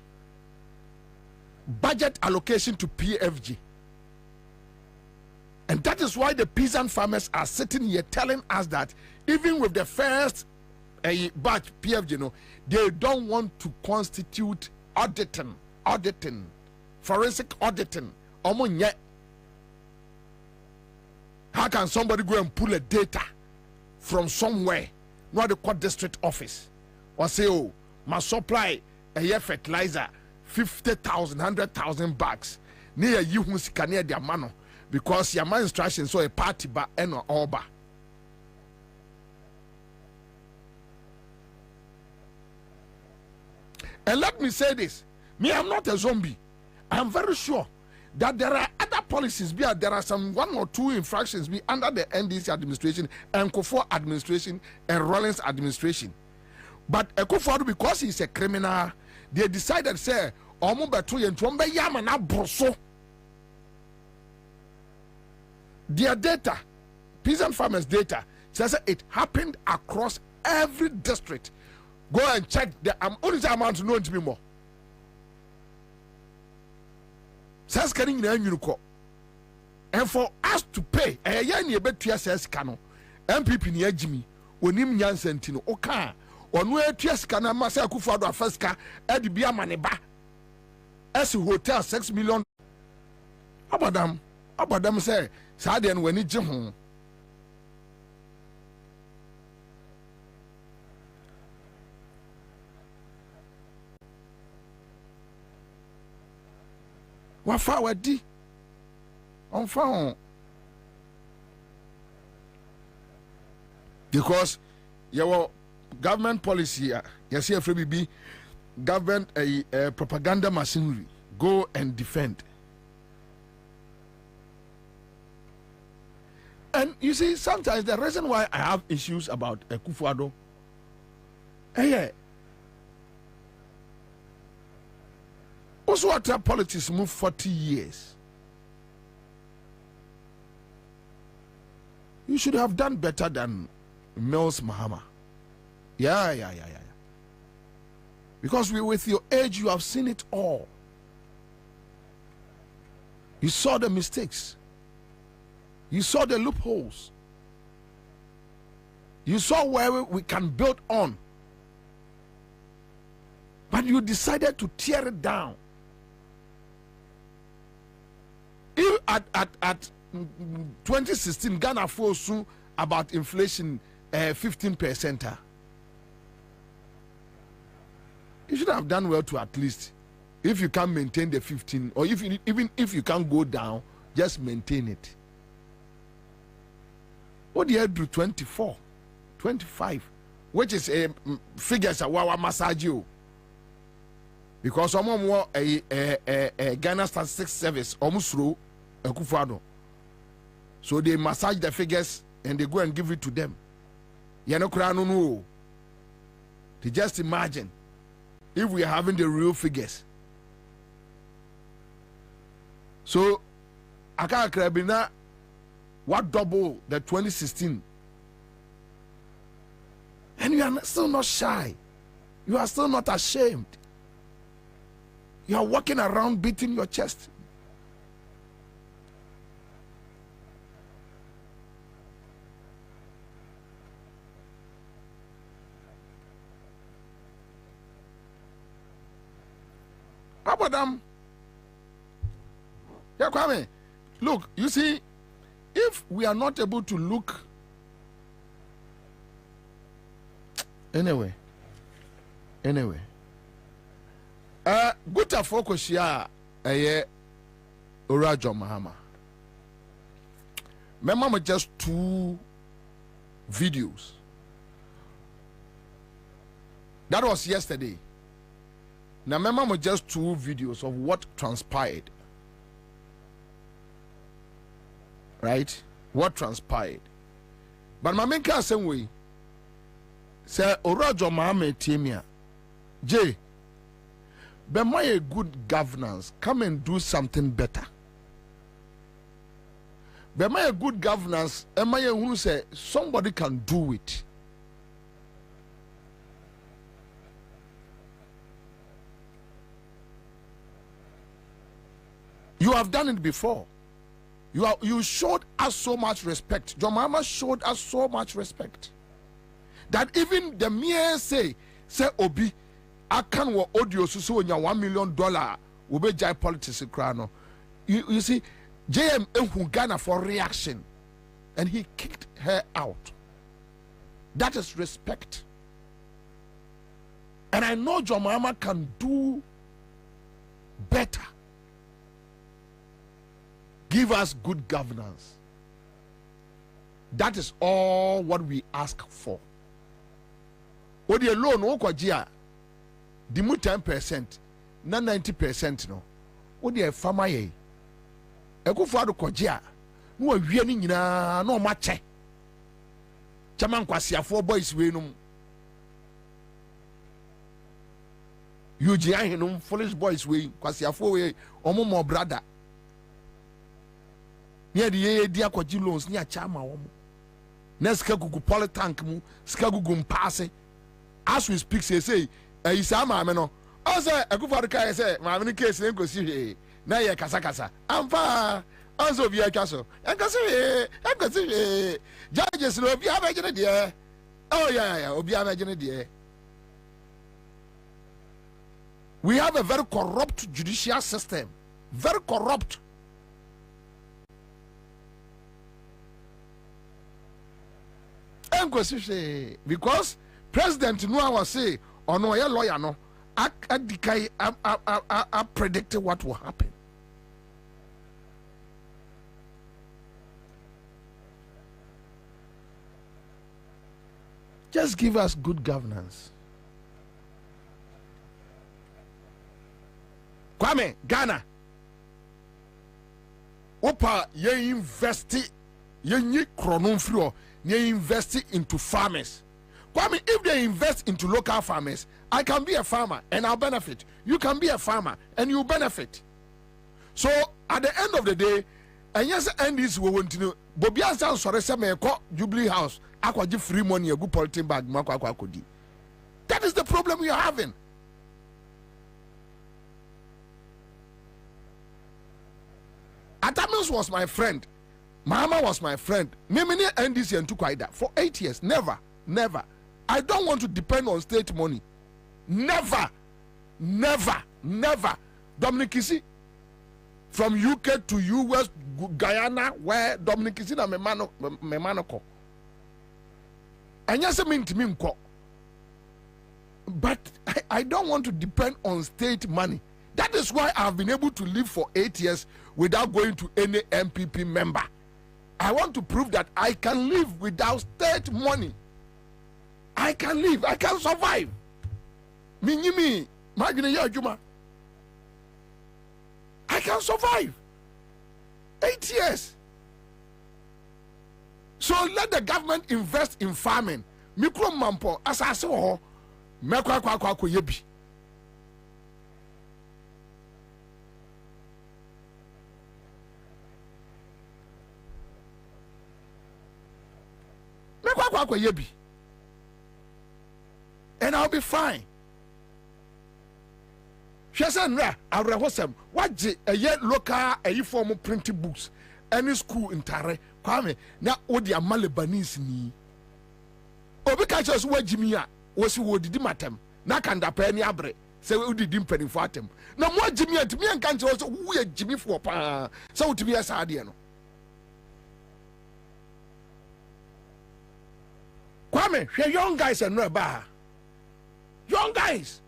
Budget allocation to PFG. And that is why the peasant farmers are sitting here telling us that even with the first batch PFG, they don't want to constitute auditing, forensic auditing. How can somebody go and pull a data from somewhere, not the court district office, or say, oh, my supply a year fertilizer 50,000, 100,000 bags near you who can near their mano because your man instruction so a party ba and or ba. And let me say this, me, I'm not a zombie. I'm very sure that there are other policies, there are some 1 or 2 infractions under the NDC administration and Kufuor administration and Rawlings administration. But Kufuor, because he's a criminal, they decided say, their data, peasant farmers' data, says it happened across every district. Go and check the only amount to know to be more. Says carrying and for us to pay a year bet says cano MPP near Jimmy when him Yansentino Oka or no TS Cana Massa Kufado Fesca at the Biamaneba as a hotel 6 million. Abadam say Sadian when it jim. What forward D on phone because your government policy, yes, here for be government a propaganda machinery. Go and defend. And you see, sometimes the reason why I have issues about Kufuor, also water politics move 40 years. You should have done better than Mills Mahama. Yeah. Because with your age, you have seen it all. You saw the mistakes. You saw the loopholes. You saw where we can build on. But you decided to tear it down. If at 2016, Ghana foresaw about inflation 15%. You should have done well to at least, if you can maintain the 15, or even if you can go down, just maintain it. What do you do 24, 25, which is a figures a wawa massage you. Because someone more a Ghana Statistics Service almost through a Kufuor. So they massage the figures and they go and give it to them. You know, they just imagine if we are having the real figures. So Aka Kwabena, what double the 2016? And you are still not shy. You are still not ashamed. You are walking around beating your chest. Abadam. Yeah, Kwame. Look, you see, if we are not able to look anyway. Guta focus ya Urajo Mahama. Remember just 2 videos. That was yesterday. Now remember just 2 videos of what transpired. Right? What transpired. But my main case same way. Say Urajo Mahama Timia. J. But my a good governance, come and do something better. But my good governance, and my who say somebody can do it. You have done it before. You showed us so much respect. Your mama showed us so much respect that even the mere say Obi, I can wa audio so when $1 million will be jai politics crano. You see, JM enhu Ghana for reaction, and he kicked her out. That is respect. And I know your mama can do better. Give us good governance. That is all what we ask for. What the loan okojia, the 10%, na 90% no. What the farmer ye? Eko fado kojia, no awie ni nyina no mache. Chaman kwasiafo boys we num. UGI num foolish boys we kwasiafo we omo mo brother. Near the year, dear Quaji loans near Chama. Neska gugu polytank mu, skagugum passe. As we speak, say, Isama meno. Also, a good for the car, say, my many case, then go see, Naya Casacasa. I'm far. Also, via castle. And go see, judges, no, be a dear. Oh, yeah, be a dear. We have a very corrupt judicial system. Very corrupt. Because President Noah say or no lawyer no I predicted what will happen. Just give us good governance. Kwame, Ghana. Opa ye investi ye nyi kronon frio. They invest into farmers. Kwame, if they invest into local farmers, I can be a farmer and I'll benefit. You can be a farmer and you benefit. So at the end of the day, and yes, and this we want to know. Bobie Ansah sorry say me call Jubilee House. Akwa give free money a good polythene bag. That is the problem we are having. Atamis was my friend. Mama was my friend. Mimini NDC and took that for 8 years. Never. I don't want to depend on state money. Never. Dominic Kisi from UK to US, Guyana, where Dominic Kisi na memanoko. And yes, mean to me, but I don't want to depend on state money. That is why I've been able to live for 8 years without going to any MPP member. I want to prove that I can live without state money. I can live. I can survive. Me, I can survive. 8 years. So let the government invest in farming. Mikro mampo asase ho mekwa kwa yebi. And I'll be fine. She said, I'll rehosem. What a yet local a form printed books. Any school in Tare, Kwame, now what the Malebanese ni. Obikachos wa Jimia was who did matem. Nakanda penny abre. Say we did penny for them. No more Jimmy to me and can't also we are Jimmy for pa. So to be a sardiano. Kwame, young guys and no bar. Young guys.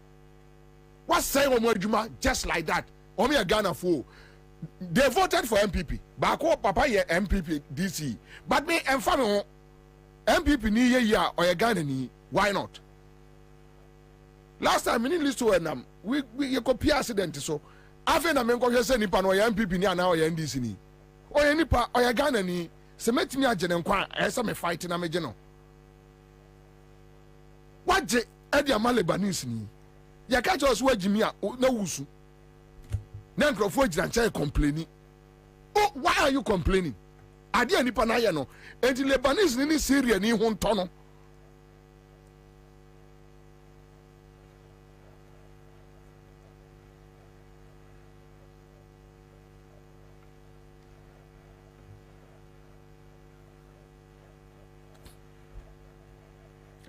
What's saying Omojuma just like that? Omi a Ghana fool. They voted for MPP. Bako papa ye MPP DC. But me and family MPP ni ye or a Ghana ni. Why not? Last time we didn't listen to them. We copy accident so. After na menko yese nipa no ya MPP ni ana o ya NDC ni. O ya nipa o ya Ghana ni. Se metimi agene nkwa esa me fight na meje no. Waje edi amale Lebanese ni. Ya catch us where Jimmy na wusu. Na nkrofo agina nche complaining. Oh, why are you complaining? ade nipa na ye no enti Lebanese ni Syria ni ho nto no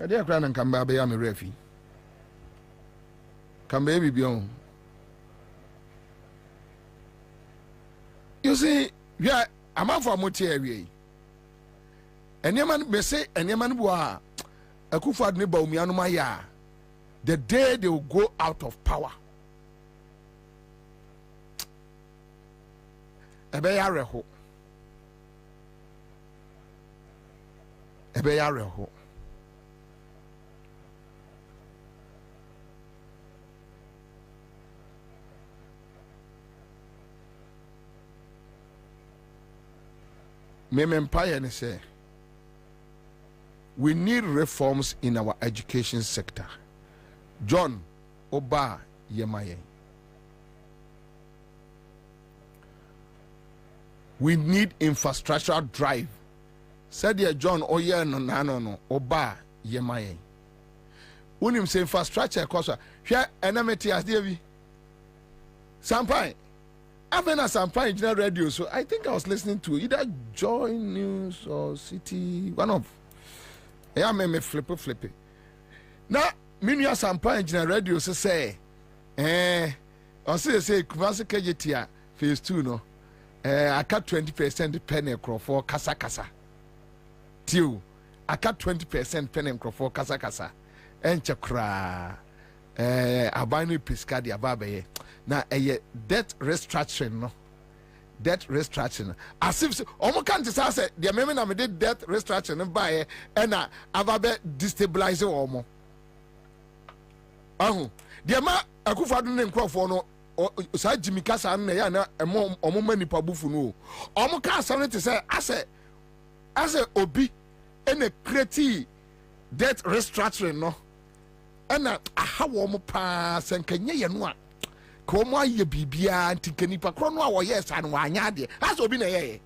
ade akra na nkamba be ya me refi kamba bi bion. You see, yeah, I'm out for motieri. And your man may say, and your man boa, a kufad neba umianumaya. The day they will go out of power. Ebeyareho. Ebeyareho. Empire and say we need reforms in our education sector. John Oba Yemaye. We need infrastructural drive. Said ya John Oye no Oba Yemaye. Unim say infrastructure kosa. Hwe enamity as David. Sampai. I've been at some point in radio, so I think I was listening to either Joy News or City, one of. Yeah, me flippy. Now, me some point in radio, so say, I say, Kumasi KJT phase 2, no. I cut 20% penny for kasa. Till I cut 20% penny for kasa. And chakra. Abani Piscadi Ababe. Now, a debt restructuring, no? Debt restructuring. As if almost can't say the amendment of the debt restructuring by and Ababe destabilizing almost. The amount I could find in Crawford or Jimmy Casa and Yana a moment in Pabufu. Almost can't say to say, as a obi and a creative debt restructuring, no? And how warm pass and can ye and what? Come on, ye bibia and Tikanipa Crono or yes, and Wanyadi. Has been a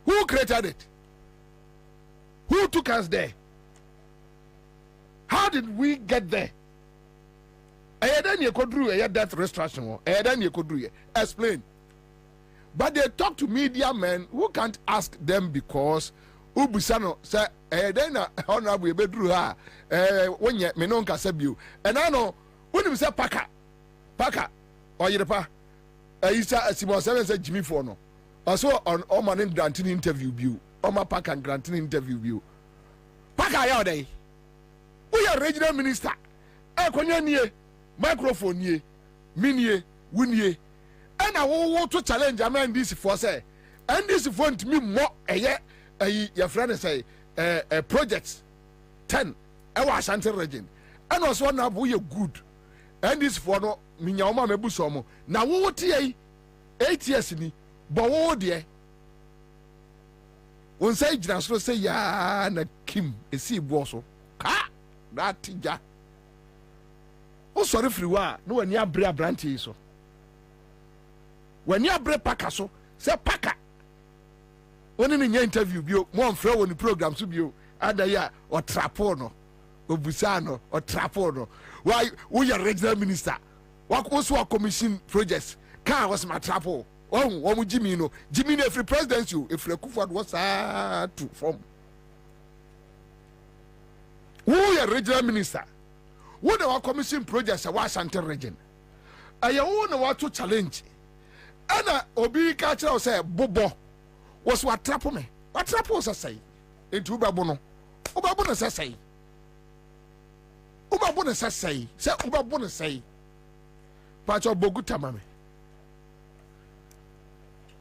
who created it? Who took us there? How did we get there? Then you could do a death restoration, then you could do it. Explain. But they talk to media men who can't ask them because Ubusano say, then honorable bedru ha, when ye menonka sabu. And I know when you say Paka, or Yerepa, you say Simon 7 said Jimmy Fono. Also on Oman granting interview view, Oma Paka and granting interview view. Paka yode. We are regional minister. Konya microphone ye, minie, winye. And I want to challenge a man this for say. And this want me more your friend say projects 10 our Ashanti region. And also now we are good. And this for no minyama mebusomo. Now what ye 8 years ni but what dear. One say just say ya na Kim a see bosso. Ha that tija. Oh sorry free wa no when ya brea branty so. When ya bre paka so say paka. When in your interview, you more throw on the program to be other ya or trapono or busano or trapono. Why we are regional minister? What also a commission projects? Car was my trapo. Oh, what would Jimmy know? Jimmy, if the president you, if the Kufad was to form. We are regional minister. What our commission projects are Washington region. I own what to challenge. Anna Obi Kacha say Bobo. Was what trap me? What trap was I say? Into Ubabono. Ubabono say. Ubabono say. Say Ubabono say. Pacho Boguta mame.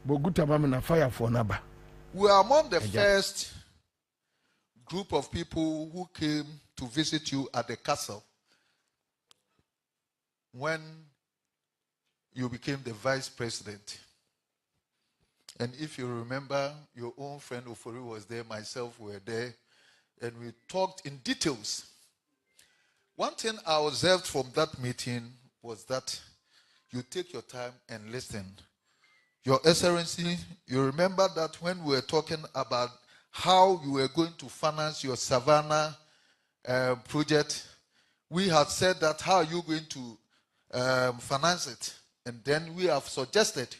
Boguta mame na fire for Naba. We are among the first group of people who came to visit you at the castle when you became the vice president. And if you remember, your own friend Ofori was there, myself were there, and we talked in details. One thing I observed from that meeting was that you take your time and listen. Your Excellency, you remember that when we were talking about how you were going to finance your Savannah project, we had said that how are you going to finance it? And then we have suggested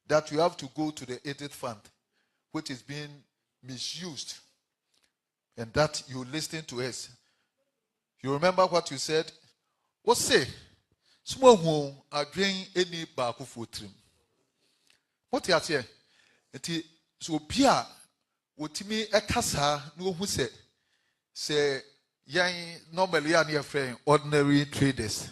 that you have to go to the Edit Fund, which is being misused, and that you listen to us. You remember what you said? What say? Small home are doing any baku for trim. What you say? It so Pia, what me a casa no who say young normally are near friend ordinary traders.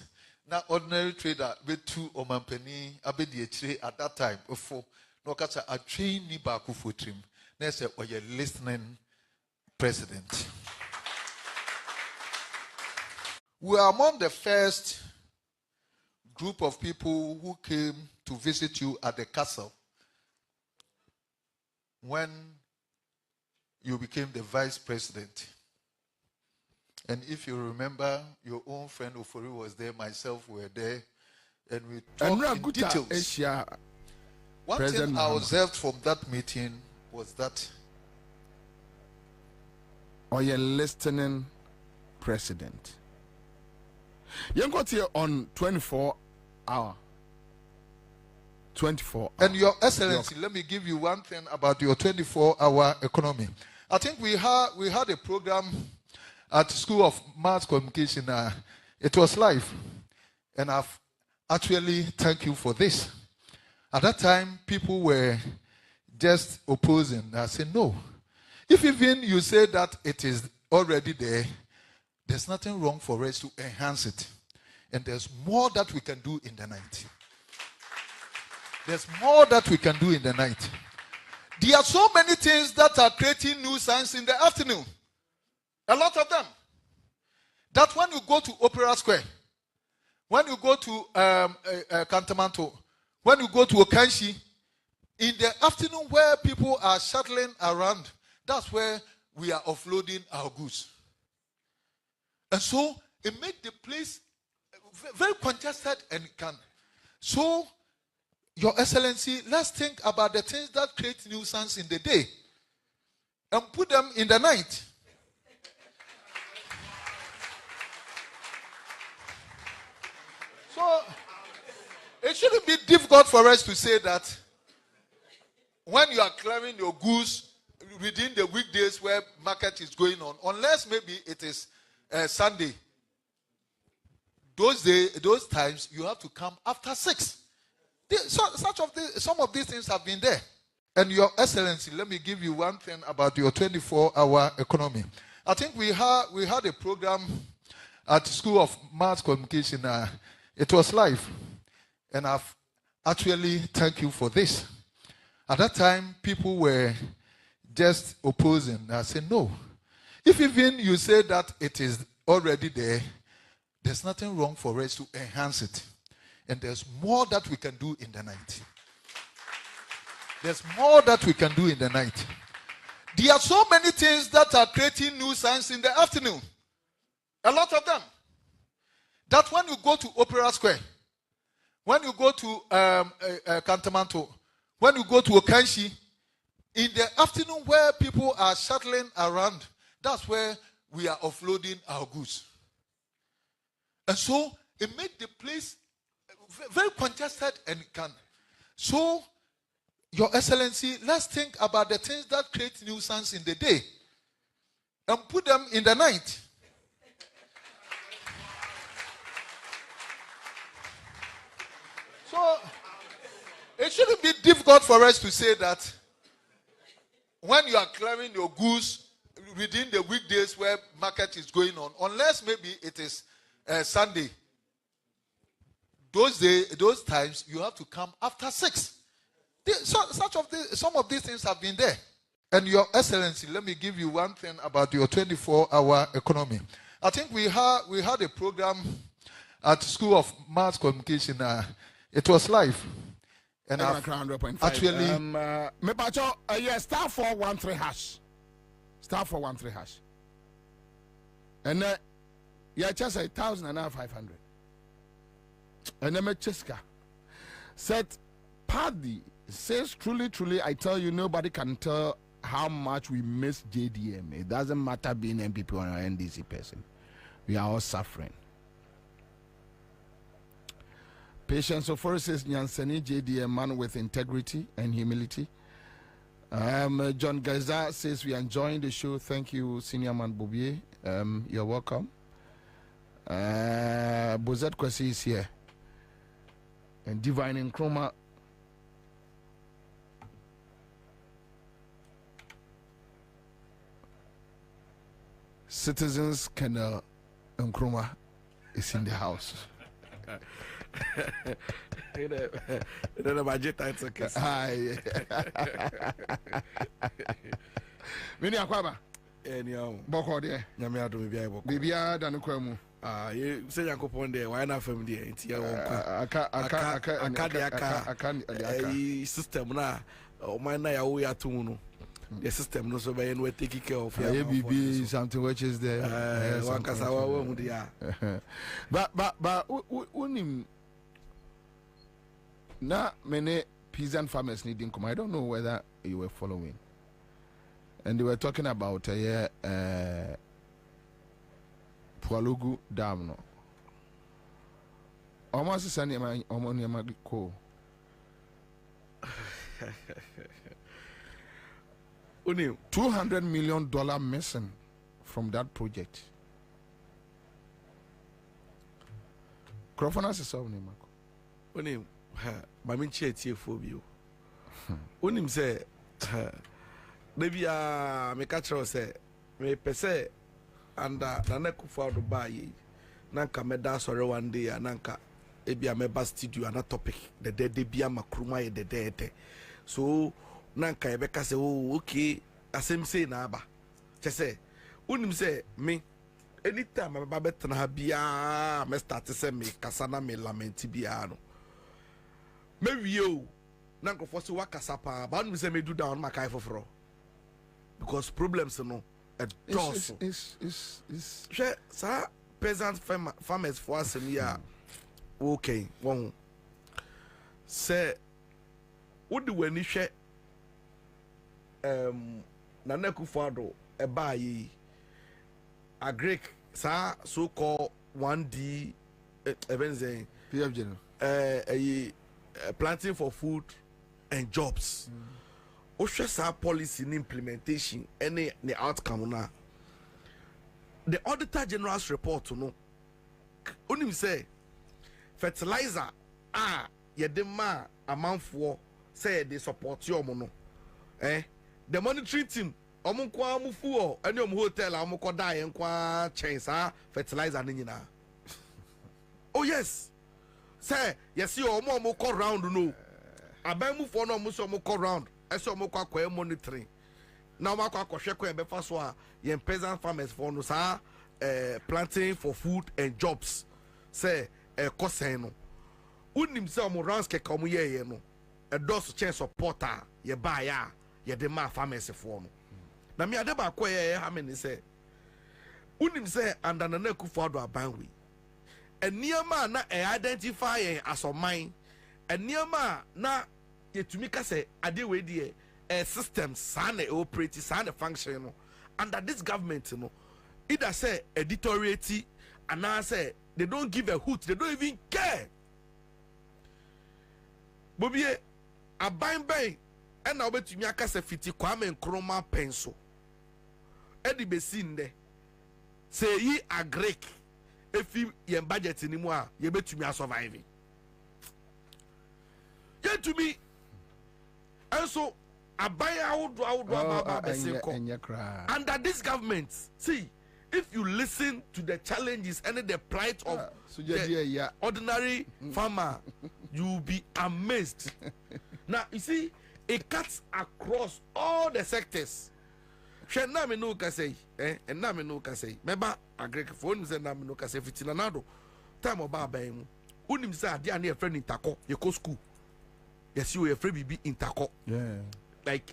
Now ordinary trader be two or mampeni abedi at that time before no kasa a train ni baku for trim. They say, "Oh, you're listening, President." We are among the first group of people who came to visit you at the castle when you became the vice president. And if you remember, your own friend Ofori was there, myself were there, and we talked in details. One thing I observed from that meeting was that, "Are you listening, President?" You got here on 24 hour. 24 hour. And Your Excellency, let me give you one thing about your 24-hour economy. I think we had a program at School of Mass Communication. It was live. And I've actually thank you for this. At that time, people were just opposing. I said, no. If even you say that it is already there, there's nothing wrong for us to enhance it. And there's more that we can do in the night. There's more that we can do in the night. There are so many things that are creating nuisance in the afternoon. A lot of them. That when you go to Opera Square, when you go to Cantamanto, when you go to Okanshi, in the afternoon where people are shuttling around, that's where we are offloading our goods. And so it made the place very congested and can. So, Your Excellency, let's think about the things that create nuisance in the day and put them in the night. So, it shouldn't be difficult for us to say that when you are clearing your goods within the weekdays where market is going on, unless maybe it is Sunday, those times you have to come after 6. Some of these things have been there. And Your Excellency, let me give you one thing about your 24-hour economy. I think we had a program at School of Mass Communication. It was live. And I've actually thank you for this. At that time, people were just opposing. I said, no. If even you say that it is already there, there's nothing wrong for us to enhance it. And there's more that we can do in the night. There's more that we can do in the night. There are so many things that are creating nuisance in the afternoon. A lot of them. That when you go to Opera Square, when you go to Cantamanto, when you go to Okanshi, in the afternoon where people are shuttling around, that's where we are offloading our goods. And so it made the place very congested and can. So, Your Excellency, let's think about the things that create nuisance in the day and put them in the night. So, it shouldn't be difficult for us to say that when you are clearing your goods within the weekdays where market is going on, unless maybe it is Sunday, those times you have to come after 6. Some of these things have been there. And Your Excellency, let me give you one thing about your 24-hour economy. I think we had a program at School of Mass Communication. It was live. And actually, star 413 hash. Star 413 hash. And just 1,500. And then Cheska said, Paddy says, truly, I tell you, nobody can tell how much we miss JDM. It doesn't matter being MPP or an NDC person. We are all suffering. Patience of Forest says, Nyansani JDM, man with integrity and humility. John Gaza says, we are enjoying the show. Thank you, Senior Man Bobie. You're welcome. Bozet Kwesi is here. And Divine in Chroma. Citizens Canal Nkrumah is in the house. Mini Akwaba. Boko de. Nyame adom bia boko. Bibia da no kwamu. You say Yakopon there, why not from there? It's your system na. O man na ya wo ya tunu. The system no so by no take care of your baby something which is there. But unim na many peasant farmers needing come. I don't know whether you were following. And they were talking about Pualugu Dam no. Almost the same amount of 200 million missing from that project. Crofonas is solving Unim, Maminchi phobia. Unim say, maybe me catcher say, me pese, and Naneku for the buy. Nanka me da sorry one day, and Nanka, ebia me bastidu another topic, the dead debia makruma the dead. So, Nanka Ebeka say, oh, okay, as him say naba. Just say, unim say, me, anytime I'm babet na habia, me start to say me, kasana me lamenti biano. Maybe you, Nanko Fossi Wakasapa, but me say me do down my kai for because problems no a doss. Is sir, peasant farmers for us in here. Okay, one say, what do we need? Naneku Fado, a buy a Greek, sir, so called 1D events, a planting for food and jobs. Osha policy in implementation, any the outcome now. The Auditor General's report to know. Only say fertilizer, yedema amount for say they support your mono. The monitoring team, omunkwa mufuo, any hotel, omukwa die and kwa chains, fertilizer nina. Oh yes, say yes, you omo round no. Abamu for no muso moko round. Eso moko kwa monitoring. Now makwa kwa sheko and befaswa yen peasant farmers for no sa planting for food and jobs. Say koseno. Unim se omo rounds ke kamu ye no. A dos chain supporter ye buy ya. Ye de ma farmers for no. Na mi ade ba kwa ye ha me ni say unim say under na na Akufo-Addo abanwi. Eniema na identify as a mine. Eniema na yetumi ka say ade we die system sana operate sana function no under this government no either say editoriate and now say they don't give a hoot, they don't even care. Bobie aban ban and now betumi aka say fiti Kwame Nkrumah pencil edi besi nde say yi agrek efi yen budget ni mu a ye betumi survive yet to me and so under this government, see, if you listen to the challenges and the plight of the ordinary farmer, you'll be amazed. Now, you see, it cuts across all the sectors. And now me no can say, remember, agriculture, say now me no can say, fitinanado, time of Babem, unim say, dear near friend in Tako, you go school. Yes, you are free baby in Tako. Yeah. Like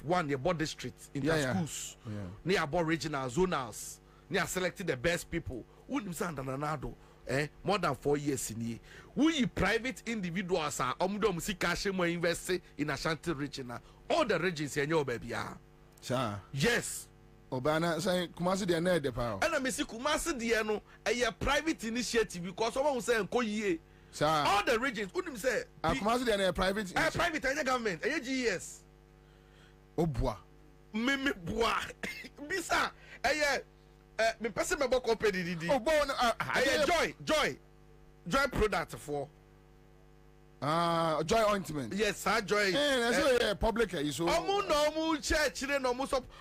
one near board districts in schools, near board regional zonals, near selected the best people. Wouldn't sound another more than 4 years in here. We private individuals are see cash more invest in Ashanti region. All the regions in your baby are. Sir. Yes. Obana say Kumasi de na de pa. And I see Kumasi de no a private initiative because someone say nko ye. Sir. All the regions wouldn't say Kumasi de na private. Private and government. GES. Obwa. Me boa. Bisa. Me person me boko company didi. Oh, bon. Joy product for. Joy ointment. Yes, sir. Joy. Public. So. Omu church.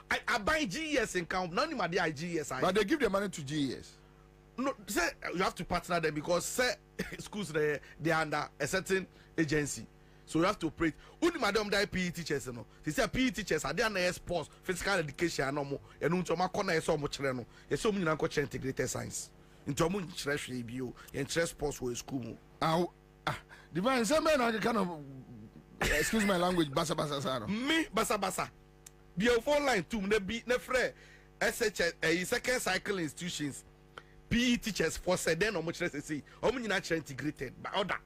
I buy GES in count. None of my GES. But they give the money to GES. No, say you have to partner them because say schools they are under a certain agency. So you have to operate. Only madam die PE teachers no. They say PE teachers are there na sports, physical education no mo. E no ntoma kona e so mo kire no. E so mo nyina ko integrated science. Ntoma kire hwe bio. E interest sports for school mo. Divine say man I kind of excuse my language basa saro. Me basa. Be a phone line to na be na frɛ SH second cycle institutions. PE teachers for said then omo kire say omo nyina kire integrated by order.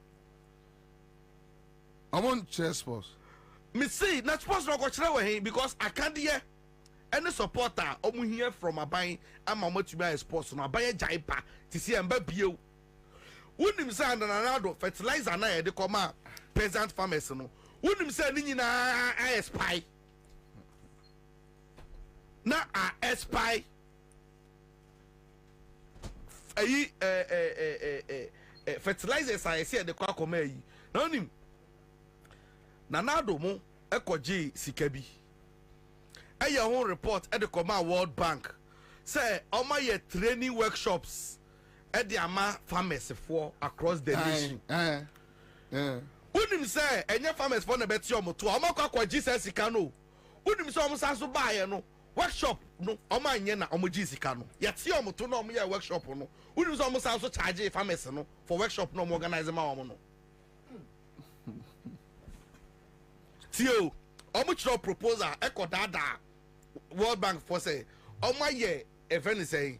I want chess sports. Me see, not sports no go chere because I can't hear any supporter omu here from Aban and mama to be sports no Aban jaipa to see emba bio. Unim say and Ronaldo fertilizer na e de come peasant farmers no. Unim say ni nyina I spy. Na I spy. Fertilizers I see de kwa come yi. Na unim Nanado mo ekoji sikabi. Aya hon report at the Command World Bank. Say oma ye training workshops at the ama farmers for across the nation. Unim say enya farmers for na beti omo to oma kwa Jesus sika no. Unim say omo sanso buy no workshop no oma nye na omo ji sika no. Yeti omo to no omo ye workshop no. Unim say omo sanso charge farmers no for workshop no organize ma omo no. Tio, omuchro proposal eko dada World Bank for say oma ye event say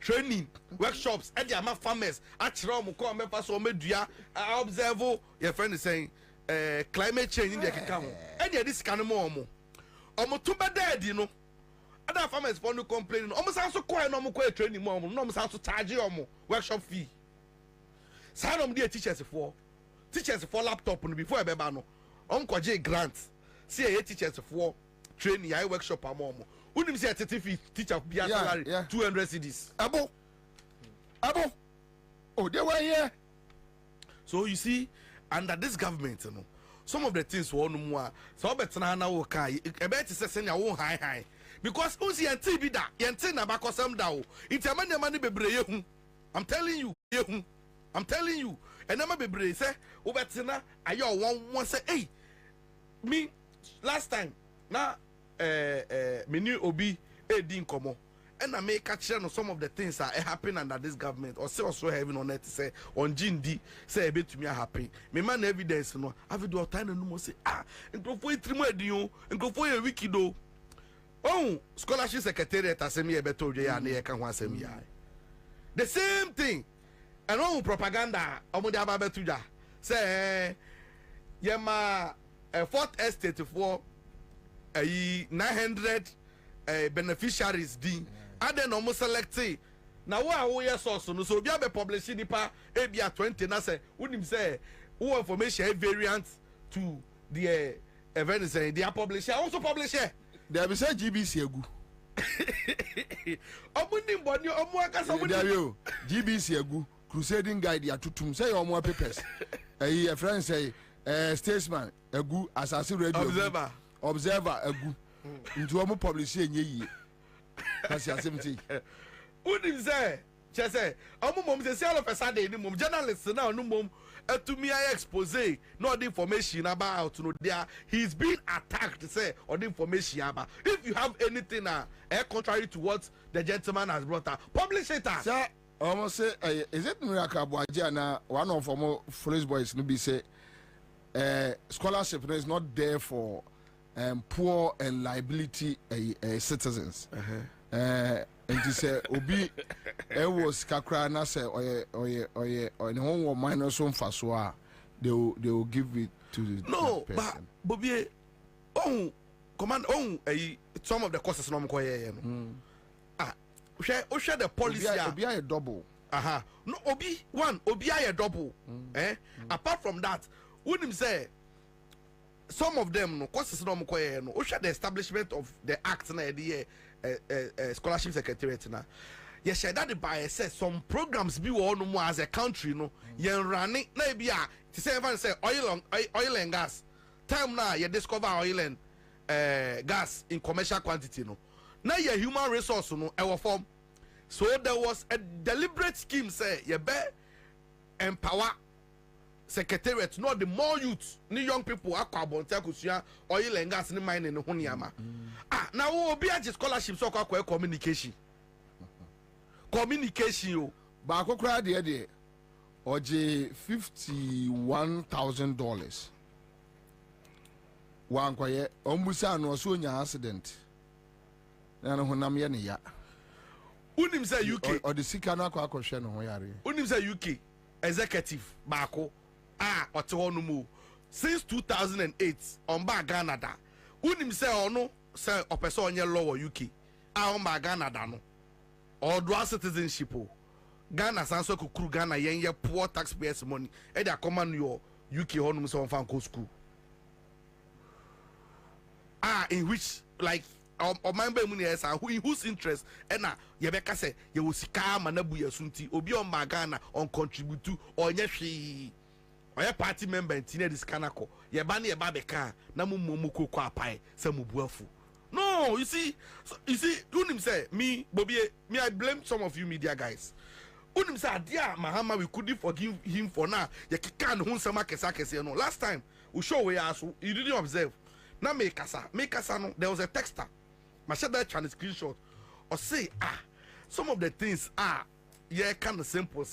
training workshops at the ama farmers achro mu ko me paso medua observe your friend saying climate change in the keka ho e dey this kan mo omo to be dead no other farmers for no complain omo san so ko no omo ko training mo no omo san so charge omo workshop fee san omo dey teachers for laptop no before e be ba no Uncle J grant see a teachers for training I workshop among unim see a teacher be salary 200 cedis abo oh they were here. So you see under this government you know some of the things we no more so better na wo kai e be te say na wo high because unsi enti bi da yenti na bakosam da o intama ne mane bebre yehu I'm telling you and I'm a bebre say Ubetina ayo one say hey me last time na me new obi din komo and I make catch on some of the things that happen under this government or say also having on it say on Jindi say a bit to me happen me man evidence no have do time no mo say and go for 3 months dio and go for a week do oh scholarship secretariat asemi e beto je ya na e ka ho asemi ya the same thing and all propaganda omo de aba beto ja say yema fourth estate for 900 beneficiaries din aden no mo select na wo ye source no so obi abe publish nipa e bia 20 na say unim say who information variant to the event say they are publish also publish there be say GBC egu omunim boni omu aka so munim GBC egu crusading guide ya tutum say omu papers a friend say statesman egu assassin radio observer egu nti omu publish enye yi kasi asemti unim say che say omu mom say all of a sudden ni mom journalist na onu mom atumi ay expose no the information about no there he's being attacked say or the information about if you have anything contrary to what the gentleman has brought up publish it sir almost say is it miracle boaji na one of our police boys no be say scholarship is not there for poor and liability citizens nti sɛ obi ɛwɔ sika koraa na sɛ ɔyɛ ne ho wɔ minor so mfa so a they will give it to the person. But Bobie, command some of the courses no share the policy obi a double. No obi a double. Apart from that, wouldn't say some of them no courses no no share the establishment of the act na the scholarship secretariat na. You share that by some programs be no more as a country no you running na be a to say even say oil and gas time now you discover oil and gas in commercial quantity no now your human resource no our form. So there was a deliberate scheme say you be empower secretariat not the more youth ni young people akwa bonta kusua oil and gas ni mine no ho niama now obi a scholarship so akwa communication yo ba akokra de oje $51,000 wan kwaye ombusa no so nya accident na no honam ye ne ya unim say UK or the sika na akwa hwe no ho yare unim say UK executive baako ote ho no mu since 2008 on ba Ghana da unim say ono say opese onye law UK on ba Ghana da no or dual citizenship Ghana sanso kukuru Ghana yen poor taxpayers money e dey command your UK honum so fan go school in which like member mu yes who in whose interest na ye beka say ye wo sika ma na bu yasunti obi on ma Ghana on contribute to onye hwe oye party member ntina dis kanako ye ba na ye ba beka na mu kokko apai say mu buafu. No, you see, unim say me, Bobie, me I blame some of you media guys. Unim say dear Mahama, we couldn't forgive him for now. You can't hun sama kesa no. Last time we show we ask you didn't observe. Now make kasa no. There was a texter. My share that Chinese screenshot or say some of the things kind of simple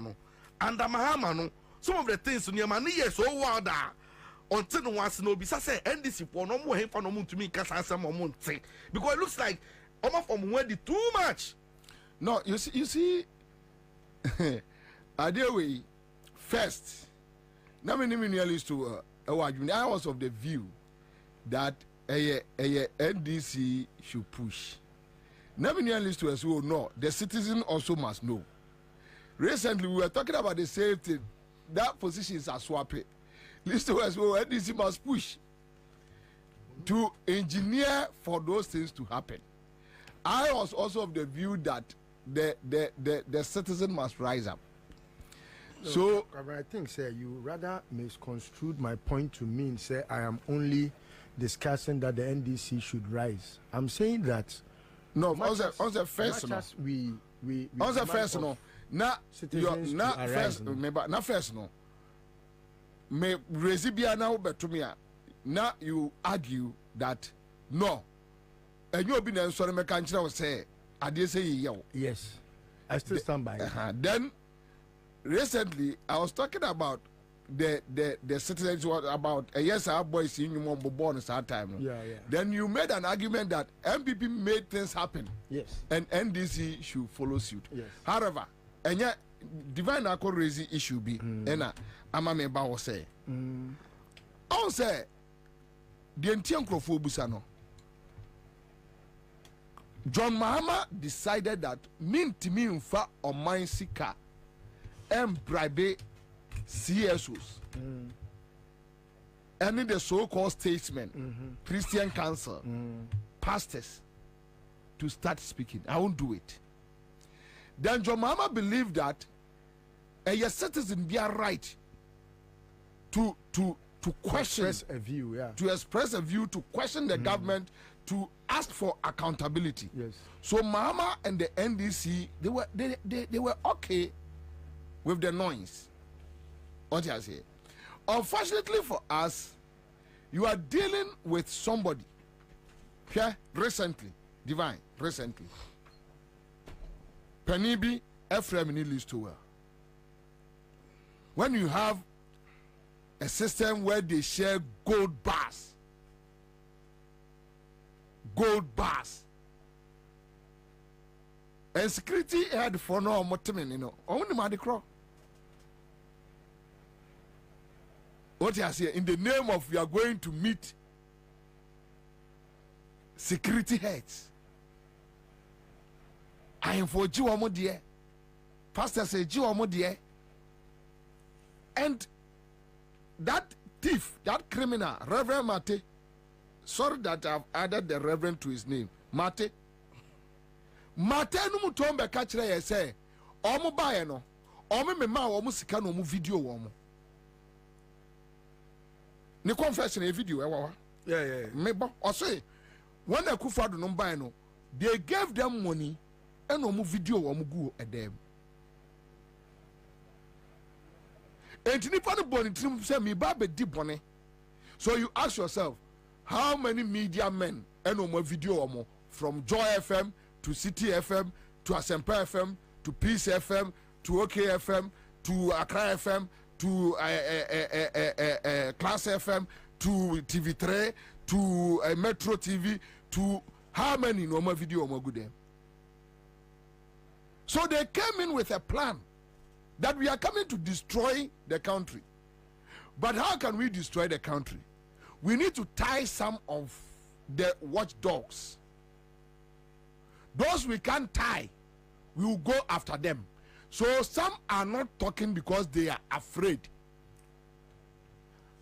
no. And Mahama no some of the things near mani yes so wild until no one no be say NDC for no more for no moon to me kasa some month because it looks like from where the too much. No, you see way first now me used to I was of the view that a NDC should push. Now me used to as well no the citizen also must know. Recently we were talking about the same thing. That position is a swap it. Listen as well, NDC must push to engineer for those things to happen. I was also of the view that the citizen must rise up. So I think, sir, you rather misconstrued my point to mean, say, I am only discussing that the NDC should rise. I'm saying that no, on the first no. On the first no. Now first no. Me resibia now betumia now you argue that no and you be na so me kan kire say ade say ye. Yes, I still stand by it. Then recently I was talking about the citizens about yes our boys in you born at time. Yeah. Then you made an argument that MPP made things happen. Yes. And NDC should follow suit. Yes. However, and yet divine accord raising issue be and amame ba wo say on say the entian crofo busano John Mahama decided that mintimi mfa oman sika bribe CSOs and the so-called statesmen Christian council pastors to start speaking. I won't do it. Then John Mahama believed that a citizen be a right to question, express a view, to express a view, to question the government, to ask for accountability. Yes. So Mahama and the NDC they were okay with the noise. What I say? Unfortunately for us, you are dealing with somebody here recently, divine recently. Penibi Ephraim list to well. When you have a system where they share gold bars, and security head for no motimin, you know, only my crow. What I say in the name of we are going to meet security heads. I am for Jiwamo dear. Pastor say Jiwamo dear. And that thief, that criminal, Reverend Mate, sorry that I've added the Reverend to his name, Mate. Mate no mutombe kachire ye say, omo bae no, omo me ma omo sika no omo video omo. Ni confession a video ewa. Yeah. Me bo say when the Kufado no buy no, they gave them money and omo video omo go at them. And nipa no boni trim say me ba be di boni. So you ask yourself, how many media men and omo video omo from Joy FM to City FM to Asempa FM to Peace FM to OK FM to Accra FM to Class FM to TV3 to Metro TV to how many no more video more good there. So they came in with a plan that we are coming to destroy the country. But how can we destroy the country? We need to tie some of the watchdogs. Those we can't tie, we will go after them. So some are not talking because they are afraid.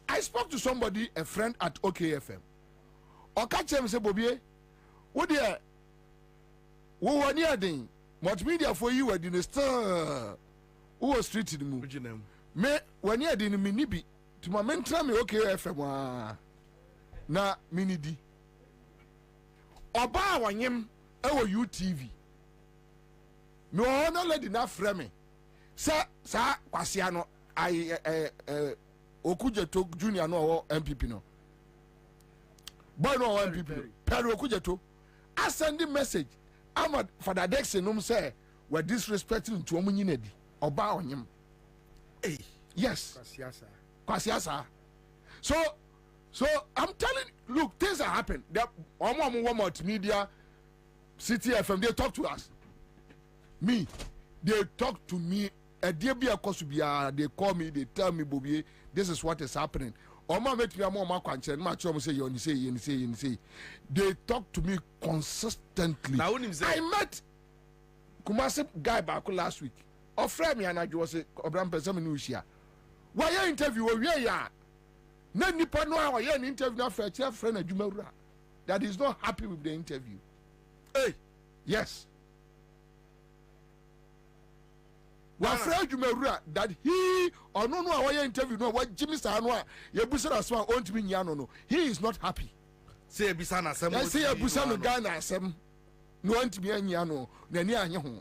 I spoke to somebody, a friend at OKFM. Okachem say, Bobie, what dear? Who were near the multimedia for you? I didn't stir. Who was treated me? Me, when you didn't minibi to my mentor, me OKFM. Na minidi. Oba wanyem, ewo UTV. Me ono lady na frame. Sa kwasiano I Okujeto Junior no MPP no. Boy no MPP. Perry Okujeto. I send the message. Ahmad Father Dexter no say we disrespecting to omunyinedi. Oba onyem. Hey, yes. Kwasiasa. So I'm telling you, look, things are happening. That one multimedia City FM, they talk to us. Me, they talk to me. They call me, they tell me, Bobie, this is what is happening. They talk to me consistently. I met Kumasi guy back last week. Offer me and I was a Obram. Why you interview? No nipa no our an interview now for a friend of Jumera that is not happy with the interview. Hey, yes. One friend Jumera that he or no our interview no what Jimmy Sanwa ye busa as well on to me no. He is not happy. Say Bisana Sam. Say a Busano Ghana Sam. No one to be any ano, Nania Yahu.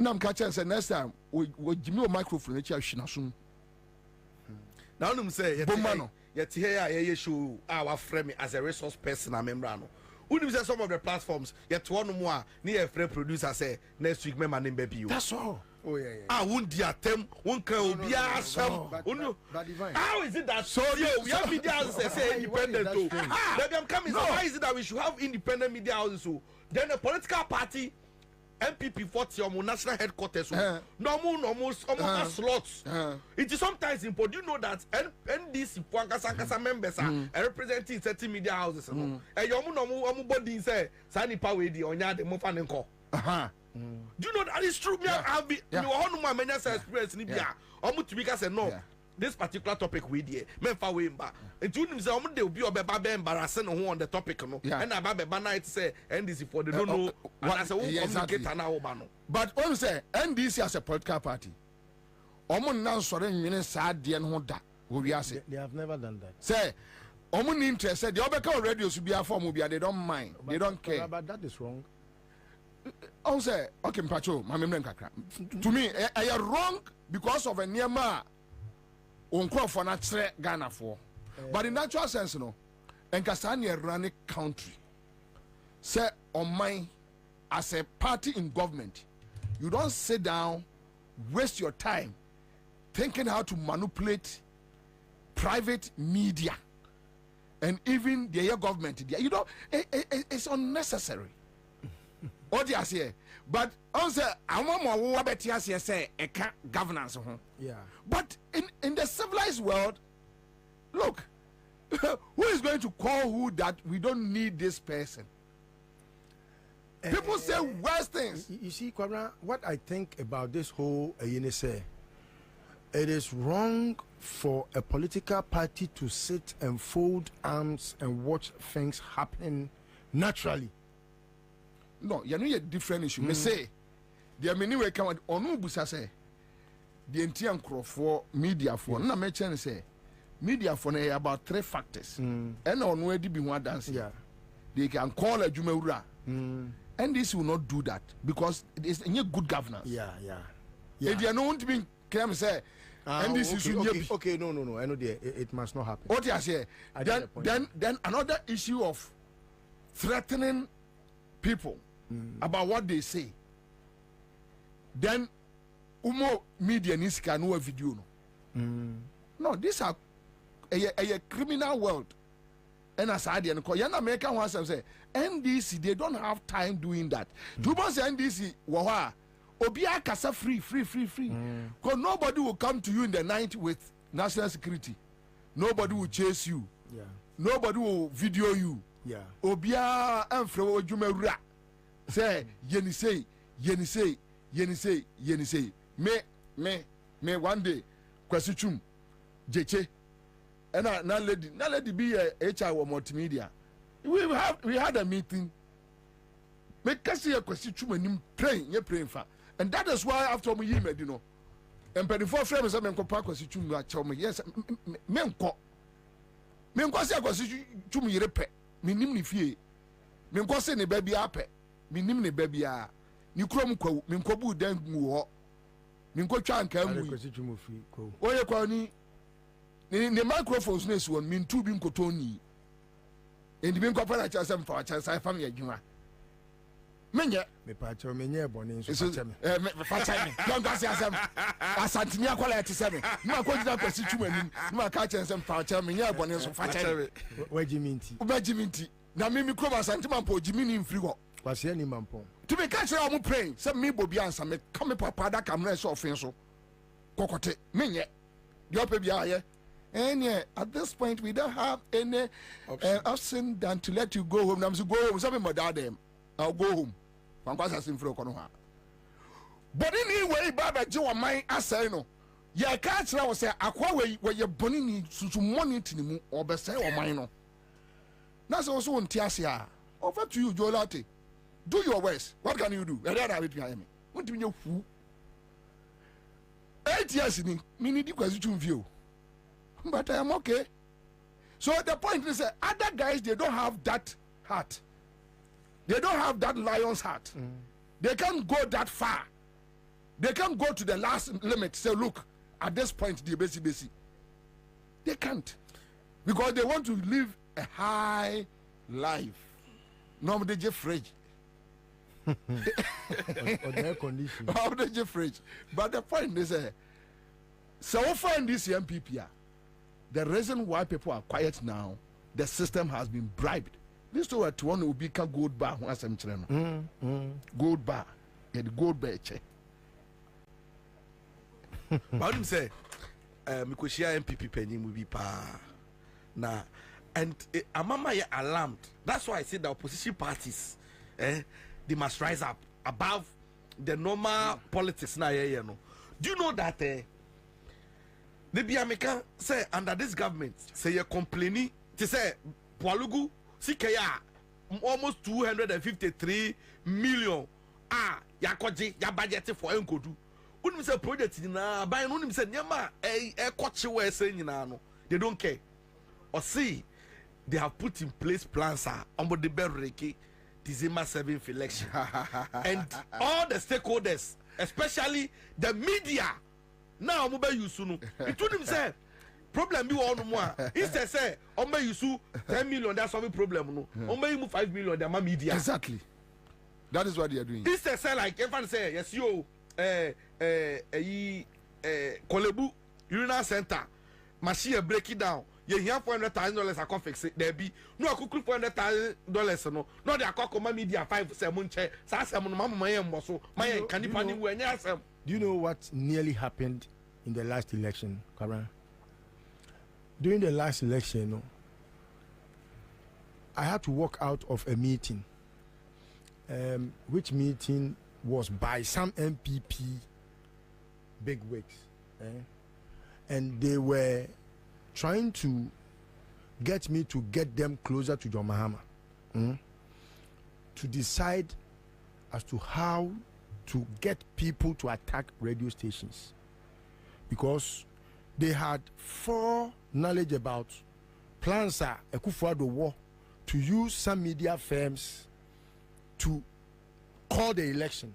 Now I'm catching say next time we give me a microphone at your shinasun. Now I'm say yet here show our frame as a resource person a membrano. Who say some of the platforms yet one more near a free producer say next week member name baby you. That's all. Oh yeah. I won't dear them one can be some. How is it that so we have media houses say independent too? I'm coming. Why is it that we should have independent media houses? So then a political party MPP 40 or national headquarters. No slots. It is sometimes important. Do you know that NDC Puankasa members are representing 30 media houses? And your body say Sani Pawedi on Yard Mofanenko. Do you know that is true? Me have been no many experience in Libya. Omutubika said no. This particular topic we did, Memfa Wimba. And to him say, they will be a baby embarrassing on the topic, no. And a baby banana say, NDC for the don't know. And I say, but when say NDC as a political party, Omon now sorry, you sad, dear Honda, who we are saying. They have never done that. Say, Omon interest said, the Obeka radio should be a form, they don't mind, they don't care. But that is wrong. I say, okay, Pacho, my memory. To me, I are wrong because of a near ma. For natural Ghana for, but in natural sense, no, and Kasani running country. Say on mine as a party in government, you don't sit down, waste your time thinking how to manipulate private media and even the government, you know, it's unnecessary. What do you say? But also, I want more what you say, governance. Yeah. But in the civilized world, look, who is going to call who that we don't need this person? People say worse things. You see, Kwabena, what I think about this whole say, it is wrong for a political party to sit and fold arms and watch things happen naturally. No, you know a different issue. Me say, the many way come on busa say, the entire crowd for media for na me chen say, media for about 3 factors. And on where be one dance. Yeah. They can call a Jumeura. And this will not do that because it's a good governance. Yeah. If you are not being claim say, and this is okay. No. I know it must not happen. What you say? Then another issue of threatening people about what they say. Then umo media needs can know a video. No, these are a criminal world. And as I didn't call American ones say NDC, they don't have time doing that. Two months NDC, wawa, Obia Kasa free. Because nobody will come to you in the night with national security. Nobody will chase you. Yeah. Nobody will video you. Yeah. Obia Enfro Jumera say Yenisei. Me one day kwasichum jeche. And now lady be a HR or multimedia. We had a meeting. Make us see a question and praying for. And that is why after me you know. And before frames I mean compare question me yes menko say question me repe minim ni fie menko say ne baby ape minim ne baby a ni krom kwa menko bu dan mu ho menko twa anka mu oye kwa ni the microphones ness one mean two being cotoni and the being corporate chasm for a chance I found your juma. Menya, me patcho, menya bonin, so don't go see some Santinia quality 7. No, going to the situation, no catching some patcha, menya bonin, so fat. Where Jiminti, now Mimi Croma Santiman, Jimmy in Frigo. Was any mampo? To be catch I'm praying, some me Bobie Ansah, me come up a come rest of so. Cocotte, menya, your baby are. And yeah, at this point, we don't have any option than to let you go home. I'm to go home. Something my dad, I'll go home. But anyway, Baba Joe, my assay no. Yeah, catch now say, Aquaway, where you're burning to money to the or best or mine. That's also on Tiasia. Over to you, Joe Latte. Do your worst. What can you do? I don't have it behind me. What do you fool? 8 years in me need you view. But I am okay. So the point is that other guys, they don't have that heart. They don't have that lion's heart. They can't go that far. They can't go to the last limit. Say, look, at this point, the basic. They can't. Because they want to live a high life. No, they just fridge. Or their condition. Or they just fridge. But the point is, so far in this MPP, the reason why people are quiet now, the system has been bribed. This to a one will be a gold bar. Gold bar. Yeah, the gold bar check. But him say, Mikoshia MPP penny will be pa. Now, and Amama ya alarmed. That's why I said the opposition parties, they must rise up above the normal politics now. You know. Do you know that? The Biamika say under this government say you're complaining to say Pualugu Sikaya almost 253 million yakoji ya budget for enkodu. Unim say project na buy unim say nyama kochi we say nyina no. They don't care. Or see they have put in place plans on the Berreki December 7th election. And all the stakeholders, especially the media. Now mobile use no. It told him say problem be one more. Instead say mobile use 10 million that's solve problem no. Mobile move 5 million the media. Exactly. That is what they are doing. Instead say like everyone say yes yo Kolebu urinal center machine break it down. ye here $400,000 akọ fix it there be no akuku $400,000 no the akọ media 5 7 che sa asem no mama yen mboso my kanipa ni we anya asem. Do you know what nearly happened in the last election, Kwabena? During the last election, I had to walk out of a meeting, which meeting was by some MPP bigwigs, and they were trying to get me to get them closer to John Mahama, to decide as to how to get people to attack radio stations, because they had knowledge about plans Akufo-Addo war to use some media firms to call the election.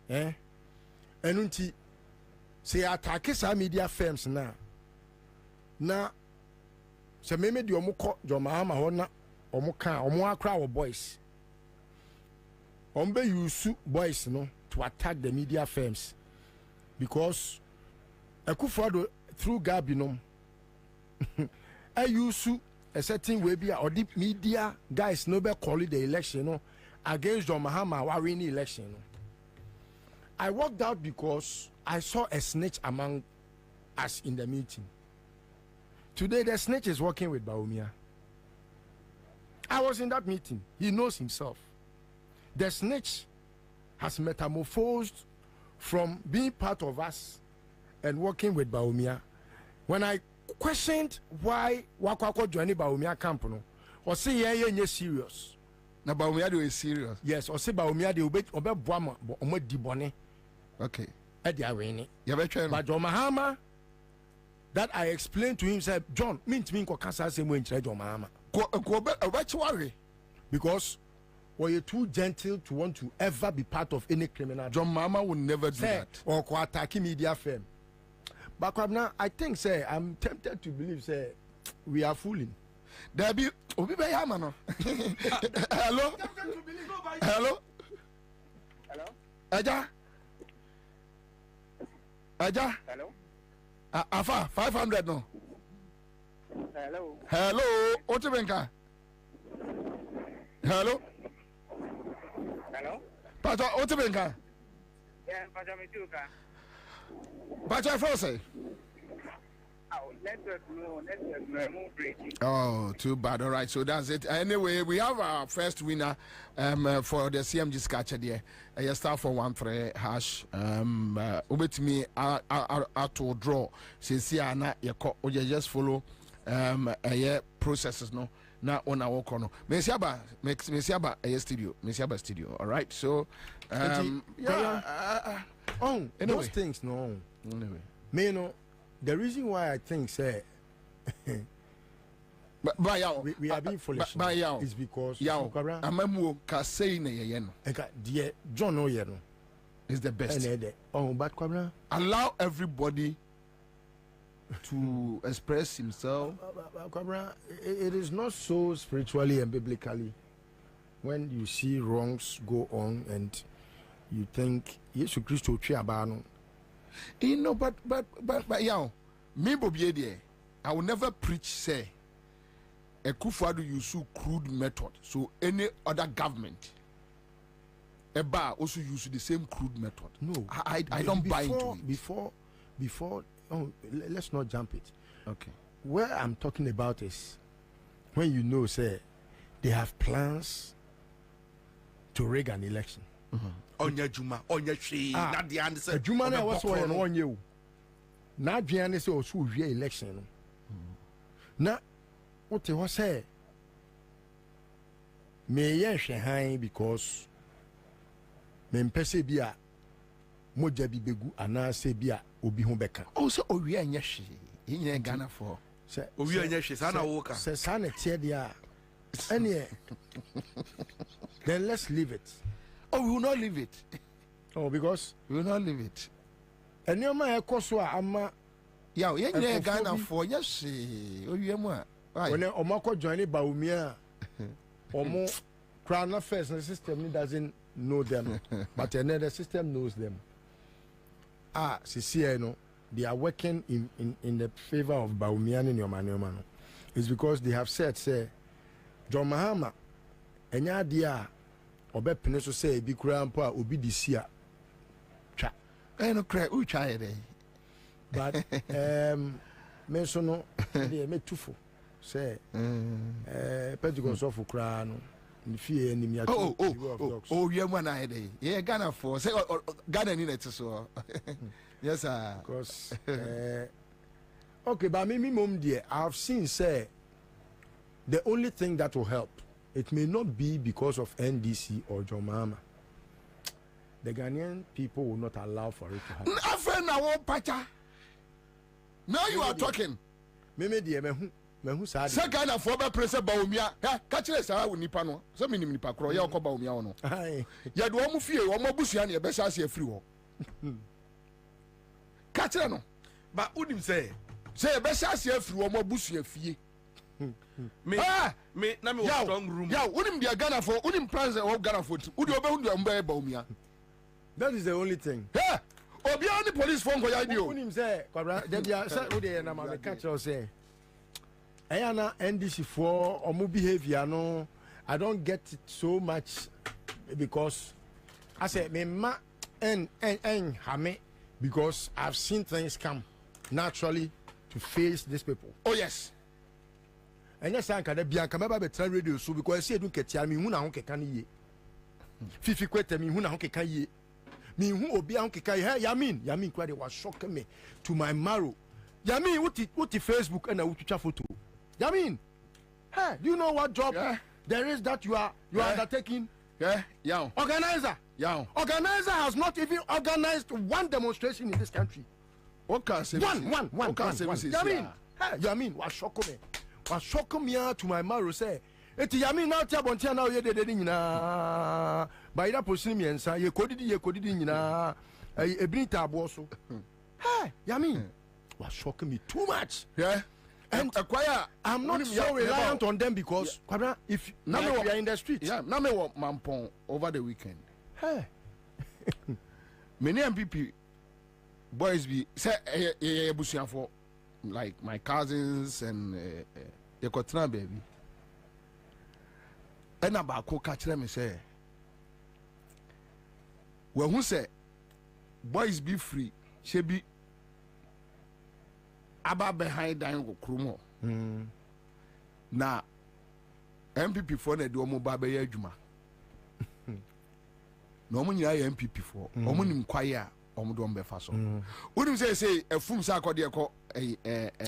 And until say attack some media firms now say maybe the omoko John Mahama hona omo akra our boys ombe use boys to attack the media firms, because Akufo-Addo through Gabinom I use a certain way or the media guys no be calling the election against John Mahama while winning election. I walked out because I saw a snitch among us in the meeting. Today the snitch is working with Bawumia. I was in that meeting. He knows himself. The snitch has metamorphosed from being part of us and working with Bawumia. When I questioned why Wakwako joined Bawumia camp, or say yeah serious. Na Bawumia is serious. Yes, or say Bawumia de obe boama omo dibone. Okay. Edi awini. But John Mahama, that I explained to him, said, John, me ko kasa same way in John Mahama. Because you're too gentle to want to ever be part of any criminal. John Mahama would never do that. Or attacking media firm. But now I think, I'm tempted to believe, we are fooling. There be Obi Bayama. Hello? Hello? Hello? Aja? Hello? Afa, 500 no. Hello? Hello? Otibenka? Hello? Hello? Pacha, Otibenka? Yeah, Pacha Mituka. Pacha Frose? Oh, network no breaking. Oh, too bad. All right, so that's it. Anyway, we have our first winner for the CMG Scatcher there. You start for 13#. Ubet me to draw. Since you just follow processes no. Now on our corner. Mesiaba studio. Mesiaba studio. All right. So anyway. Those things no. Anyway. Me the reason why I think we are being foolish is because Amamu Kasei ne yeno. Dear John Oyeno is the best. But Kwabena, allow everybody to express himself. Kwabena, it is not so spiritually and biblically when you see wrongs go on and you think Yesu Christo Chiabano. But me Bobie there, I will never preach say Akufo-Addo use crude method. So any other government also use the same crude method. No, I don't buy into it. Before let's not jump it. Okay. Where I'm talking about is when say they have plans to rig an election. Onya Juma, Onya Shi, not the answer. Juma was on you. Not Gianni say also election. Now, what you say? Me yen because me mpese bia moja bi begu ana se bia obi ho beka. Oh so owi anya hwe. Yin Ghana for. Se owi anya hwe sana wo ka. Se sana tie dia. Any then let's leave it. Oh, we will not leave it. Oh, because we will not leave it. And your man Koswa ama yaw yen Ghana for yes. Owi mu a. When Omako join Bawumia Omo Crown Affairs system doesn't know them, but another system knows them. CCI they are working in the favor of Baumian and Yomanoma is because they have said, say, John Mahama, and Yadia, or Bepeneso say, be grandpa, obi this year. Cha. I no cry, who try but, Mensono, they made two for, say, Pentecost of Crown. Oh, you one idea. Yeah, Ghana for say Ghana in it so. Yes, sir. Because okay, but minimum dear, I've seen say the only thing that will help, it may not be because of NDC or John Mahama. The Ghanaian people will not allow for it to happen. Now you are talking. Meme dear, mehu sa say Ghana for be press Baumia. Catch us how we nipa no. So me nipa kro ya ko Baumia no. Ya do omo fie omo busua na e be sha se afiri ho. Catch no. But unim say e be sha se afiri omo busua fie. Me na me strong room. Ya unim dia Ghana for unim plans of Ghana for. Udi obe hu mba Baumia. That is the only thing. Yeah. Obi on the police phone go ya dio. Unim say Kwabena dia say wo dey na ma me catch us say Ayana NDC for omu behavior no, I don't get it so much because I say me ma en hame because I've seen things come naturally to face these people. Oh yes. And yes, I can be be try radio so because I see do ketia me hu na ho keka ni ye. Fifi kwete me hu na ho keka ye. Me hu obi an keka ye. Yamin kwade was shocking me to my marrow. Yamin what Facebook and a Twitter photo. Yamin, hey, do you know what job there is that you are undertaking? Yeah. Organizer. Yeah. Organizer has not even organized one demonstration in this country. What can say? One. Yamin, Yamin, was shocking me to my marrow. Say, eti Yamin now tell Bontia now ye de na. By that person me Ansah ye kodi na. Ebinita aboso. Hey, Yamin, was shocking me too much. Yeah. And I'm not so reliant on them because if now we are in the street. Yeah, now me want Mampong over the weekend. Hey. Many MPP boys be say busuan for like my cousins and the Kotra baby. And about ko catch them say well who say boys be free she be aba behind dan go krumo na MPP for na de omo ba be ya adwuma na omo nyira ya MPP for omo nim kwaye a omo do mbefa so unim say efum sa akode ekọ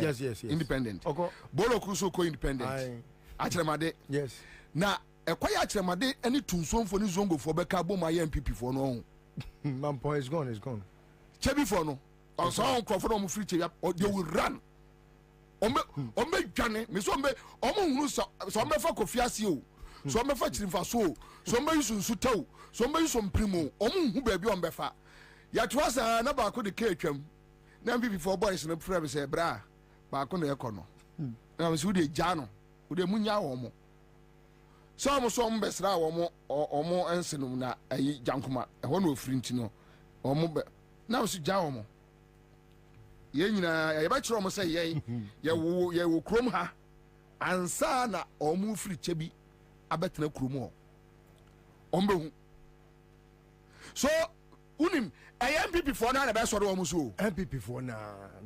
yes independent bolo kruso ko independent akyeremade yes na ekwaye akyeremade ani tunsom for ni zongo for be ka bo ma ya MPP for no Mampo is gone chebi for no on some crowd on free chebi or they will run ombe dwane me so ombe omo hunu so ombe fa kofi ase o so ombe fa chirimfa so ombe yusu nsutaw so ombe yusu mprimo omo hu ba bi ombe fa ya to asa na ba ko de ka atwam na MPP for boys no frɛ say bra ba ko na ekɔ no na me so de gya no de munya wo mo so ombe sra wo mo ensenum na ayi jankoma ɛhɔ na ofiri ntino omo be na so gya wo mo ye nyina ye ba kyerɛ mo sɛ ye wo krom ha ansa na omu firi chebi abetena krom ho ombe hu so unim MPP for na be sɔre omu so MPP for na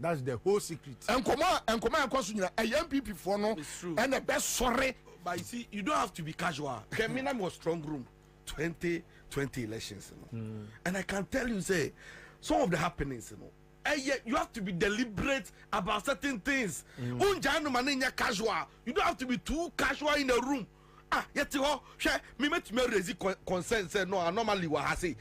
that's the whole secret enkoma enkoso nyina MPP for no and the best sɔre. But you see, you don't have to be casual. Kemina was strong room 2020 elections, you know? And I can tell you, say, some of the happenings, you know, and yet you have to be deliberate about certain things. Casual. You don't have to be too casual in the room. Yet you me met me raise consent say no, normally what I say.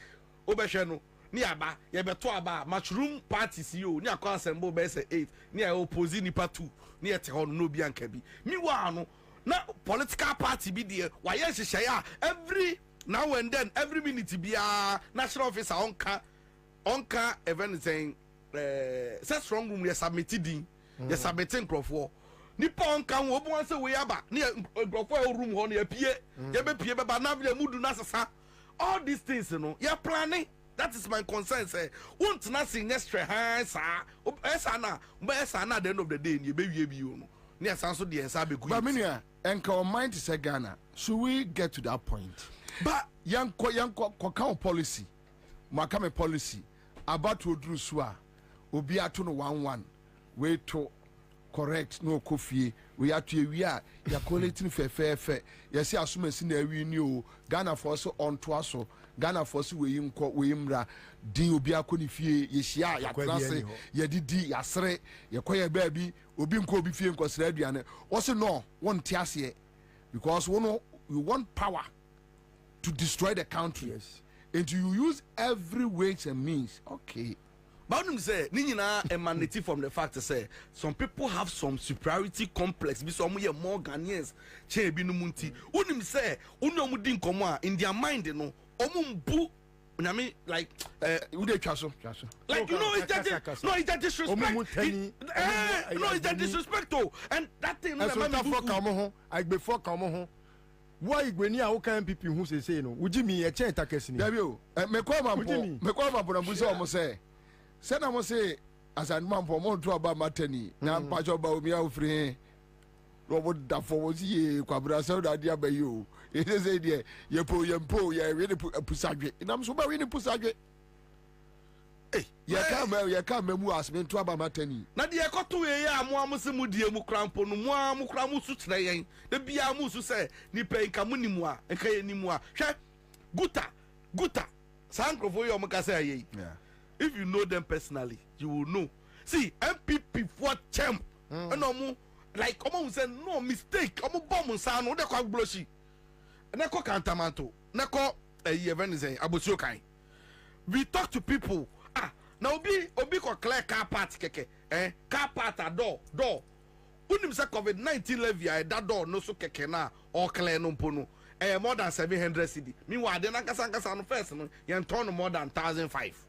Obesheno. Ni aba ye beto aba matchroom party CEO ni akwa assemble be say 8 ni opposite ni part 2 ni ete ho no bi anka bi mi wa no na political party be there why hyehyɛ every now and then every minute be national officer onka event saying set strong room ye submitted din ye submitting crofo nipa onka wo bo wan say we aba ni crofo room ho na ye pie ye be pie be ba na vile mudu na sesa all these things you know you planning. that is my concern. Say, won't nothing yesterday, Ansah, Esana, at the end of the day, you baby, you know. Near Sanso, the Ansah be good. But Minia, and our mind is a Ghana. Should we get to that point? But young policy, Makame policy, about to do swa, Obiatu no 1-1, way to correct no coffee. We have to we are collecting fair. You see, as soon as we knew Ghana for so on to us, Ghana for so we imra, Di Obia Kunifie, Yeshia, Yakrase, Yadidi, Yasre, Yakoya baby, Obim Kobi Fien Cosredian. Also, no, one tiasie, because we want power to destroy the country. Yes. And you use every way and means. Okay. But I say, Nina emanating from the fact to say some people have some superiority complex. Be some more Ghanaians. Che binu munti. Unim say, unomudin komwa in their mind, you know. Omumbu. I mean, like, like you know, it's that disrespect. No, it's that disrespect. And that thing. I before come why when you can people who say no? Would you mean a chain takesini? Dabio, Mekoma Bonabusa almost say. Send I must say, as a man for more to about Matani, now patch about me out free. Robert Daffo was ye, Kwabena, so that dear by you. It is a dear, you pull, you really put a pusage. And I'm so very pusage. Hey, you can't remember us, men to about Matani. Nadia got to a Muamusimu, dear Mukrampo, Muamukramu, the Biamusu say, Nipe Kamunimua, and Kayanimua. Guta, Sankro for your Macasay. Yeah. If you know them personally, you will know. See, MPP for champ. And like, come on, say no mistake. I'm a bomb on sound. No, they call blushy. And I call Cantamanto. I call a event is Abusukai. We talk to people. Now Obi ko clear car part keke. Car part a door. Unim say COVID-19 levy that door no so keke na or clear no pono. More than 700 CD. Meanwhile, then I can no first. You turn more than 1,005.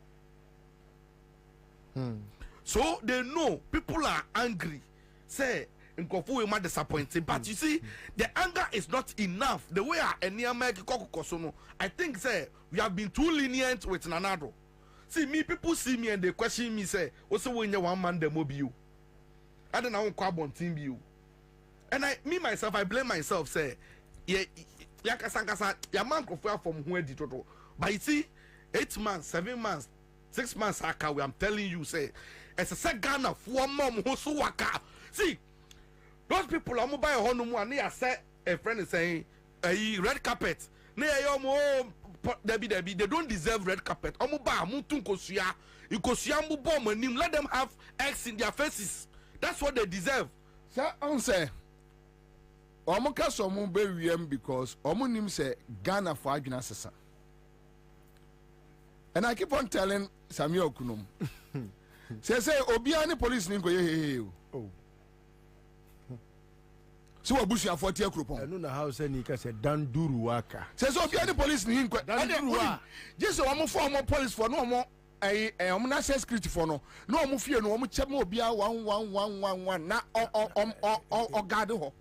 So they know people are angry. Say, Nkofu is disappointed. But you see, the anger is not enough. The way I think, say, we have been too lenient with Nanado. See, people see me and they question me, say, also when you one man, the mobile. I don't know how team you. And myself, I blame myself, say, yeah, ya man from where did total. But you see, 8 months, 7 months, 6 months ago, I'm telling you, say, as a second of 1 month, who so waka. See, those people are mobile home and they are set. A friend is saying, a red carpet. They don't deserve red carpet. Let them have eggs in their faces. That's what they deserve. Sir, Ansah. Omoka somu be because omunim say Ghana for Agina Sasa. And I keep on telling Samuel Kunum. Say Obiani police ningo ye. Oh. So Abusia 40 Krupon. I don't know how say Nika said Danduru Waka. Says Obiani police ningo. Danduru. Just one more police for no more. I'm not saying security for no more fear no more chemo be 1111 na or guard ho.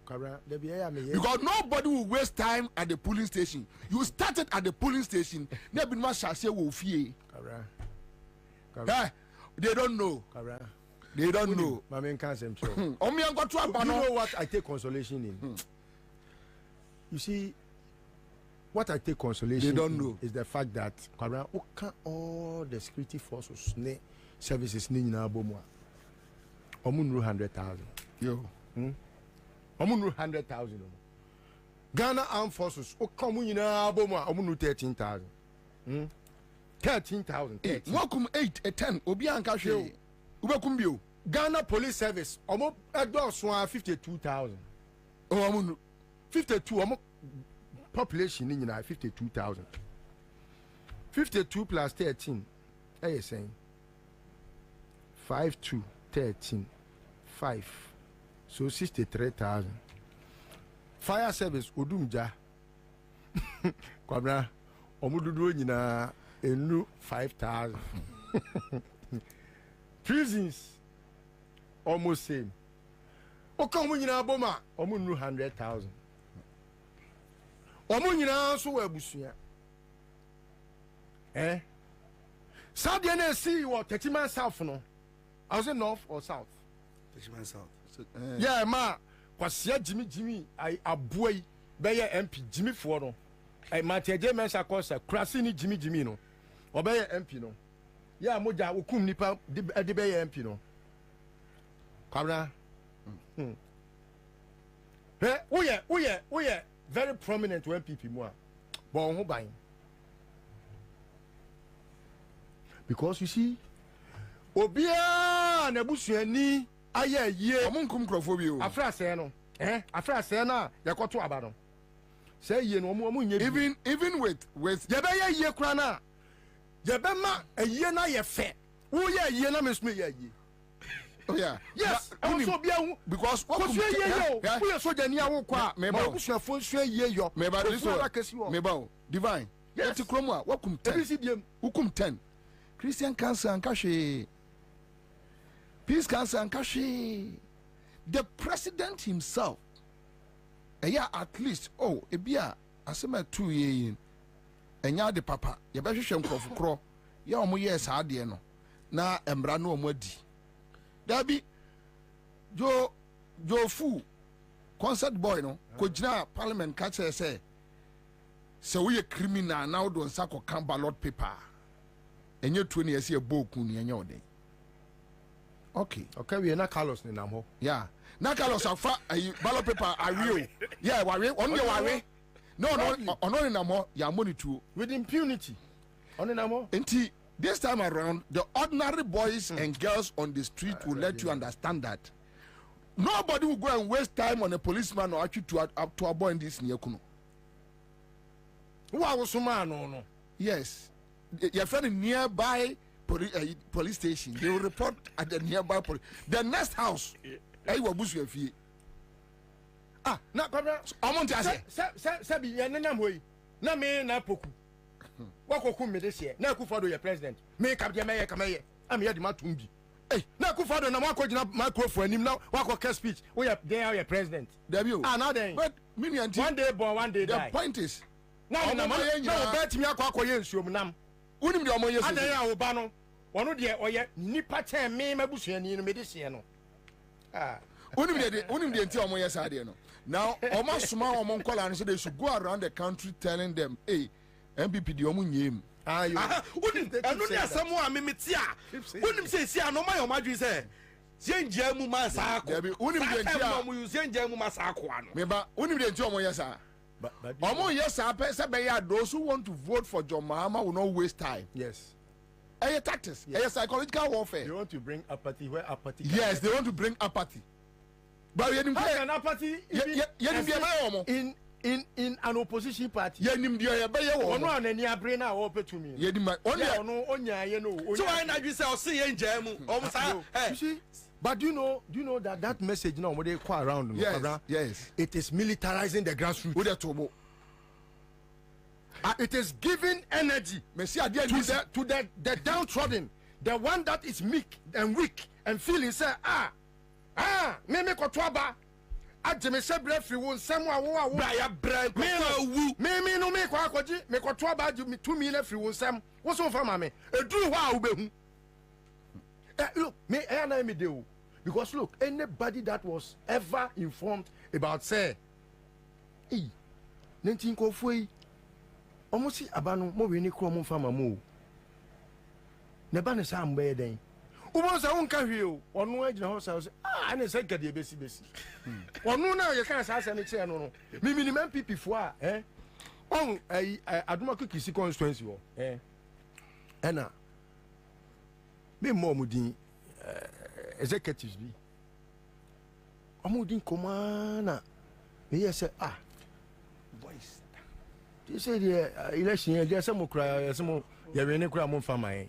Because nobody will waste time at the polling station. You started at the polling station, never much shall say will fear. They don't know. They don't know. My main cancer. You know what I take consolation in? You see, what I take consolation is the fact that all the security forces services in Abomwa. Omunru 100,000. Yo. Omunru 100,000. Ghana Armed Forces. Abomwa. Omunru 13,000. 13,000. Welcome 8, 10. Obianka show. Ubakumbio. Ghana Police Service. Omo Edward 52,000. Oh, Omunru 52. Omo population in 52,000. 52 plus 13. Are you saying? 5 2 13 5. So 63,000. Fire service Odumja. Kwabena omududu nyina enu 5,000. Prisons almost same. Okamu nyina boma omunu 100,000. Omo nyina so wa busua South DNA see what 30 man south no. I was in north or south. 30 man south. Yeah, ma. Kwasia Jimmy I boy be MP Jimmy for no. I Matthew J Mensa Kosa Krasini Jimmy no. Or be MP no. Yeah, moja ukum nipa de be MP no. Kwabena. Hey, oh yeah, very prominent MPP mo a. But who buying? Because you see, Obia na busuani aye ye. Omunkum krofo bi o. Afra se no. Afra se na yakoto aba no. Say ye no omu nye. Even with ye be ye kura na. Ye be ma ye na ye fe. Wo ye na me sumi ye ye. Oh yeah. Yes. Also bia hu because what ye yo. Wo ye soja ni awo kwa. Me ba busuafo nso ye yo. Me ba divine. Yes. Eti kromo a wakum 10. Ukum 10. Christian cancer and kashi. Peace cancer and kashi. The president himself. At least ebia asema 2 years. Enya de papa. Ye be hwehwe nkrofo kro. Ya omo ye saa de no. Na embra no omo adi. Dabi jo fu concert boy no ko gina parliament ka say we a criminal now don sako kan ballot paper enye tuo ne yesi eboku ne enye oden. Okay we na Carlos ni nam ho. Yeah, na Carlos afa ballot paper awie. Yeah, ware on the ware. No ono ni nam ho ya monitor with impunity. On nam ho. Enti this time around, the ordinary boys and girls on the street will let you understand that nobody will go and waste time on a policeman or actually to a boy in this Nyekuno. Who are no? Yes, your friend nearby police station. They will report at the nearby police. The next house, I will boost your fee. Na Kwabena. Amonte ase. Sabi ya nana moyi. Na me na poku. Wako kum me this year. Na Akufo-Addo your president. Me kabje me ye kamaye. Am ye di matumbi. Hey, na Akufo-Addo na wako gina microphone nim na wako care speech. We are there your president. Debut. Now then. But mini anti. One day born, one day die. The point is. Now na bet me akwa ye nsuom nam. Unim de omo ye so. Adan ya oba no. Wono de oye nipa chen me mabusuani no me this year no. Unim de anti omo ye sa de no. Now, omo suma omo nkola no so they should go around the country telling them, hey, MPP di omo nyem. Anu ni asemu a mimiti a. Unim se no ma yo madwi se. Zenje mu masako. Unim de ntia. Mo use zenje mu masako ano. Meba, unim de ntia omo yesa. Omo yesa pe se be ya those who want to vote for John Mahama will not waste time. Yes. Tactics. Psychological warfare. They want to bring apathy where apathy. Yes, they want to bring apathy. But how can apathy in an opposition party? So why not you say or see in jamu? But do you know that message now when they go around? Yes. It is militarizing the grassroots. It is giving energy to the downtrodden, the one that is meek and weak and feeling say me kotwaba ajeme se brefri wo nsem a wo bra ya bra me no me kwa akwaji me kotwaba ajeme tumi na fri wo nsem wo so fa ma me eduru ho a wo behu look me na me dey because look anybody that was ever informed about say nentin ko foi omosi abano mo we ni kro mo fa ma mo ne ba ne sa mbe den Ubonsa unka hweo onu agina ho sa ane se gade besi onu na ye kan sa asem che no no mi minimum MPP fo a on aduma kisi constituency wo ena me mo mudin executives bi omudin komana me yes voice they say the election there some cry some ye we ne kura mo fama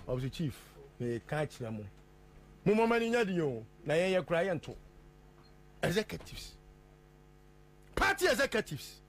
of the chief me catch them. Mumma nya di yo na ye kura ye nto executives party executives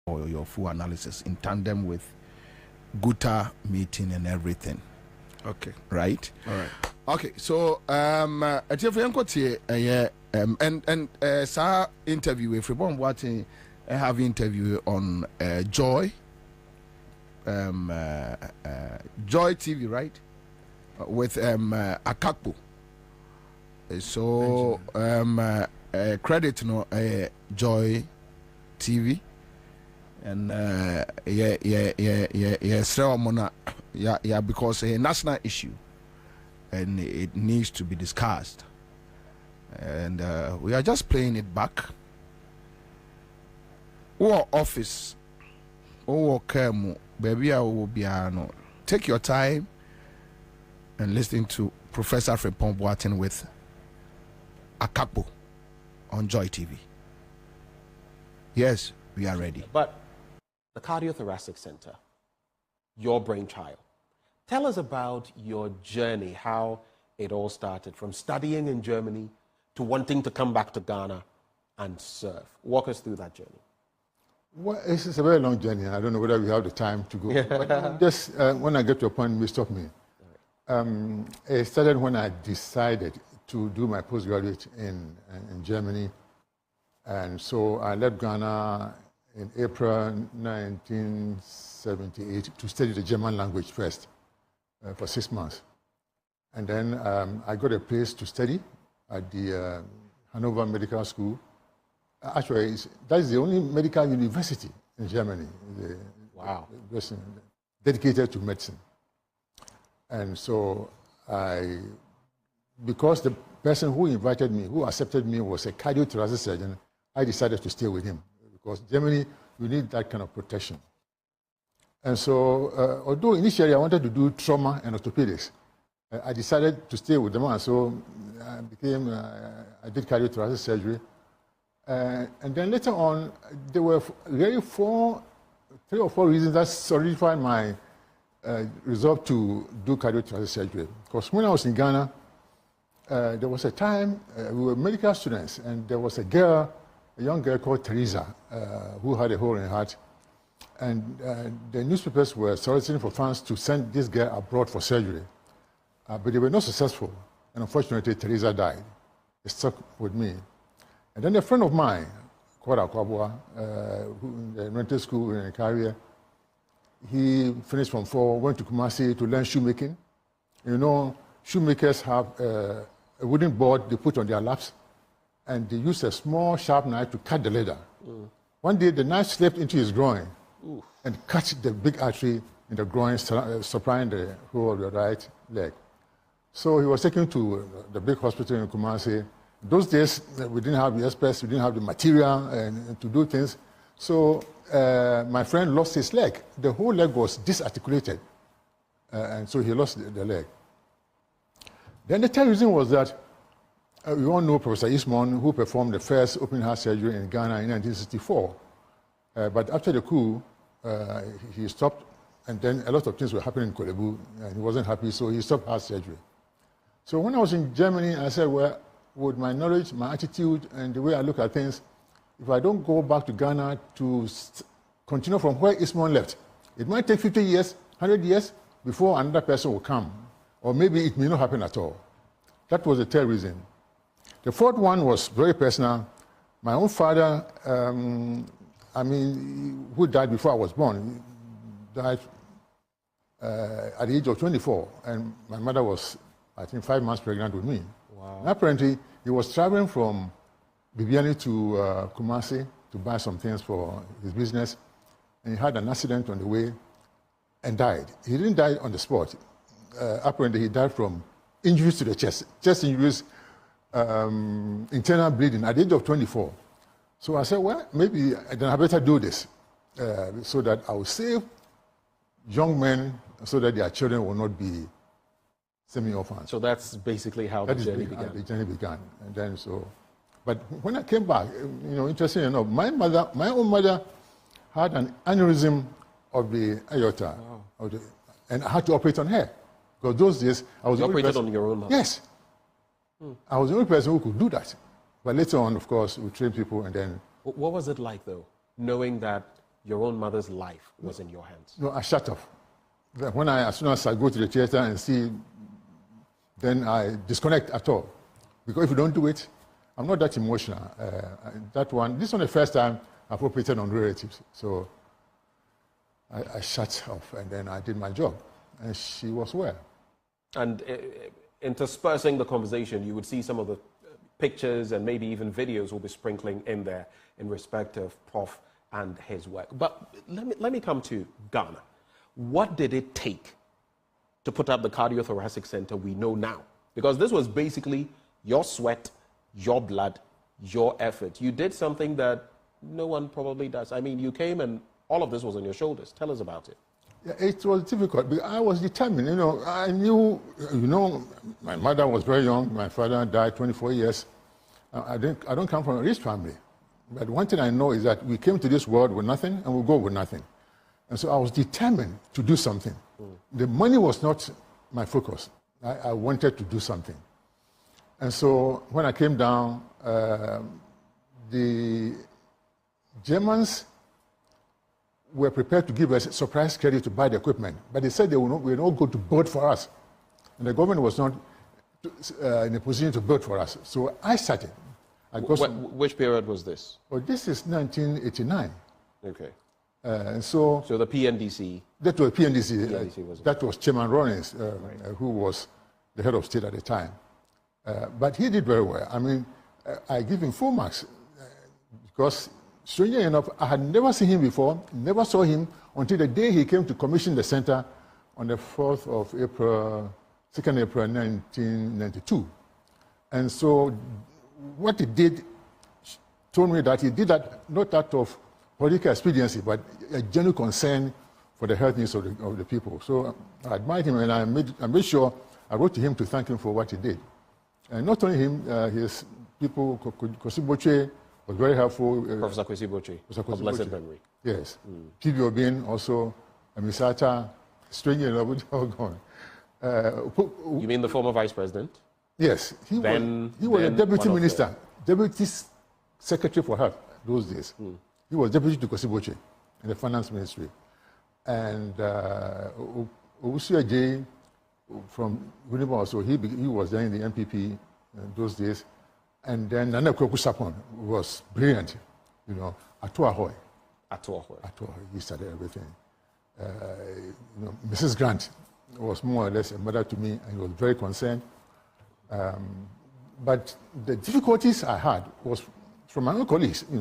or your full analysis in tandem with Guta meeting and everything. Okay. Right? All right. Okay, so sir interview if you want what I have interview on Joy Joy TV, right? With Akakpo. So credit no Joy TV and yeah because a national issue and it needs to be discussed, and we are just playing it back. Our office, our kemu, baby, I will be no. Take your time and listen to Professor Frepon Boateng with Akakpo on Joy TV. Yes, we are ready. But the Cardiothoracic Center, your brainchild. Tell us about your journey, how it all started, from studying in Germany to wanting to come back to Ghana and serve. Walk us through that journey. Well, it's a very long journey. I don't know whether we have the time to go. But just when I get to a point, you stop me. It started when I decided to do my postgraduate in Germany. And so I left Ghana in April 1978 to study the German language first. For 6 months. And then I got a place to study at the Hanover Medical School. Actually, that is the only medical university in Germany. Wow. Dedicated to medicine. And so because the person who invited me, who accepted me, was a cardiothoracic surgeon, I decided to stay with him. Because Germany, you need that kind of protection. And so, although initially I wanted to do trauma and orthopedics, I decided to stay with them. And so I did cardiothoracic surgery. And then later on, there were really 3 or 4 reasons that solidified my resolve to do cardiothoracic surgery. Because when I was in Ghana, there was a time we were medical students, and there was a young girl called Teresa, who had a hole in her heart. And the newspapers were soliciting for funds to send this girl abroad for surgery. But they were not successful. And unfortunately, Teresa died. It stuck with me. And then a friend of mine, called Kwabena, who in the rental school in Carrier, he finished from 4, went to Kumasi to learn shoemaking. You know, shoemakers have a wooden board they put on their laps, and they use a small sharp knife to cut the leather. One day, the knife slipped into his groin and cut the big artery in the groin, supplying the whole of the right leg. So he was taken to the big hospital in Kumasi. Those days, we didn't have the experts, we didn't have the material and to do things. So my friend lost his leg. The whole leg was disarticulated. And so he lost the leg. Then the third reason was that we all know Professor Ismon, who performed the first open heart surgery in Ghana in 1964. But after the coup, he stopped, and then a lot of things were happening in Kolebu, and he wasn't happy, so he stopped heart surgery. So when I was in Germany, I said, well, with my knowledge, my attitude, and the way I look at things, if I don't go back to Ghana to continue from where Ismon left, it might take 50 years, 100 years before another person will come, or maybe it may not happen at all. That was the third reason. The fourth one was very personal. My own father, who died before I was born, died at the age of 24, and my mother was, I think, 5 months pregnant with me. Wow. And apparently, he was traveling from Bibiani to Kumasi to buy some things for his business, and he had an accident on the way and died. He didn't die on the spot. Apparently, he died from injuries to the chest injuries, internal bleeding at the age of 24. So I said, well, maybe then I better do this so that I will save young men so that their children will not be semi-orphans. So that's basically how the journey began. The journey began. And then but when I came back, interesting enough, my own mother had an aneurysm of the aorta. Wow. And I had to operate on her. Because those days, I was the only person. You operated on your own mother? Yes. I was the only person who could do that. But later on, of course, we trained people and then... What was it like, though, knowing that your own mother's life was in your hands? No, I shut off. As soon as I go to the theater and see, then I disconnect at all. Because if you don't do it, I'm not that emotional. This is not the first time I've operated on relatives. So I shut off and then I did my job. And she was well. And interspersing the conversation, you would see some of the pictures and maybe even videos will be sprinkling in there in respect of Prof and his work. But let me come to Ghana. What did it take to put up the Cardiothoracic Center we know now? Because this was basically your sweat, your blood, your effort. You did something that no one probably does. I mean, you came and all of this was on your shoulders. Tell us about it. Yeah, it was difficult, but I was determined. I knew, my mother was very young. My father died 24 years. I don't come from a rich family. But one thing I know is that we came to this world with nothing and we'll go with nothing. And so I was determined to do something. The money was not my focus. I wanted to do something. And so when I came down, the Germans were prepared to give us surprise credit to buy the equipment, but they said they were not going to build for us. And the government was not in a position to build for us. So I started. Which period was this? Well, this is 1989. Okay. So the PNDC? That was PNDC. That was Chairman Rawlings, who was the head of state at the time. But he did very well. I mean, I give him full marks because, strangely enough, I had never seen him before, never saw him until the day he came to commission the center on the 4th of April, 2nd April 1992. And so what he did told me that he did that not out of political expediency, but a genuine concern for the health needs of the people. So I admired him, and I made sure I wrote to him to thank him for what he did. And not only him, his people, Kwesi was very helpful. Professor Kwesi Boche, of blessed memory. Yes. P.B. Obin also, Misata, strangely enough, all gone. You mean the former vice president? Yes. He was a deputy minister, deputy secretary for health those days. He was deputy to Kwesi Boche in the finance ministry. And Owusu J from Winnipeg also, he was there in the MPP those days. And then Nana Kweku Sapon was brilliant, Ato Ahoy. He started everything. Mrs. Grant was more or less a mother to me, and he was very concerned. But the difficulties I had was from my own colleagues, in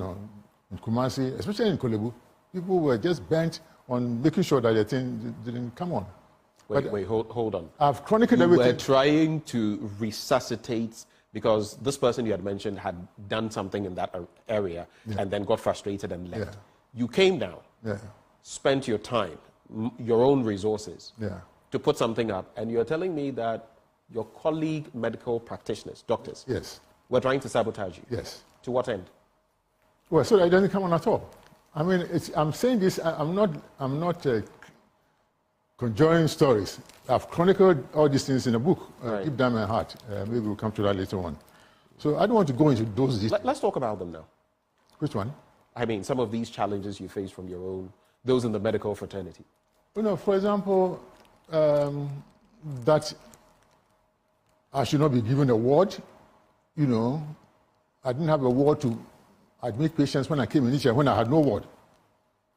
Kumasi, especially in Kolebu. People were just bent on making sure that the thing didn't come on. Hold on. I've chronicled everything. You were trying to resuscitate, because this person you had mentioned had done something in that area and then got frustrated and left. Yeah. You came down, spent your time, your own resources to put something up, and you're telling me that your colleague medical practitioners, doctors, were trying to sabotage you. Yes. To what end? Well, so that it doesn't come on at all. I mean, I'm saying this, I'm not conjuring stories. I've chronicled all these things in a book, Deep Down My Heart. Maybe we'll come to that later on. So I don't want to go into those details. Let's talk about them now. Which one? I mean, some of these challenges you face from your own, those in the medical fraternity. For example, that I should not be given a ward. I didn't have a ward to admit patients when I came in each year, when I had no ward.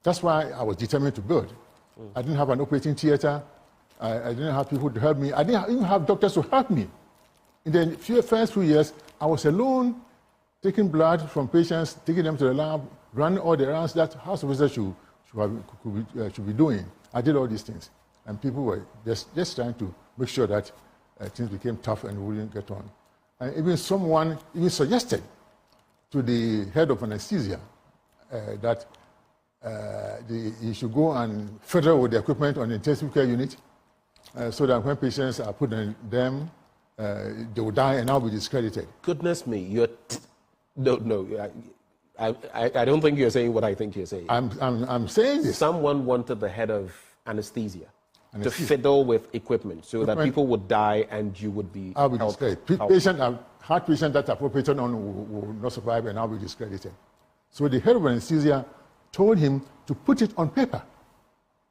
That's why I was determined to build. I didn't have an operating theater. I didn't have people to help me. I didn't even have doctors to help me. In the first few years, I was alone, taking blood from patients, taking them to the lab, running all the errands that house officers should be doing. I did all these things. And people were just trying to make sure that things became tough and we wouldn't get on. And even someone suggested to the head of anesthesia that he should go and fiddle with the equipment on the intensive care unit so that when patients are put in them, they will die and I'll be discredited. Goodness me, no. I don't think you're saying what I think you're saying. I'm saying this. Someone wanted the head of anesthesia to fiddle with equipment so that people would die and you would be I'll be discredited. Heart patients that are operated on will not survive and I'll be discredited. So the head of anesthesia told him to put it on paper.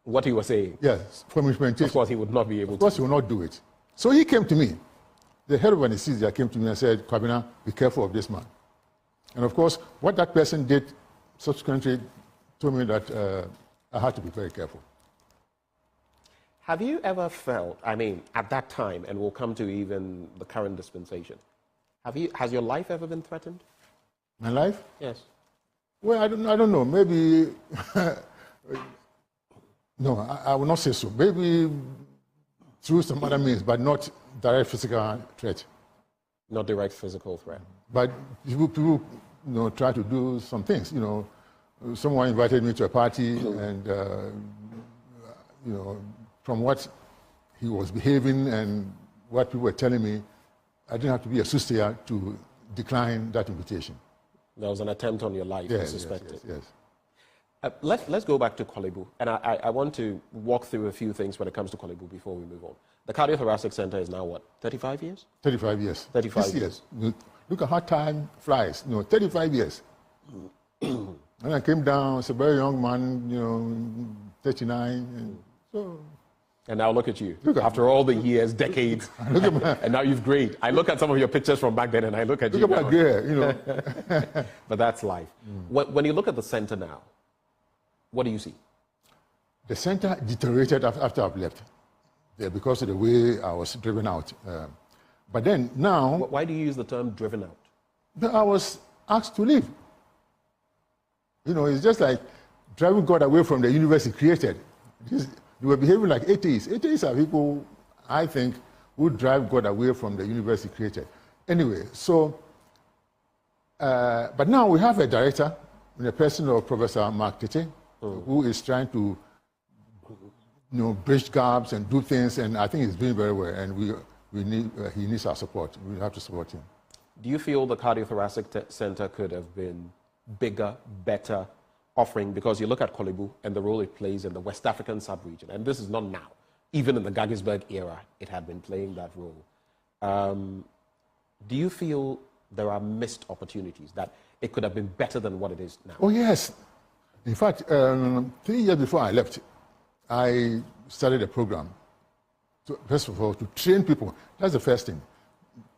What he was saying? Yes, from implementation. Of course, he would not be able to. Of course, he will not do it. So he came to me. The head of anesthesia came to me and said, Kwabena, be careful of this man. And of course, what that person did subsequently told me that I had to be very careful. Have you ever felt, I mean, at that time, and we'll come to even the current dispensation, has your life ever been threatened? My life? Yes. Well, I don't know. Maybe, no, I will not say so. Maybe through some other means, but not direct physical threat. Not direct physical threat. But people try to do some things. Someone invited me to a party, and from what he was behaving and what people were telling me, I didn't have to be a soothsayer to decline that invitation. There was an attempt on your life, yes, I suspect. Yes. Let's go back to Korle-Bu, and I want to walk through a few things when it comes to Korle-Bu before we move on. The Cardiothoracic Center is now what, 35 years? 35 years. 35 years. Look at how time flies. 35 years. When I came down, I was a very young man, 39, and so. And now look at you. After all the years, decades, and now you've grayed. I look at some of your pictures from back then, and I look at you. Look at my gray, But that's life. When you look at the center now, what do you see? The center deteriorated after I've left, because of the way I was driven out. But then now... Why do you use the term driven out? I was asked to leave. It's just like driving God away from the universe He created. You were behaving like atheists. Atheists are people, I think, who drive God away from the universe He created. Anyway, so... but now we have a director, in the person of Professor Mark Tete, who is trying to bridge gaps and do things, and I think he's doing very well, and he needs our support. We have to support him. Do you feel the Cardiothoracic Center could have been bigger, better offering? Because you look at Korle-Bu and the role it plays in the West African sub-region, and this is not now. Even in the Gaggisberg era, it had been playing that role. Do you feel there are missed opportunities, that it could have been better than what it is now? Oh, yes. In fact, 3 years before I left, I started a program, first of all, to train people. That's the first thing.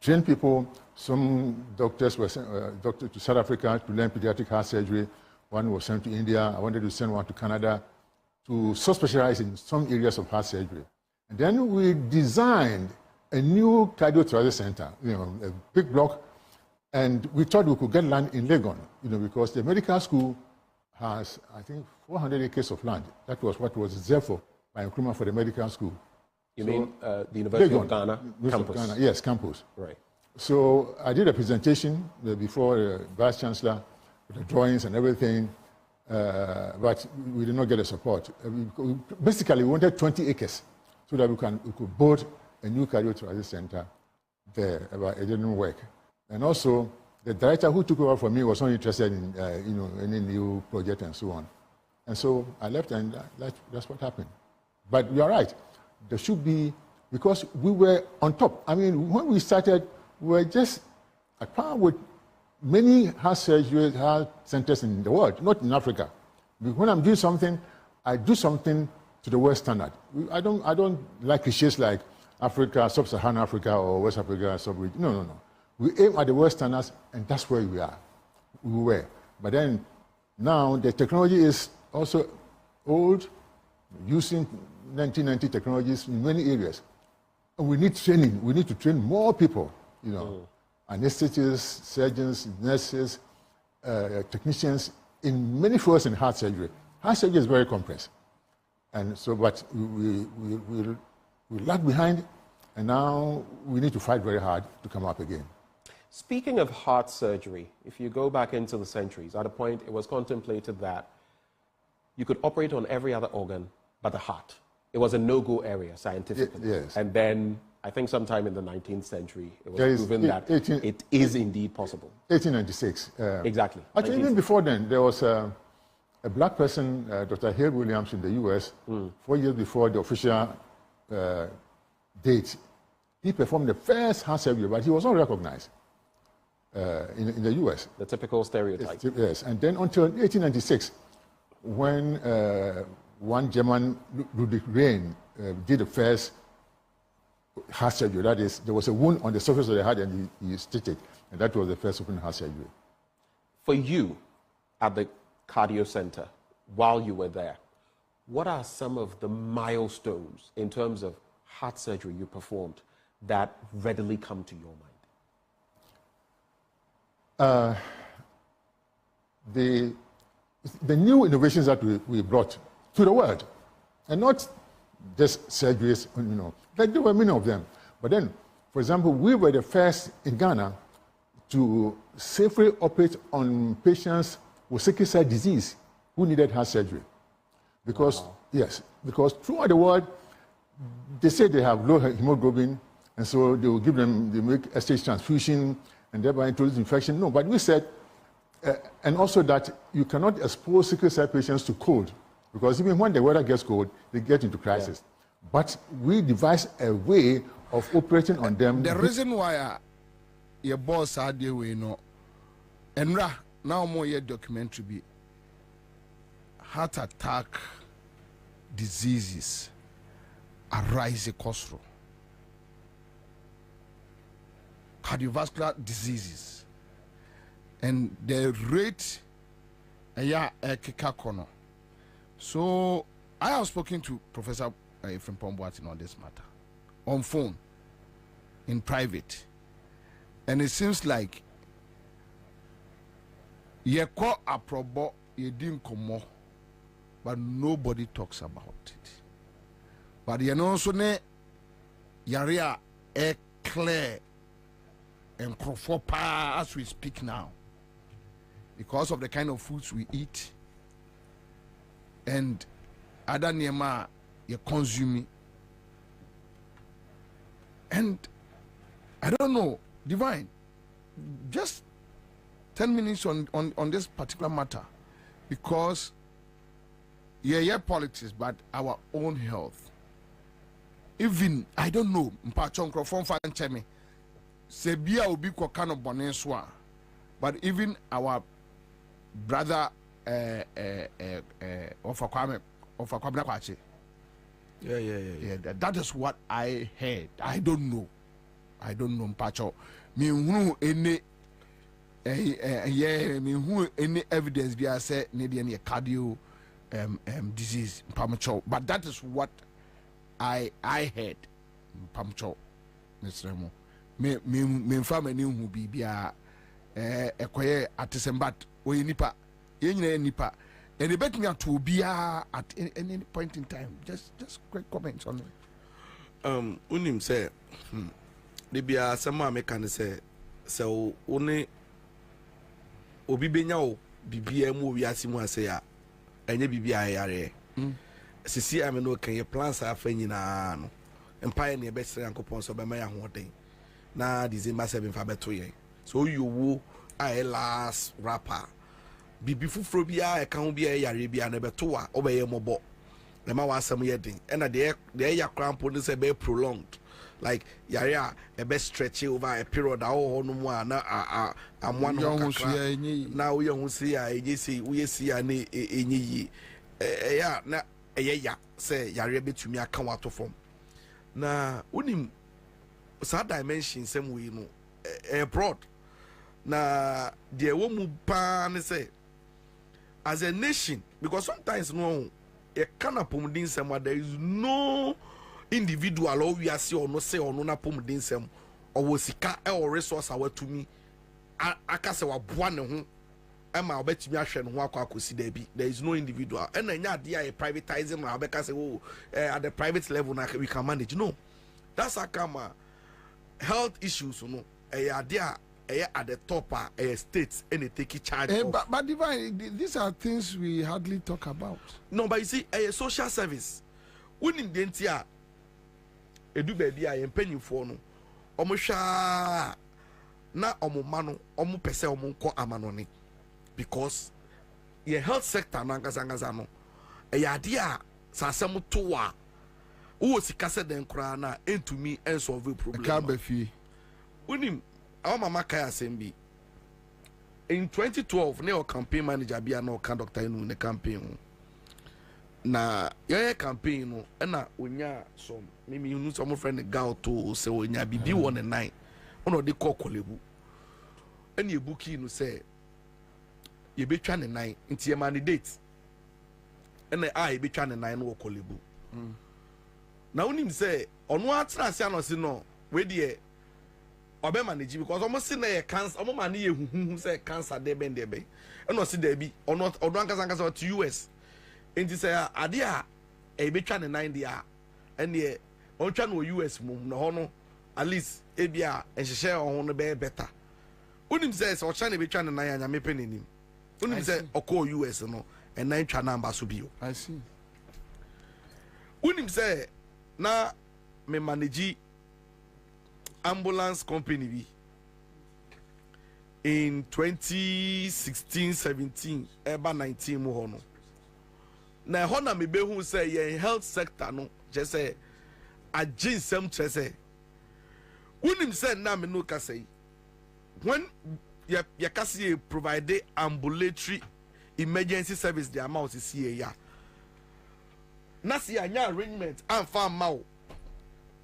Train people. Some doctors were sent to South Africa to learn pediatric heart surgery. One was sent to India. I wanted to send one to Canada to specialize in some areas of heart surgery. And then we designed a new cardiothoracic center, a big block, and we thought we could get land in Legon, because the medical school has, I think, 400 acres of land. That was what was reserved for by Nkrumah for the medical school. You mean the University of Ghana campus? Ghana, yes, campus. Right. So I did a presentation before the Vice Chancellor with the drawings and everything, but we did not get the support. Basically, we wanted 20 acres so that we could build a new cardiothoracic center there, but it didn't work. And also, the director who took over from me was not interested in any new project and so on. And so I left, and that's what happened. But you are right. There should be, because we were on top. I mean, when we started, we were just at par with many heart surgery heart centers in the world, not in Africa. When I'm doing something, I do something to the world standard. I don't like cliches like Africa, Sub-Saharan Africa, or West Africa, sub-region. No. We aim at the world standards, and that's where we are. We were. But then, now the technology is also old, using 1990 technologies in many areas. And we need training. We need to train more people, anesthetists, surgeons, nurses, technicians, in many fields in heart surgery. Heart surgery is very complex. And so, but we lag behind, and now we need to fight very hard to come up again. Speaking of heart surgery, if you go back into the centuries, at a point it was contemplated that you could operate on every other organ but the heart. It was a no-go area scientifically. Yes. And then I think sometime in the 19th century it was proven that it is indeed possible. 1896. Exactly. Actually, even before then, there was a black person, Dr. Hale Williams in the US, 4 years before the official date. He performed the first heart surgery, but he was not recognized. In the US. The typical stereotype. Yes, and then until 1896, when one German, Ludwig Rehm, did the first heart surgery. That is, there was a wound on the surface of the heart and he stitched it. And that was the first open heart surgery. For you, at the cardio center, while you were there, what are some of the milestones in terms of heart surgery you performed that readily come to your mind? The new innovations that we brought to the world, and not just surgeries, like there were many of them. But then, for example, we were the first in Ghana to safely operate on patients with sickle cell disease who needed heart surgery. Because, yes, because throughout the world, they say they have low hemoglobin, and so they will give them, they make SH transfusion, and thereby introduce infection. No, but we said, and also that you cannot expose sickle cell patients to cold, because even when the weather gets cold, they get into crisis. Yeah. But we devised a way of operating on them. The reason why your boss had the way, and now more your documentary be heart attack diseases arise across cardiovascular diseases, and the rate so I have spoken to Professor from Pomboatin on this matter on phone in private, and it seems like ye call a probo ye didn't come, but nobody talks about it. But you know, so ne yarea clear and crofopa as we speak now, because of the kind of foods we eat and other nema you consume. And I don't know, Divine, just 10 minutes on this particular matter, because yeah, politics, but our own health. Even, I don't know, Mpachon from Fanchemi, Sebia will be Kokano Boneswa, but even our brother of Kwabena Kwachi. Yeah. That is what I heard. I don't know, Mpacho. Me who any me any evidence be I say need any cardio disease Mpacho. But that is what I heard, Mpacho. Mr. Remo. Me family who be a artisan, but we nipa nipa. And they bet me to be at any point in time. Just quick comments on it. Unim say, they be a some American say, so only Obi Benyao, BBM, we are Simon say, and ye BBI. Sisi, I mean, no can your plans are failing and pioneer best uncle Ponso by my own day. Now, this is my 7 Faber so you woo I last rapper. Bibi fufuro bia e kan bia yare bia na betoa obeye mobo na ma wasam yedin and the ya crampo ne say be prolonged like yare a e be stretch over a period a ho no mu na amwa no kakra na wo ye hu si a eje si wo ye si a na enyi ya na ya say yare betumi aka wato form na unim sa dimension sem we no broad na de wo mu pa ne say as a nation, because sometimes no, a kind of pomdinsem, there is no individual or we are see or no say or no na pomdinsem or wasika or resource our to me. Akase wa buane ho Emma bet me ahwe no ho akwa there is no individual. And then a privatizing na abeka say oh at the private level na we can manage. No. That's how come health issues no at the top states and they take charge of. But Divine, these are things we hardly talk about. No, but you see, a social service. When in Dentia, a do baby, I am penny for no. Omusha na omumano, omu pese omunko amanoni. Because your health sector nangazangazano, a yadia sasemu toa. Who si kase den krana into me and solve the problem. Kabefi. Unim. Our mama Kaya Sembi in 2012, no campaign manager be no conductor in the campaign. na yɛyɛ campaign no ɛna onya some mimi hu some friend gout to sɛ onya bibi wɔ ne nan ɔna ɔde kɔ kɔlebu ɛna ebuki no sɛ yɛbɛtwa ne nan nti yɛma ne date ɛna yɛbɛtwa ne nan no wɔ kɔlebu na wonim sɛ ɔno atena ase anɔse no wei deɛ ɔbɛ manage because ɔmo si na yɛ cancer ɔmo ma ne yɛ huhuhu sɛ cancer de bɛn ɛna ɔsi dɛbi ɔno ankasa ɔte US nti sɛ ade a ɛbɛtwa ne nan deɛ ɛneɛ ɔntwa no wɔ US mu na hɔ no at least ebi a ɛhyehyɛ ɔho no bɛyɛ better wonim sɛ ɔkyɛ ne bɛtwa ne nan a nyame pɛ n'anim wonim sɛ ɔkɔɔ US no ɛnan twa namba so bio wonim sɛ na me manage ambulance company bi in 2016-17 eba 19 mu hɔ no na ɛhɔ na mebehu sɛ yɛn health sector no kyɛ sɛ agye nsɛm kyerɛ sɛ wonim sɛ na me no kasa yi when yɛkasa yɛ provide ambulatory emergency service de ama osisi yɛ ya na si anya arrangement amfa ama wo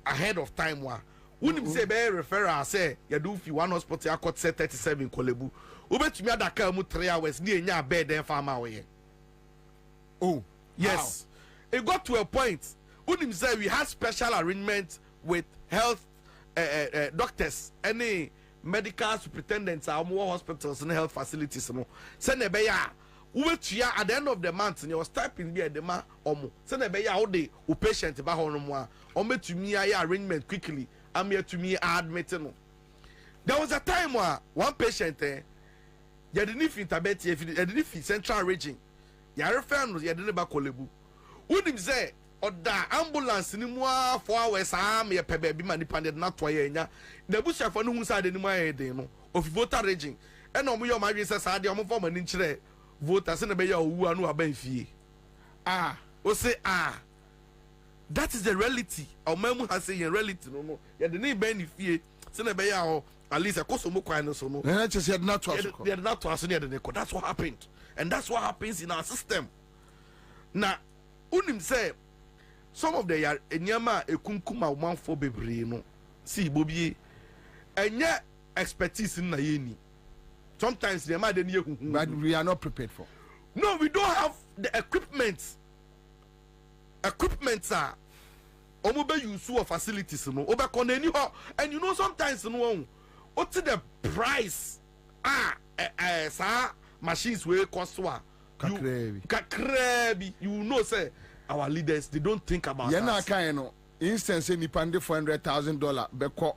ahead of time wa wonim say be referral say yadu fi one hospital akot say 37 kolebu obetumi adaka mu 3 hours ni enya bed en fa ma we. Oh yes, wow. It got to a point wonim say we had special arrangement with health doctors, any medical superintendents our more hospitals and health facilities no say na be ya ubetua at the end of the month you was typing be the ma omo say na be ya how the patient ba ho no mo a ometumi aye arrangement quickly I'm here to me admitting. There was a time where one patient you didn't fit tabet you didn't fit central region you refer no you didn't ba kolebu wouldn't say or da ambulance ni mo 4 hours me pebe bi mani panded na to ye nya na busha for no hu side ni mo ayede no of voter region e no mo yo ma wi say sade o mo form ni kire voter se na be ya owu anu aba fie o say that is the reality. Our memu has say reality no. Ya de ne ben fie. Se na be ya ho at least akoso mo kwan no so no. Na just said not to us. They not to us near the neko. That's what happened. And that's what happens in our system. Na unim say some of the enyama ekunkuma omanfo bebre no. See Bobie enye expertise na ye ni. Sometimes the man dey but we are not prepared for. No, we don't have the equipment are omo be use of facilities no obe kon ani ho and you know sometimes no what the price sa machines we cost wa kakrebi you know say our leaders they don't think about that. Na kan no instance ni pande $400,000 be ko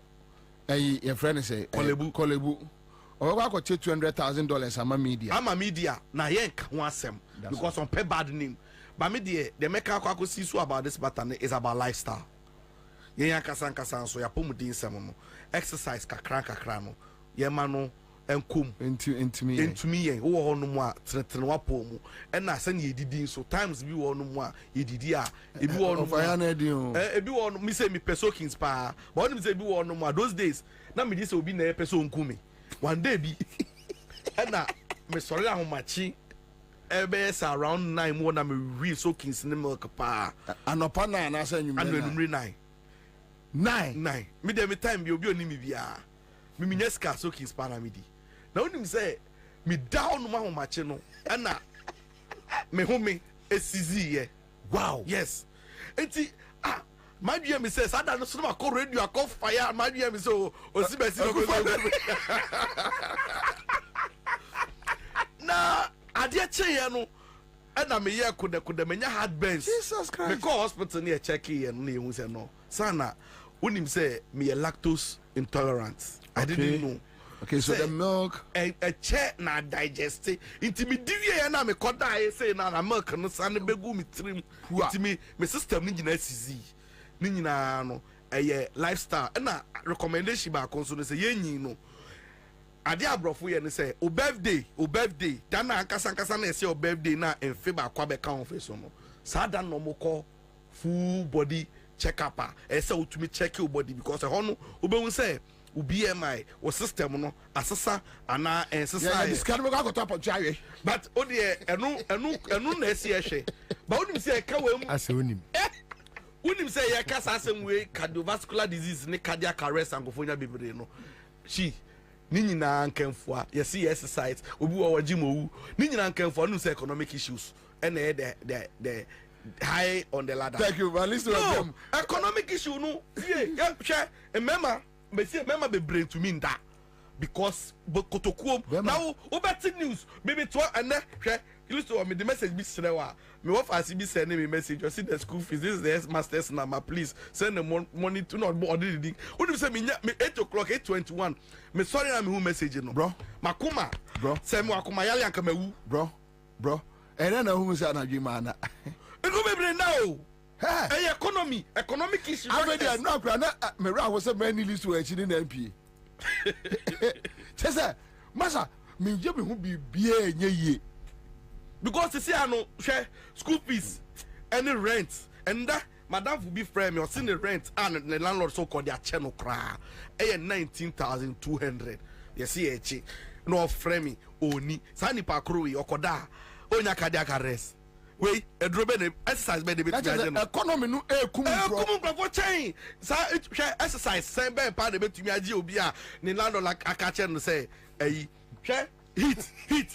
your friend say kolebu o ga ko $200,000 ama media na yen ka ho asem because on pay bad name. But me the make I see so about this matter is about lifestyle. Yen kasan so ya pomudin sem no exercise kakra no ye ma no enkum into me yen wo ho no mu a tretre wa pomu e na se na yedidi so times bi wo no mu a yedidi a e bi wo no e bi wo no me say me pesokins pa but me say bi wo no mu a those days na me di say obi na e peso nkumi one day bi e na me sorry ahomachi EBS around 9 more na me real soakings in the milk pa. Anopa 9 na say nyumre 9. Me dem time bi obi oni mi bia. Me nyeska soakings pa na me di. Na onim say me down ma ho mache no. E na me home esizi ye. Wow. Yes. Enti my dear me say sada no so ma call radio call fire my dear me so osibesi no go. Na adia cheye no na me ye koda menya heartburns. Jesus Christ. Me call hospital near check here no ehun say no. Sana unim say me lactose intolerant. I didn't know. Okay, so the milk a chair na digest inti me diwie na me koda I say na milk no san begu me trim inti me system ni nyina sizi ni nyina no lifestyle na recommendation ba konso no say yenyi no ade abrofo ye ne say o birthday dan na ankasa na say o birthday na enfe ba kwa be kan ofe so no sa dan no mo call full body check up say utumi check your body because ho no obehun say BMI or system no asesa ana ensesa this can go to up jawe but odi enu na esi ehwe but onim say ka wam asonim onim say ya kasa asem we cardiovascular disease ne cardiac arrest angofonya bebre no she ni nyina nkanfo a yesi exercise obi wo gym owu ni nyina nkanfo no say economic issues and the high on the ladder. Thank you, but listen to them. Economic issue no yeah share remember be brain to mean that because kotokuo now obeti news baby to and share listen to me the message be serewa me what as be send me message you see the school fees this is the master's number please send the money to not order the only say me 8 o'clock 8:21 me sorry na me who message no bro makuma bro say me akuma yale anka mewu bro and then who say na dwuma na e go be brain now hey economic issue already no kra na me ra wo say many list to echi ni na MP say masa me je me hu bibia enye ye because you see ano share school fees any rent and that madam will be friend me or see the rent and the landlord so called their channel cra 19,200 you see echi no friend me oni sani pa kro yi okoda onya cardiac arrest we edrobe ne exercise be de bit me economy no ekum for chain sa exercise sen be pa de betumi agi obi a ne landlord akache no say eyi hwe hit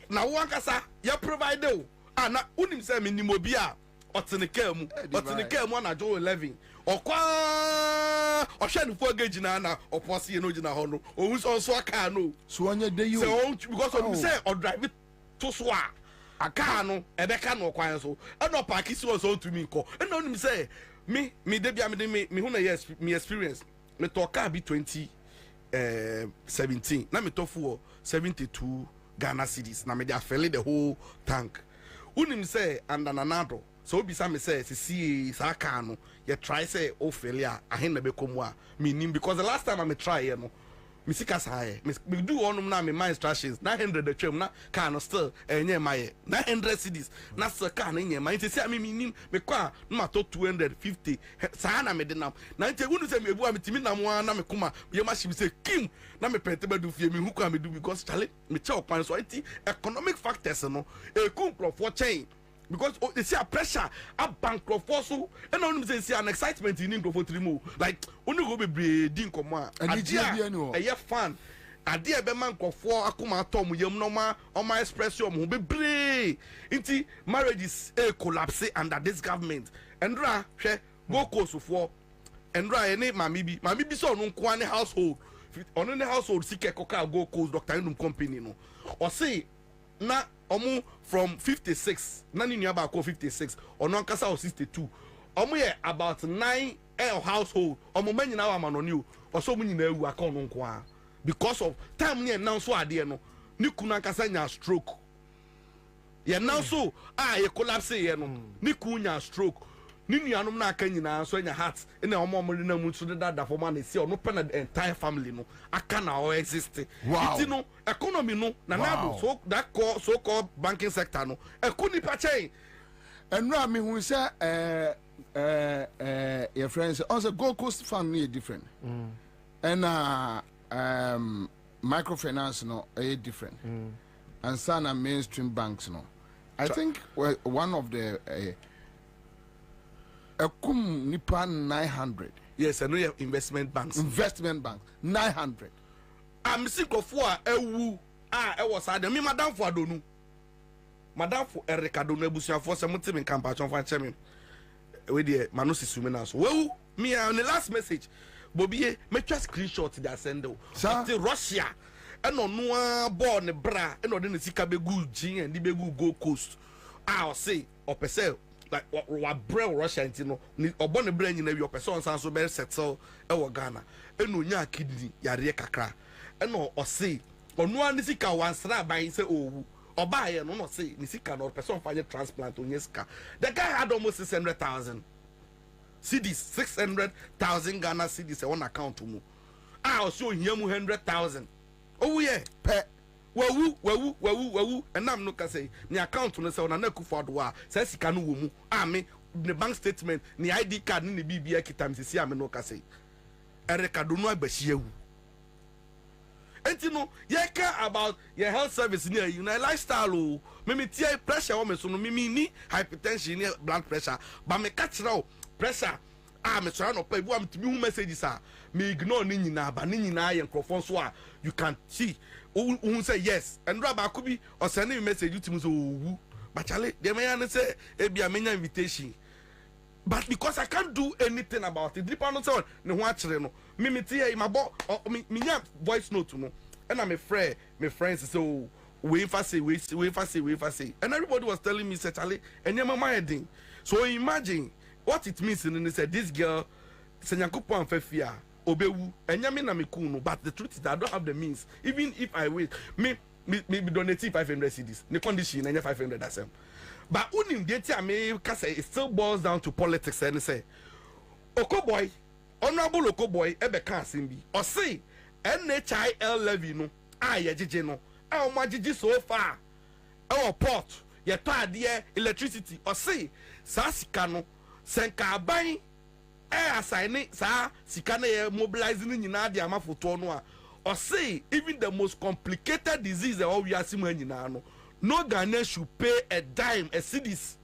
na wo ankasa ya provide o na unim say minim obi a oteneka mu na jo 11 okwa ohwe no fo gauge na oposi no gina ho no ohun so aka no so onye dey you because of say or drive to so aka no ebeka no kwan so e no park si so to me nko e no nim say me dey bia me hu na yes me experience me to car be 2017 na me to for 72 Ghana cedis na me dey fill the whole tank unim say and ananado so obi sa me say see sa car no you try say o failure ahen na be komu a me nim because the last time I me try here no me sika say me do onum na me my instructions 900 the trim na car no still enye my 900 cedis na so car na enye my say me nim me kwa na to 250 sa na me de nam na nte unu say me ebu a me timi nam na me kuma ye ma shi say kim na me pente be do fie me hu kwa me do because chale me che okwan so iti economic factors no e kun for chain because they see a pressure a bankrupt so and only say an excitement in England for 3 more like only go be din komo a ye fan ade be man kofo akoma tom yam no ma on my expression mo be bre nti marriages collapse under this government endra hwe go coast for endra any mami bi so no nko ane household on the household sike koka go coast Dr. Indum company no or say na omu from 56 na ni nua ba ko 56 ono ankasa o 62 omu ye about 9 household omu manyina wa manoni o so mu nyina ewu aka ono nko a because of time ne now so ade no ni kunu ankasa nya stroke ye now so ye collapse ye no ni kunu nya stroke ni nuanom na aka nyina so nya heart na omo na mu so da for man see ono pen the entire family no aka na o exist it no economy no na na so that so called banking sector no ekuni pa chain enra me hu say your friends also Gold Coast fund is different and microfinance no is different and some mainstream banks no I think one of the Ekum nipa 900. Yes, I know you have investment banks. 900. I'm sick of what ewu was I me madam for adonu. Madam for Erika donu ebusia for some team in campaign for chairman. We dey manusi sumina so. Well, me on the last message. Bobie make a screenshot that send o. To Russia. And no born bra and no den sika be good gin and the be good Gold Coast. I'll say or per se like what bread Russia no obon the brain in your person so be settle e wo Ghana enu nya kidney yare kakra e no o say onu an sika wansra ban say owu oba ye no say ni sika no person fa transplant onye sika the guy had almost 600,000 cedis 600,000 Ghana cedis e one account mu o so hia mu 100,000 owu ye pe wawu and I'm no can say ni account no say na kufa do a say sika no wo mu me the bank statement ni ID card ni BBA kitam si am no can say Erika do no abehia wu. Enti no ye care about your health service near you na lifestyle o. Me tie pressure o me so no me ni hypertension ni blood pressure but me catch now pressure me try no pay bu am to me messages me ignore ni nyina ba ni nyina ye nkrofon so you can see who say yes and raba could be or send me message you to me so wu but chale dey me say e bia menya invitation but because I can't do anything about it deep on say ne ho akere no me tie my bo me nya voice note no and I'm a friend my friends so we say and everybody was telling me say chale enye mama heading so imagine what it means in say this girl say nyankopon amfafia obewu enye me na me cool no but the truth is that I don't have the means even if I wait me donate 500 cedis the condition enye 500 asem but unim dey tia me kasa it still boils down to politics and say Okoboy honorable Okoboy ebe kan asem bi o say NHIL levy no ye jeje no o ma jeje so far our port ye to ade electricity o say sa sika no senka ban assign sa sika na ye mobilizing nyina de amafoto no or say even the most complicated disease that we are seeing nyina no Ghanaian should pay a dime a cedis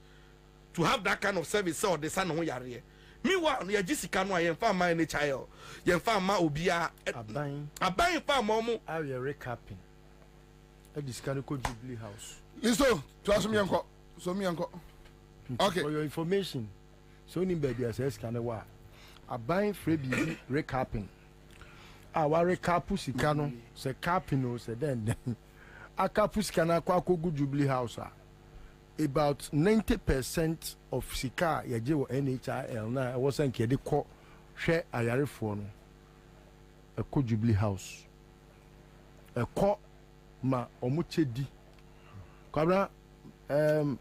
to have that kind of service or the son ho yare meanwhile ye jisika no ye fa ma NHIL ye fa ma obia aban fa ma mo how you recapping a discanico Jubilee House listo to asumi enko so mi enko okay for your information so ni baby as scan wa aban frebi recapping our recap sika no se capping no se then akapu sika na kwa kogu Jubilee House about 90% of sika yaje wo NHIL na wo san ke de ko hwe ayarefo no eko Jubilee House eko ma omuchedi Kwabena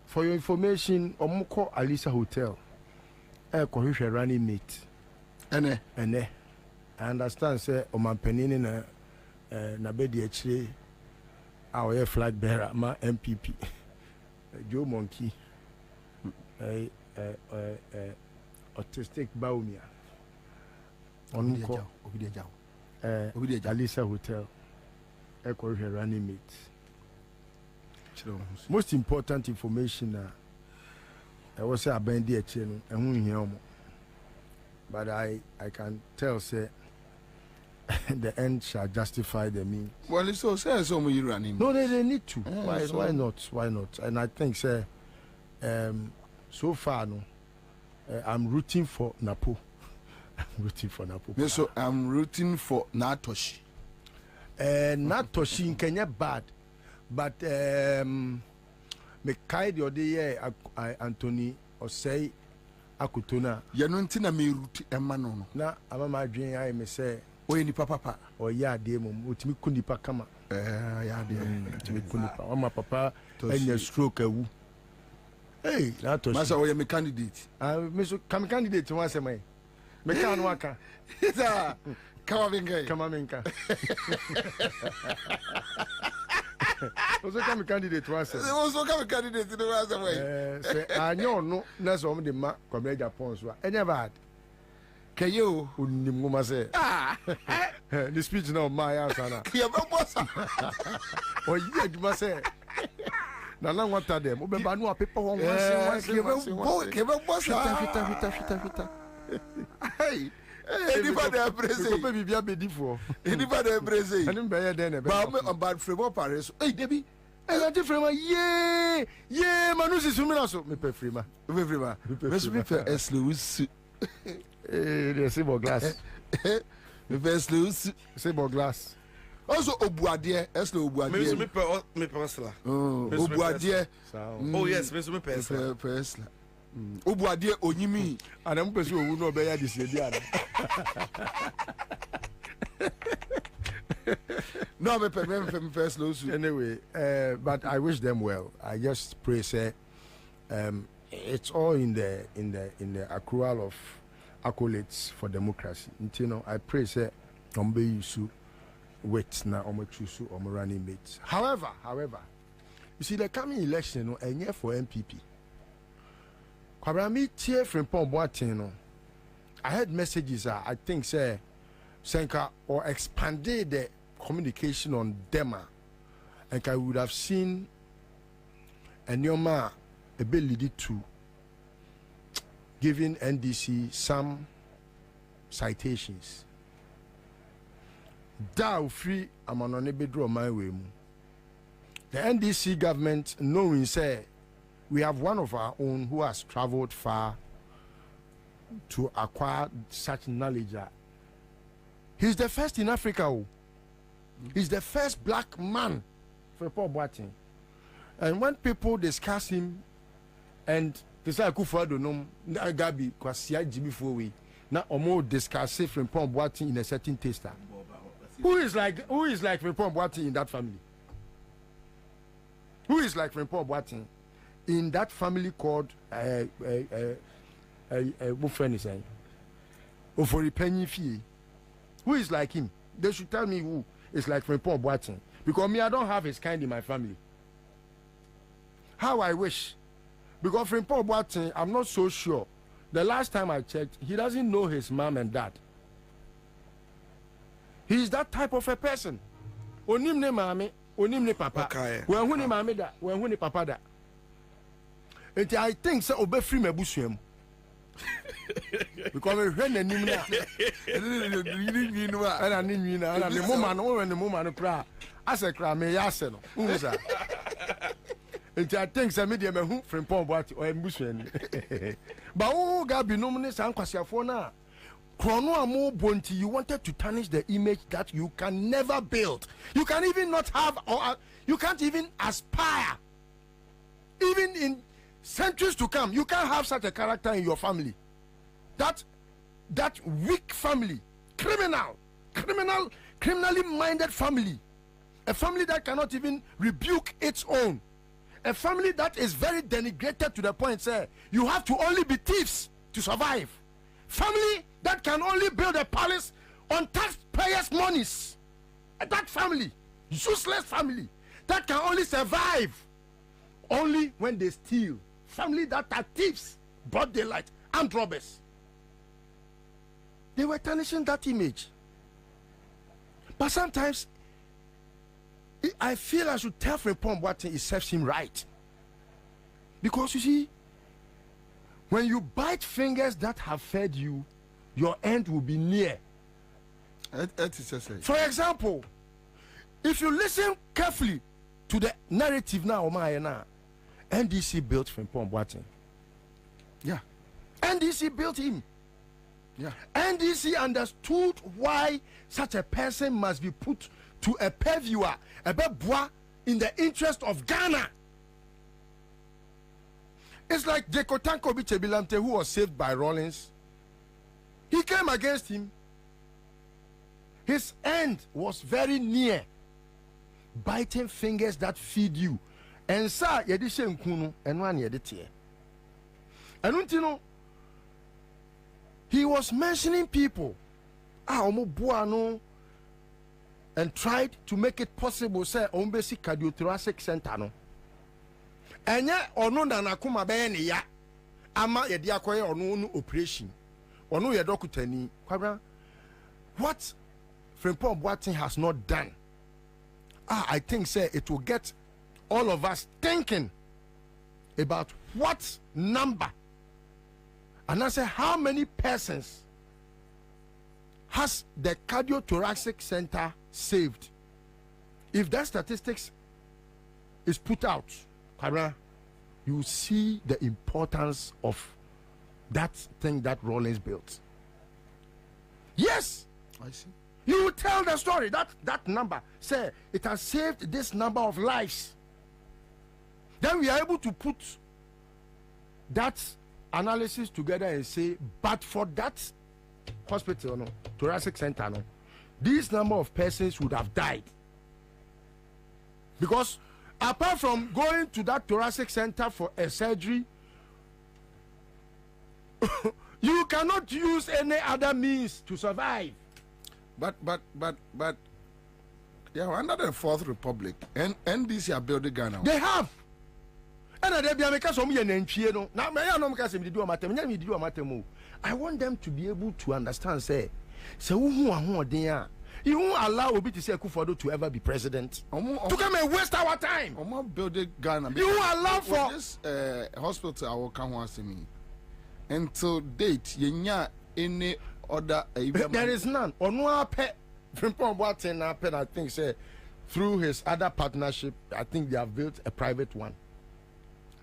for your information omukọ Alisa Hotel eko hwe running mate ene I understand say omanpanini na bedi achire our flag bearer ma MPP Joe Monkey autistic baumia onko Obideja Alisa Hotel eko running mate. Most important information I was say abendi achire no ehun hia omo but I can tell say the end shall justify the means. Well, it's so say so you running. No, they need to. Why not? And I think say so far no I'm rooting for Napo. So I'm rooting for Natoshi. Natoshi in Kenya bad. But me kai the other year Anthony or say Akutona. Yanuntina me root emano. Na ama dream I me say oye ni papa o ya de mum utimi kunipa kama ya de utimi kunipa o ma papa enya stroke awu hey na to masa oye me candidate me so kam candidate won say me kan no aka sa kama menka oso kam candidate won say oso kam candidate no won say say anyo no na so mo de ma Kwabena Japan so enya bad Kayo unimuma say the speech now my answer na ya boss o ye duma say na na wata dem obeba no paper won kebe boss fita hey anybody embrace ko pe bibia bedifo anybody embrace ani be ye den e be ba me bad frame paris hey debi ti frema ye manu si sumina so me pe frema me pe eslo they say about glass. The best lose say about glass. Also obuadie, eslo obuadie. Me persla. Obuadie. Oh yes, me persla. Persla. Obuadie onyimi. And am person owu no be ya this year. No me first lose. Anyway, but I wish them well. I just pray say it's all in the accrual of accolades for democracy. You know, I pray say ombe yusu wait na omo choose omo running mates. However, you see the coming election no enye for MPP. Kwabena me tie from Boatin no. I heard messages I think say Senka or expanded the communication on Dema, and I would have seen a Nyoma ability to giving NDC some citations. Da free amanone bedro my way. The NDC government knowing say we have one of our own who has traveled far to acquire such knowledge. He's the first in Africa. He's the first black man for Paul Boateng. And when people discuss him, and they say Akufo-Addo no Gabi kwasia jibi for we na omo discuss from Paul Boateng in a certain taster. Who is like Frimpong Boateng in that family? Who is like Frimpong Boateng in that family called what friend is saying? Ofori Penny Fee. Who is like him? They should tell me who is like Frimpong Boateng. Because me, I don't have his kind in my family. How I wish. Because Frimpong Boateng, I'm not so sure. The last time I checked, he doesn't know his mom and dad. He is that type of a person. Onim ne mame, onim ne papa. When huni mame da, when huni papa da. And I think so obe free me busuem. Because we when the nimna, and I need and the moment when the moment cry, as a cry me yaseno. Uza. And I think some media me who from Pomboati or busuem. But oh, Gabi no mene san kwasia for na. Chrono amo bonti, you wanted to tarnish the image that you can never build. You can even not have, or you can't even aspire. Even in centuries to come, you can't have such a character in your family. That weak family, criminally minded family, a family that cannot even rebuke its own, a family that is very denigrated to the point, say, you have to only be thieves to survive. Family that can only build a palace on taxpayers' monies. That family, useless family, that can only survive only when they steal. Family that are thieves, broad daylight, armed robbers. They were tarnishing that image. But sometimes, I feel I should tell Frimpong Boateng it serves him right. Because you see, when you bite fingers that have fed you, your end will be near. For example, if you listen carefully to the narrative now, NDC built Frimpong Boateng. Yeah. NDC built him. Yeah. NDC understood why such a person must be put to a purveyor, a bebois, in the interest of Ghana. It's like Jekotanko Bichebilamte, who was saved by Rawlings. He came against him. His end was very near. Biting fingers that feed you. Ansah yedishe nkunu enwan yeditie. And you know, he was mentioning people. Omo and tried to make it possible, say, Ombesi Cardiothoracic Center no. Enye ono na nakuma be ne ya ama ye dia koye ono no operation ono ye dokutani Kwabena. What Frimpong Boateng has not done, I think say it will get all of us thinking about what number, and I say how many persons has the Cardiothoracic Center saved. If that statistics is put out, you see the importance of that thing that Rawlings built. Yes, I see. You tell the story that number, say it has saved this number of lives. Then we are able to put that analysis together and say, but for that hospital, no, thoracic center, no, this number of persons would have died. Because apart from going to that thoracic center for a surgery, you cannot use any other means to survive. But yeah, under the Fourth Republic, and NDC are building Ghana. They have. And they be America so me no. Now me no me say me do amatem, me do amatem. I want them to be able to understand, say, So you won't allow Obi to say Kufuor to ever be president. To come and waste our time. You won't allow for this hospital. I will come once me. Until date, any other. There is none. Onwa pet from Boateng I think say through his other partnership. I think they have built a private one.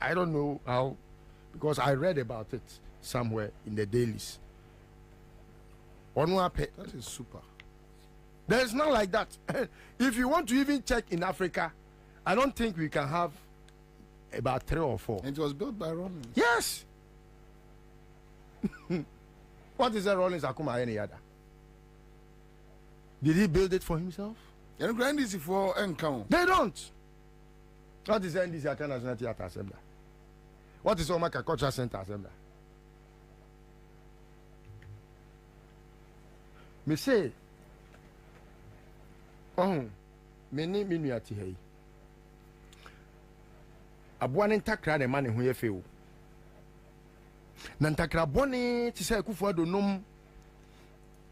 I don't know how, because I read about it somewhere in the dailies. Onwa pet. That is super. There is not like that. If you want to even check in Africa, I don't think we can have about 3 or 4. And it was built by Rollins. Yes. What is that Rollins Akuma any other? Did he build it for himself? They don't. What is NDC National Theatre Assembly? What is Omaka Cultural Center Assembly? Me say, many minuati hey. Abuane ntakra ne mane ho yefe o. Na ntakra bone ti se Kufuor do nom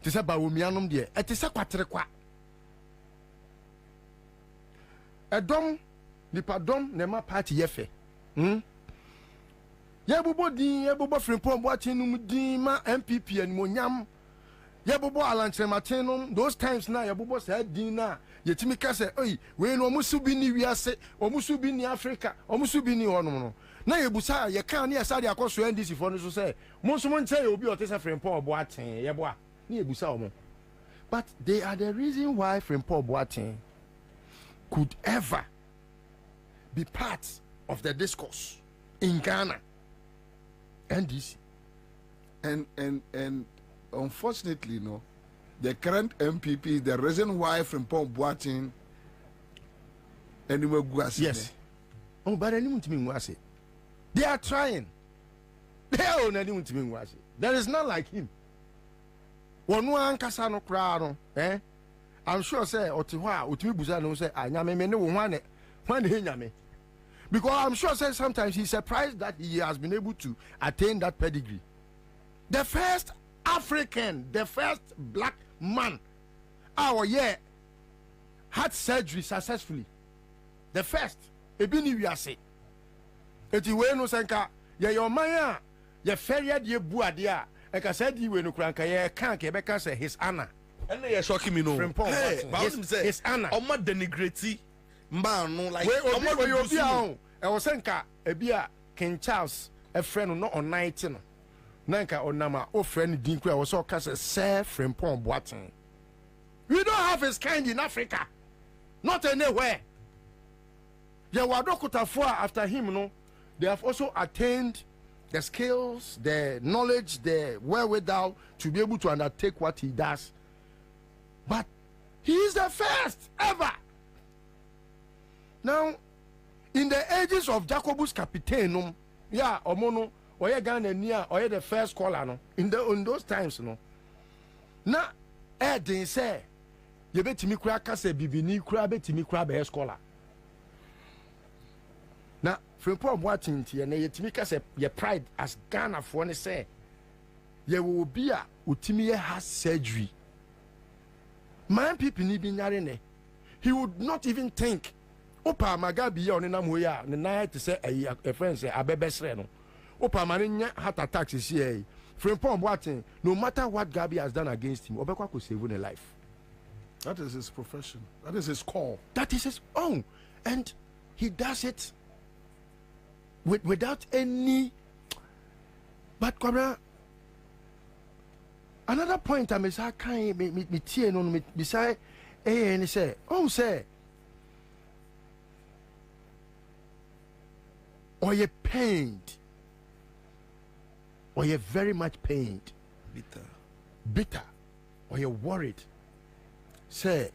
ti se bawomianom de e ti se kwatere kwa. Edom nipadom ne ma party yefe. Ye bobo din ye bobo Frimpong Boateng num din ma MPP animonyam. Ye bobo Alantre Martinum those times na ye bobo say din na yetimi ka say oi we no omusu bi ni wiase omusu bi ni Africa omusu bi ni hono no na ye busa ye kan ne asa de akoso NDC for no so say monso mon tell obi o te say Frimpong Boateng ye boa na ye busa omo. But they are the reason why Frimpong Boateng could ever be part of the discourse in Ghana. NDC and unfortunately, no, the current MPP is the reason why Frimpong Boateng anyway guasi. Yes. Oh, but anyone to me guasi. They are trying. They are on anyone to me guasi. There is none like him. One kasano crowd, eh? I'm sure say Otiwa utimi buza no say anyame me ne wo wane nyame. Because I'm sure say sometimes he's surprised that he has been able to attain that pedigree. The first African, the first black man, had surgery successfully. The first. Ebini wiase. Eti we no senka ye your man ye feria de buadea e ka said we no kranka ye kan ke be ka say his honor. And they are shocking me no. Hey, his honor. Oma denigrate man no like Oma we obi a e wo senka ebia King Charles a friend no on 19 Nanka onama o friend din kura was all cast Sir Frimpong Boateng. We don't have his kind in Africa. Not anywhere. After him, no, they have also attained the skills, the knowledge, the wherewithal to be able to undertake what he does. But he is the first ever. Now, in the ages of Jacobus Capitainum, Omono, Oye Ghana near Oye the first caller no in those times no. Na Edin say you bet me kura kase bibini kura bet me kura be scholar. Na Frimpong Boateng tie na yetimi kase ye pride as Ghana for ne say ye will be a utimi has surgery. Man people ni bi nyare ne. He would not even think opa magabi on na moya ne na to say a friend say abebesre no. Opa maninya heart attacks is here. Frimpong Boateng, no matter what Gabi has done against him, Obekwa could save a life. That is his profession. That is his call. That is his own. And he does it without any. But Kwabena, another point I say, can't me tear no me beside and he say, oh say, or you pained. Or you're very much pained, bitter, or you're worried. Say,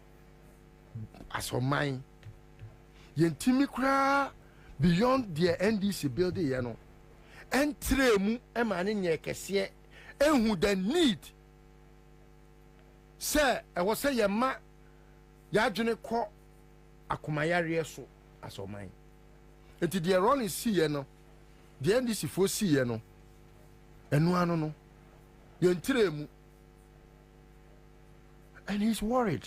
as for mine, yentimikra beyond the NDC building, you know, and tremu emanin ye kesiye, and who the need. Say, I was say your ma, yajune ko akumayari so as for mine. And the Iran is see, you know, the NDC for see, you know. Enu ano no yentiremu And he's worried.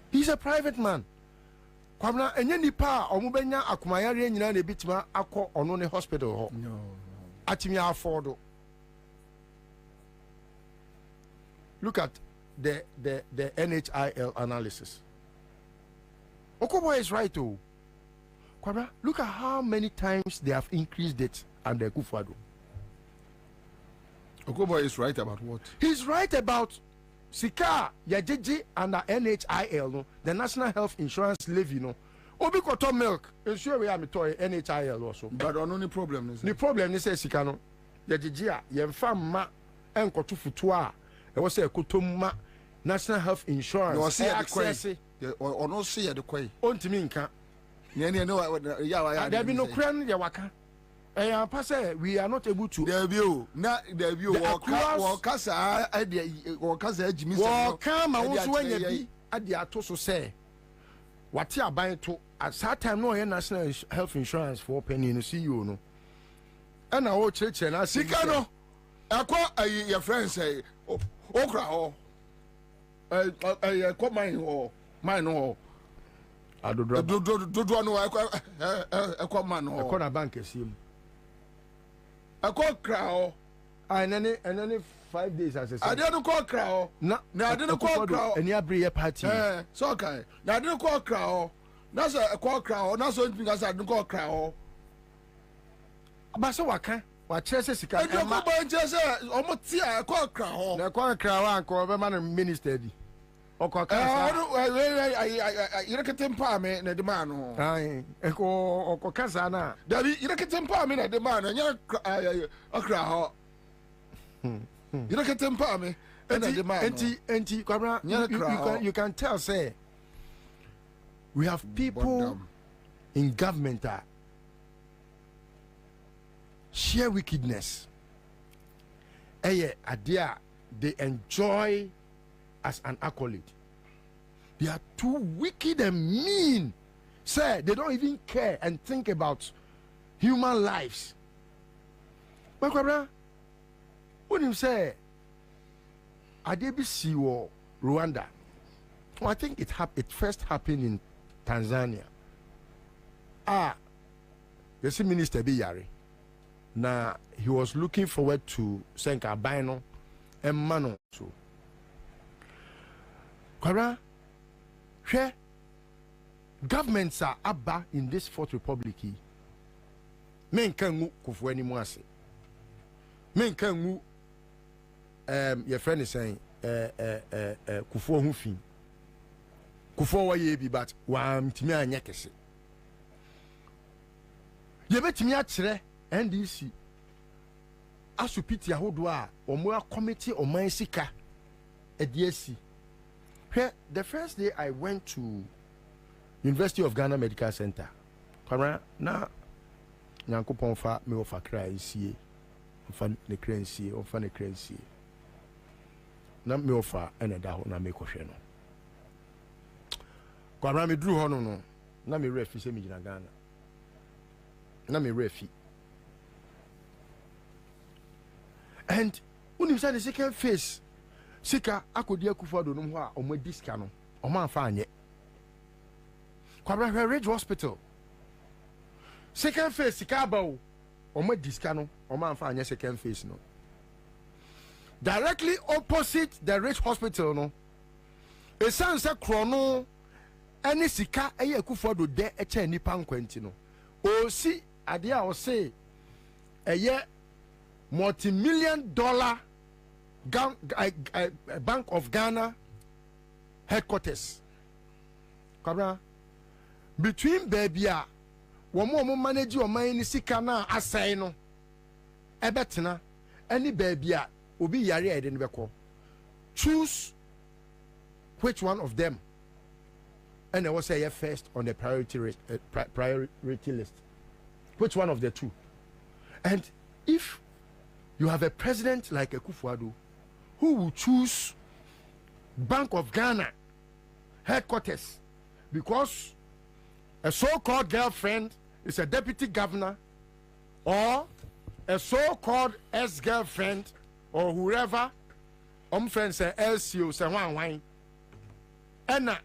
He's a private man. Kwabena enye nipa omubenya akumayare nyina na bitima akọ ono ne hospital ho. No. Atimi afford. Look at the NHIL analysis. Okoboy is right too. Kwabena, look at how many times they have increased it under Akufo-Addo. Okoboy is right about what? He's right about Sika Yajeji under NHIL, no, the National Health Insurance Levy, no. Obi koto milk, ensure we are toy NHIL also. But on only problem is the problem is Sika no Yajeji a yemfa ma enkoto futua. E was say kotomma National Health Insurance. No see access. Or no see the kwai. Ontimi nka. There be no kran ya waka. We are not able to. There be Wakasa Jimmy. Wakama also when you be at the Atoso say. What you are buying to at that time no National Health Insurance for penny in see you no. And our church and I see no. I call your friend say okra ho. I call mine ho. I do no I call man ho. I call a bank sim. I call crow. And then 5 days as I said. I didn't call crow. No, I didn't call crow. And you bring a party. So okay. Now I didn't call crow. That's a call crow. That's something because I didn't call crow. But so what can? What Chelsea can? I don't go and just almost see I call crow. The call crow and call man minister. Okay, you look at temper me and the man. Aye, echo Casana. Daddy, you look at temper me and the man, and you're a crowd. You look at temper me and the man. You can tell, say, we have people in government that share wickedness. They enjoy as an accolade. They are too wicked and mean. Say, they don't even care and think about human lives. But when you say, Adebisi or Rwanda, well, I think it first happened in Tanzania. You see Minister Biyari. Now, he was looking forward to Senka Bino and Mano. So, Kwara, where governments are abba in this Fourth Republic, men can kufu any more. Men can your friend is saying kufu hufi kufu wa yebi but wa mtimi anyakese. Ye betimi akyere NDC asupiti ahodo a omo committee oman sika ediesi. The first day I went to University of Ghana Medical Center, na nyankopon fa me ofa kra isie ofa ne kra isie ofa ne kra isie na me ofa ene da ho na me kohwe no kwara me duru ho no na me refi se me gina Ghana na me refi and when you say the second phase Sika akodi Akufo-Addo no ho a omo diska no omo afa anye Kwabena Ridge Hospital second phase sika ba o omo diska no omo afa anye second phase no directly opposite the Ridge Hospital no esanse krono ene sika eye Akufo-Addo de eche nipa nkwanti no o si ade a o say eye multi-million-dollar Bank of Ghana headquarters. Kwabena between baby a womo manage your money sika na asai no ebetena any baby a obi yare ede ne beko. Choose which one of them. And I will say first on the priority list. Which one of the two? And if you have a president like Akufo-Addo who will choose Bank of Ghana headquarters because a so-called girlfriend is a deputy governor or a so-called ex-girlfriend or whoever friend say LCO say wine ɛna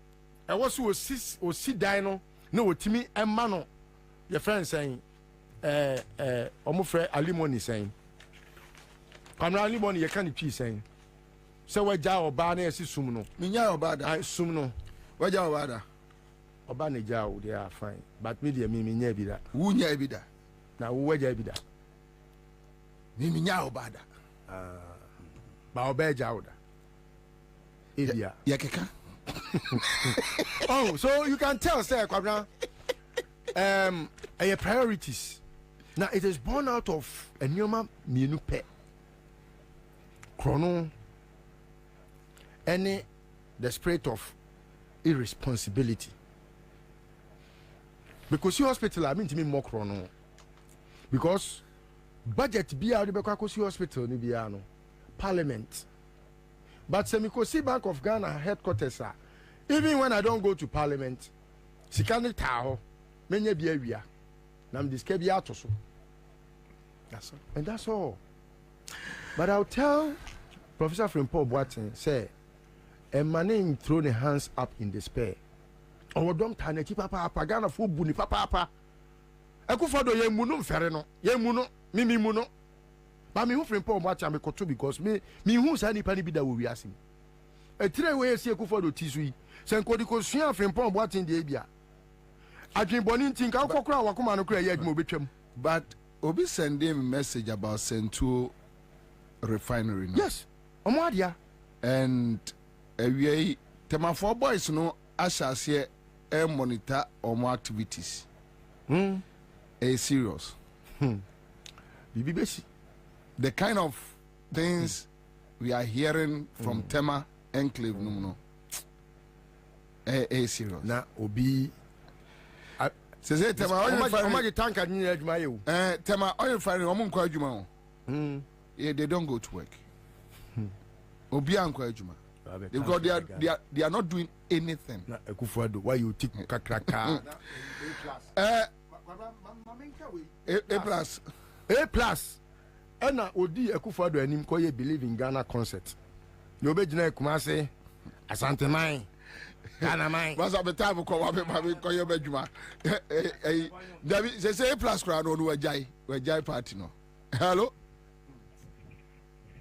ɛwɔ so osi dan no na otimi ɛma no yɛ friend saying ɔmo frɛ alimony saying kwamra alimony yɛ ka ne twi saying sɛ wagya ɔbaa na yɛsi sum no minya ɔbaa da sum no wagya ɔbaa da ɔbaa na gya o they are fine but me deɛ me nya bi da wunya bi da na wo wagya bi da me minya ɔbaa da ba ɔbaa gya o da ebia yɛkeka oh so you can tell say kwabra priorities now it is born out of a nneɛma mienu pɛ krono any the spirit of irresponsibility because your hospital I mean to me more krono because budget be out the hospital ni bia no parliament but semikosi Bank of Ghana headquarters are even when I don't go to parliament sikani taho menye bi awia nam diske bi atoso that's all and that's all but I'll tell Professor Frimpong Boateng say a man throw the hands up in despair or don't turn a papa Ghana for buni papa Akufo-Addo ye munu mfere no ye munu mimi muno but me who Frimpong Boateng me koto because me who say ni pani bi da wo wiase etire we esi Akufo-Addo tisui se nkodi ko sua Frimpong Boateng de bia adwen boni ntin ka kokora wakoma no kra ye adwuma obetwam but obi send him message about Sentuo refinery no? Yes omoadia and we Temafo boys no asase e monitor omo activities serious bibi besi the kind of things we are hearing from Tema enclave no serious na obi say Tema omo tanka ni adwuma ye o Tema oil refinery omo nkwa adwuma o yeah they don't go to work obi ankwa adwuma because they are not doing anything na Akufo-Addo why you tik kakraka A plus ena odi Akufo-Addo anim ko ye believe in Ghana concept no be gina Kumase Asante man Ghana man was at the time ko wa be ko ye badwuma David say A plus crowd no we jai party no hello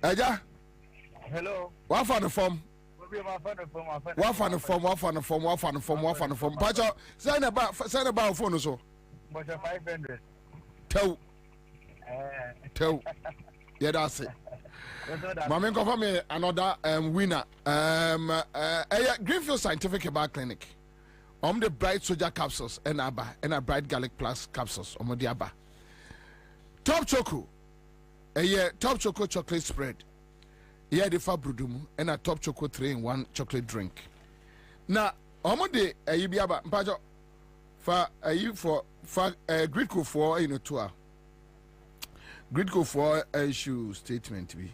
Aja hello what for the form what for the form Pacho send about phone so 500 tell yeah that's it Mama confirm me another winner Greenfield Scientific Herbal Clinic the bright soja capsules and a bright garlic plus capsules the aba top choco top choco chocolate spread yeah the fabrudumu and a top choco 3-in-1 chocolate drink now the biaba mpajo for gridco for in a tour gridco for issue statement be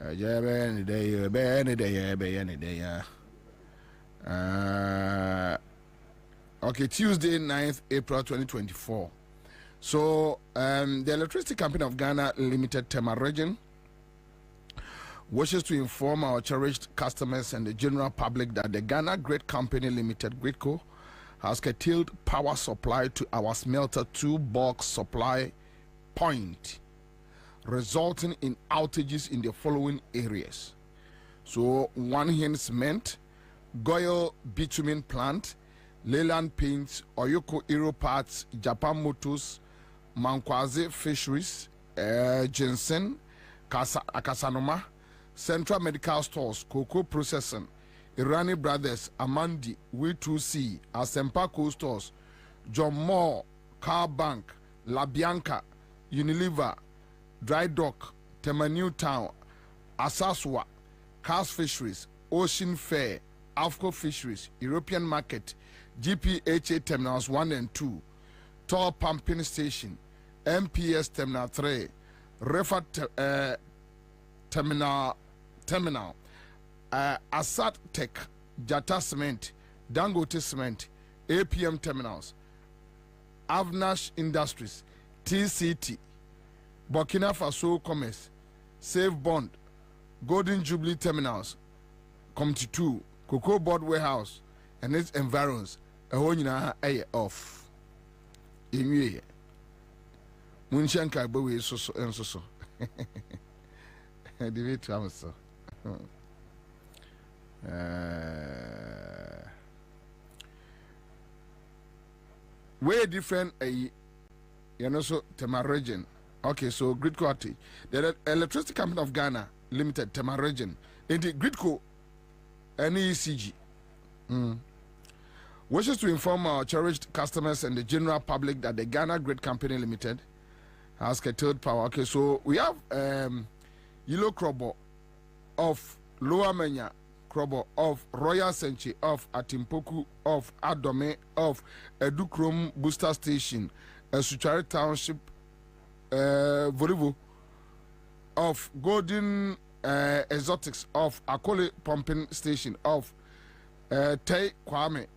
any day okay Tuesday 9th April 2024 so the Electricity Company of Ghana Limited Tema Region wishes to inform our cherished customers and the general public that the Ghana Great Company Limited Gridco has curtailed power supply to our smelter 2 bulk supply point, resulting in outages in the following areas. So, One Hand Cement, Goyle Bitumen Plant, Leyland Paints, Oyoko Aero Parts, Japan Motors, Mankwaze Fisheries, Jensen, Akasanoma, Central Medical Stores, Cocoa Processing, Irani Brothers, Amandi, We2C, Asempa Co Stores, John Moore, Car Bank, La Bianca, Unilever, Dry Dock, Tema New Town, Asaswa, Cars Fisheries, Ocean Fair, Afco Fisheries, European Market, GPHA Terminals 1 and 2, Tor Pumping Station, MPS Terminal 3, Refa Terminal, Asat Tech, Jata Cement, Dangote Cement, APM Terminals, Avnash Industries, TCT, Burkina Faso Commerce, Save Bond, Golden Jubilee Terminals, Committee 2, Cocoa Board Warehouse and its environs. A whole year off. In ye. Munshanka Bowie so and so. The way to answer. Way different so Temaregin. Okay, so Gridco outage. The Electricity Company of Ghana Limited, Temaregin. In the Gridco NECG. Wishes to inform our cherished customers and the general public that the Ghana Grid Company Limited has curtailed power. Okay, so we have Yellow Krobo of Lower Menya, Krobo of Royal Senchi, of Atimpoku, of Adome, of Edukrom Booster Station, Suchari Township, Volivo, of Golden Exotics, of Akole Pumping Station, of Tay Kwame,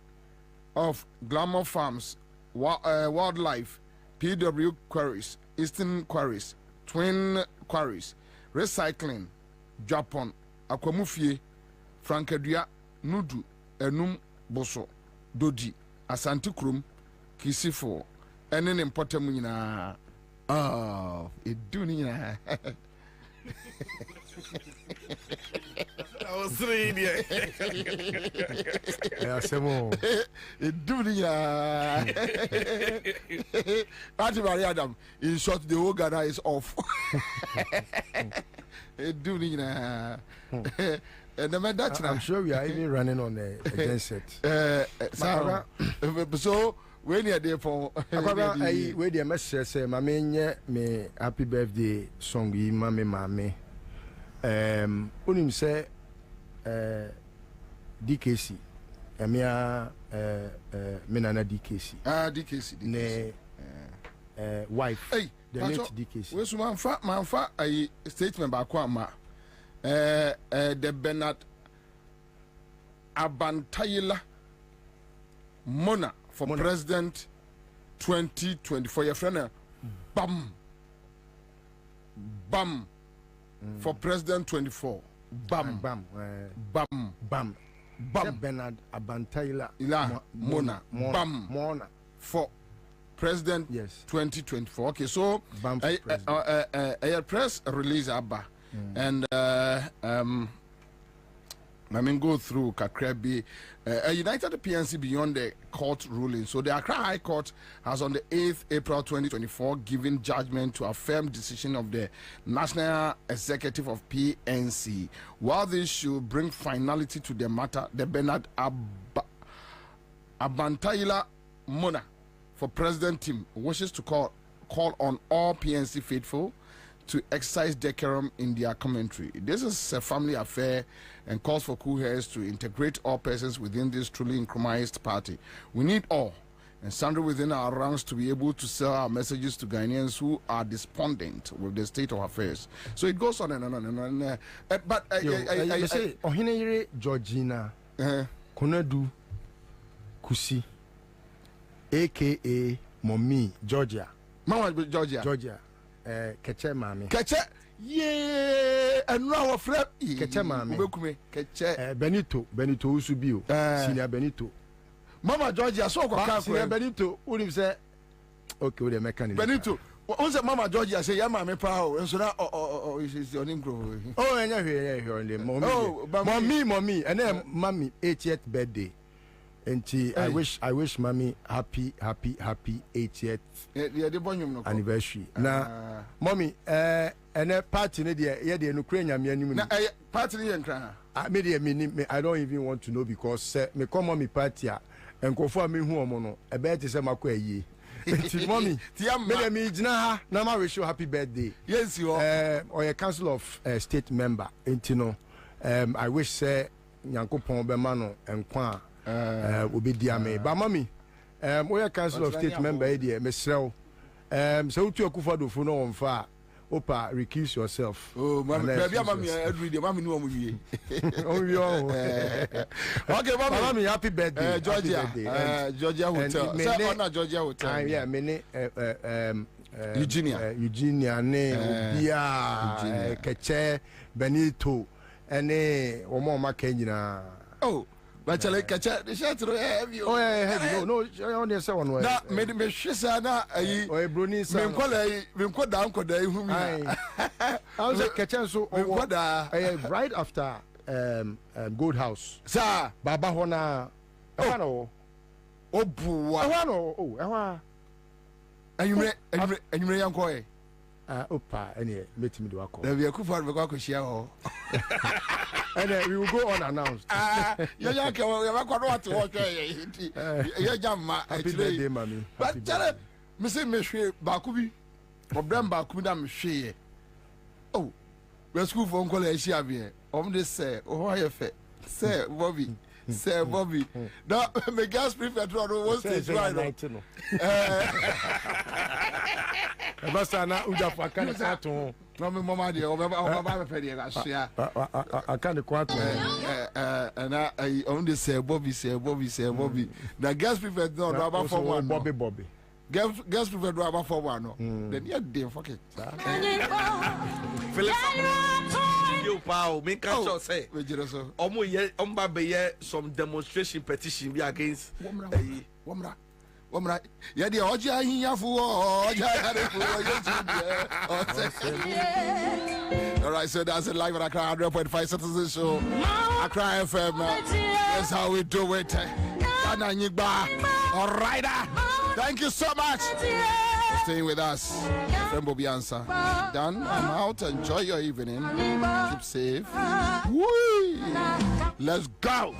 of Glamour Farms, Wildlife, PW Quarries, Eastern Quarries, Twin Quarries, Recycling, Japan, Akwamufie, Frankadua, Nudu, Enum, Boso, Dodi, Asante Krum, Kisifo, and then important Munina. Oh, it do Nina. I was reading. Yeah, Samo. It do Nina. Adam. In short, the whole Ghana is off. It do Nina. And I'm sure we are even running on against it. So when you're there for where the message say, "Mame, me happy birthday song, mame." Unim say, DKC, Emia, Menana DKC. DKC. Ne wife. Hey, the late DKC. Where's manfa a statement by Kwama? The Bernard Abantayila Mona for President 2024. Your friend, bam for President 24. Bam. Bernard Abantayila Mona for President 2024. Okay, so a press release Abba. And I mean, go through Kakrebi. United PNC beyond the court ruling. So the Accra High Court has on the 8th April 2024 given judgment to affirm decision of the National Executive of PNC. While this should bring finality to the matter, the Bernard Abantayila Mona for President Tim wishes to call on all PNC faithful to exercise decorum in their commentary. This is a family affair and calls for cool heads to integrate all persons within this truly incrementized party. We need all and sundry within our ranks to be able to sell our messages to Ghanaians who are despondent with the state of affairs. So it goes on and on and on. But I say, Ohineyere Georgina Konadu Kusi, aka Mommy Georgia. Mama Georgia. Keche mami. Keche, yeah, and now friend. Keche mami. Keche. Benito Usubio. Senior Benito. Mama Georgia, so go Senior Benito. Unim say, okay, we the mechanic. Benito. Once Mama Georgia say, "Yeah, mami proud." And so now, is your name grow? Oh, and here, mommy, and then mommy 80th birthday. And I wish mommy happy 80th anniversary. Now, mommy, and a party the Ukrainian party I don't even want to know because me come mommy party and go for me who a bet is a makwe. Mommy, me jina na ma wish you happy birthday. Yes, you are. Or a council of state member. I wish say Yankopon Bemano and Kwa. Will be dear me. But mommy, we are council of state member here, Miss Rel. So to a kufado for no on fire. Opa, recuse yourself. Oh, mommy, mommy, no one. Okay, mommy, happy birthday, Georgia. Georgia Hotel. Georgia Hotel. Yeah, many Eugenia, Keche, Benito, and Omoma Kenya. Oh. But I catch the shirt heavy. Oh, heavy. No, only a one way. Now, made me shisa or a bruni son. We quite down could I whom I was a catcher so right after Gold House. Sir, Baba Hona. Oh, and you may inquire. Opa, and let me do a call. There be a coup for the share. And we will go unannounced. You're young, you're not going to watch. You're young, happy birthday, mommy. But tell him, Mr. Meshe Bakubi, or Bram Bakudam Shea. Oh, we're school for Uncle Shabby. This say, oh, I have say, Bobby. Say, Bobby. No, my gas prefect was right. Basana Uda Fakanato. No, my mamma, dear, or my penny. I can't quite. And I only say, Bobby. The gas prefect, no, Rabba for one, Bobby. Gas prefect, Rabba for one. Then you're dear, fuck it. You pow, make a short say. Omo ye be some demonstration petition be against Womra. Yeah, the Oja Yafu. All right, so that's a live at Accra 100.5 Citizen Show. Accra FM. That's how we do it. All right. Thank you so much for staying with us. Friend Bobie Ansah. Done. I'm out. Enjoy your evening. Keep safe. Woo! Let's go.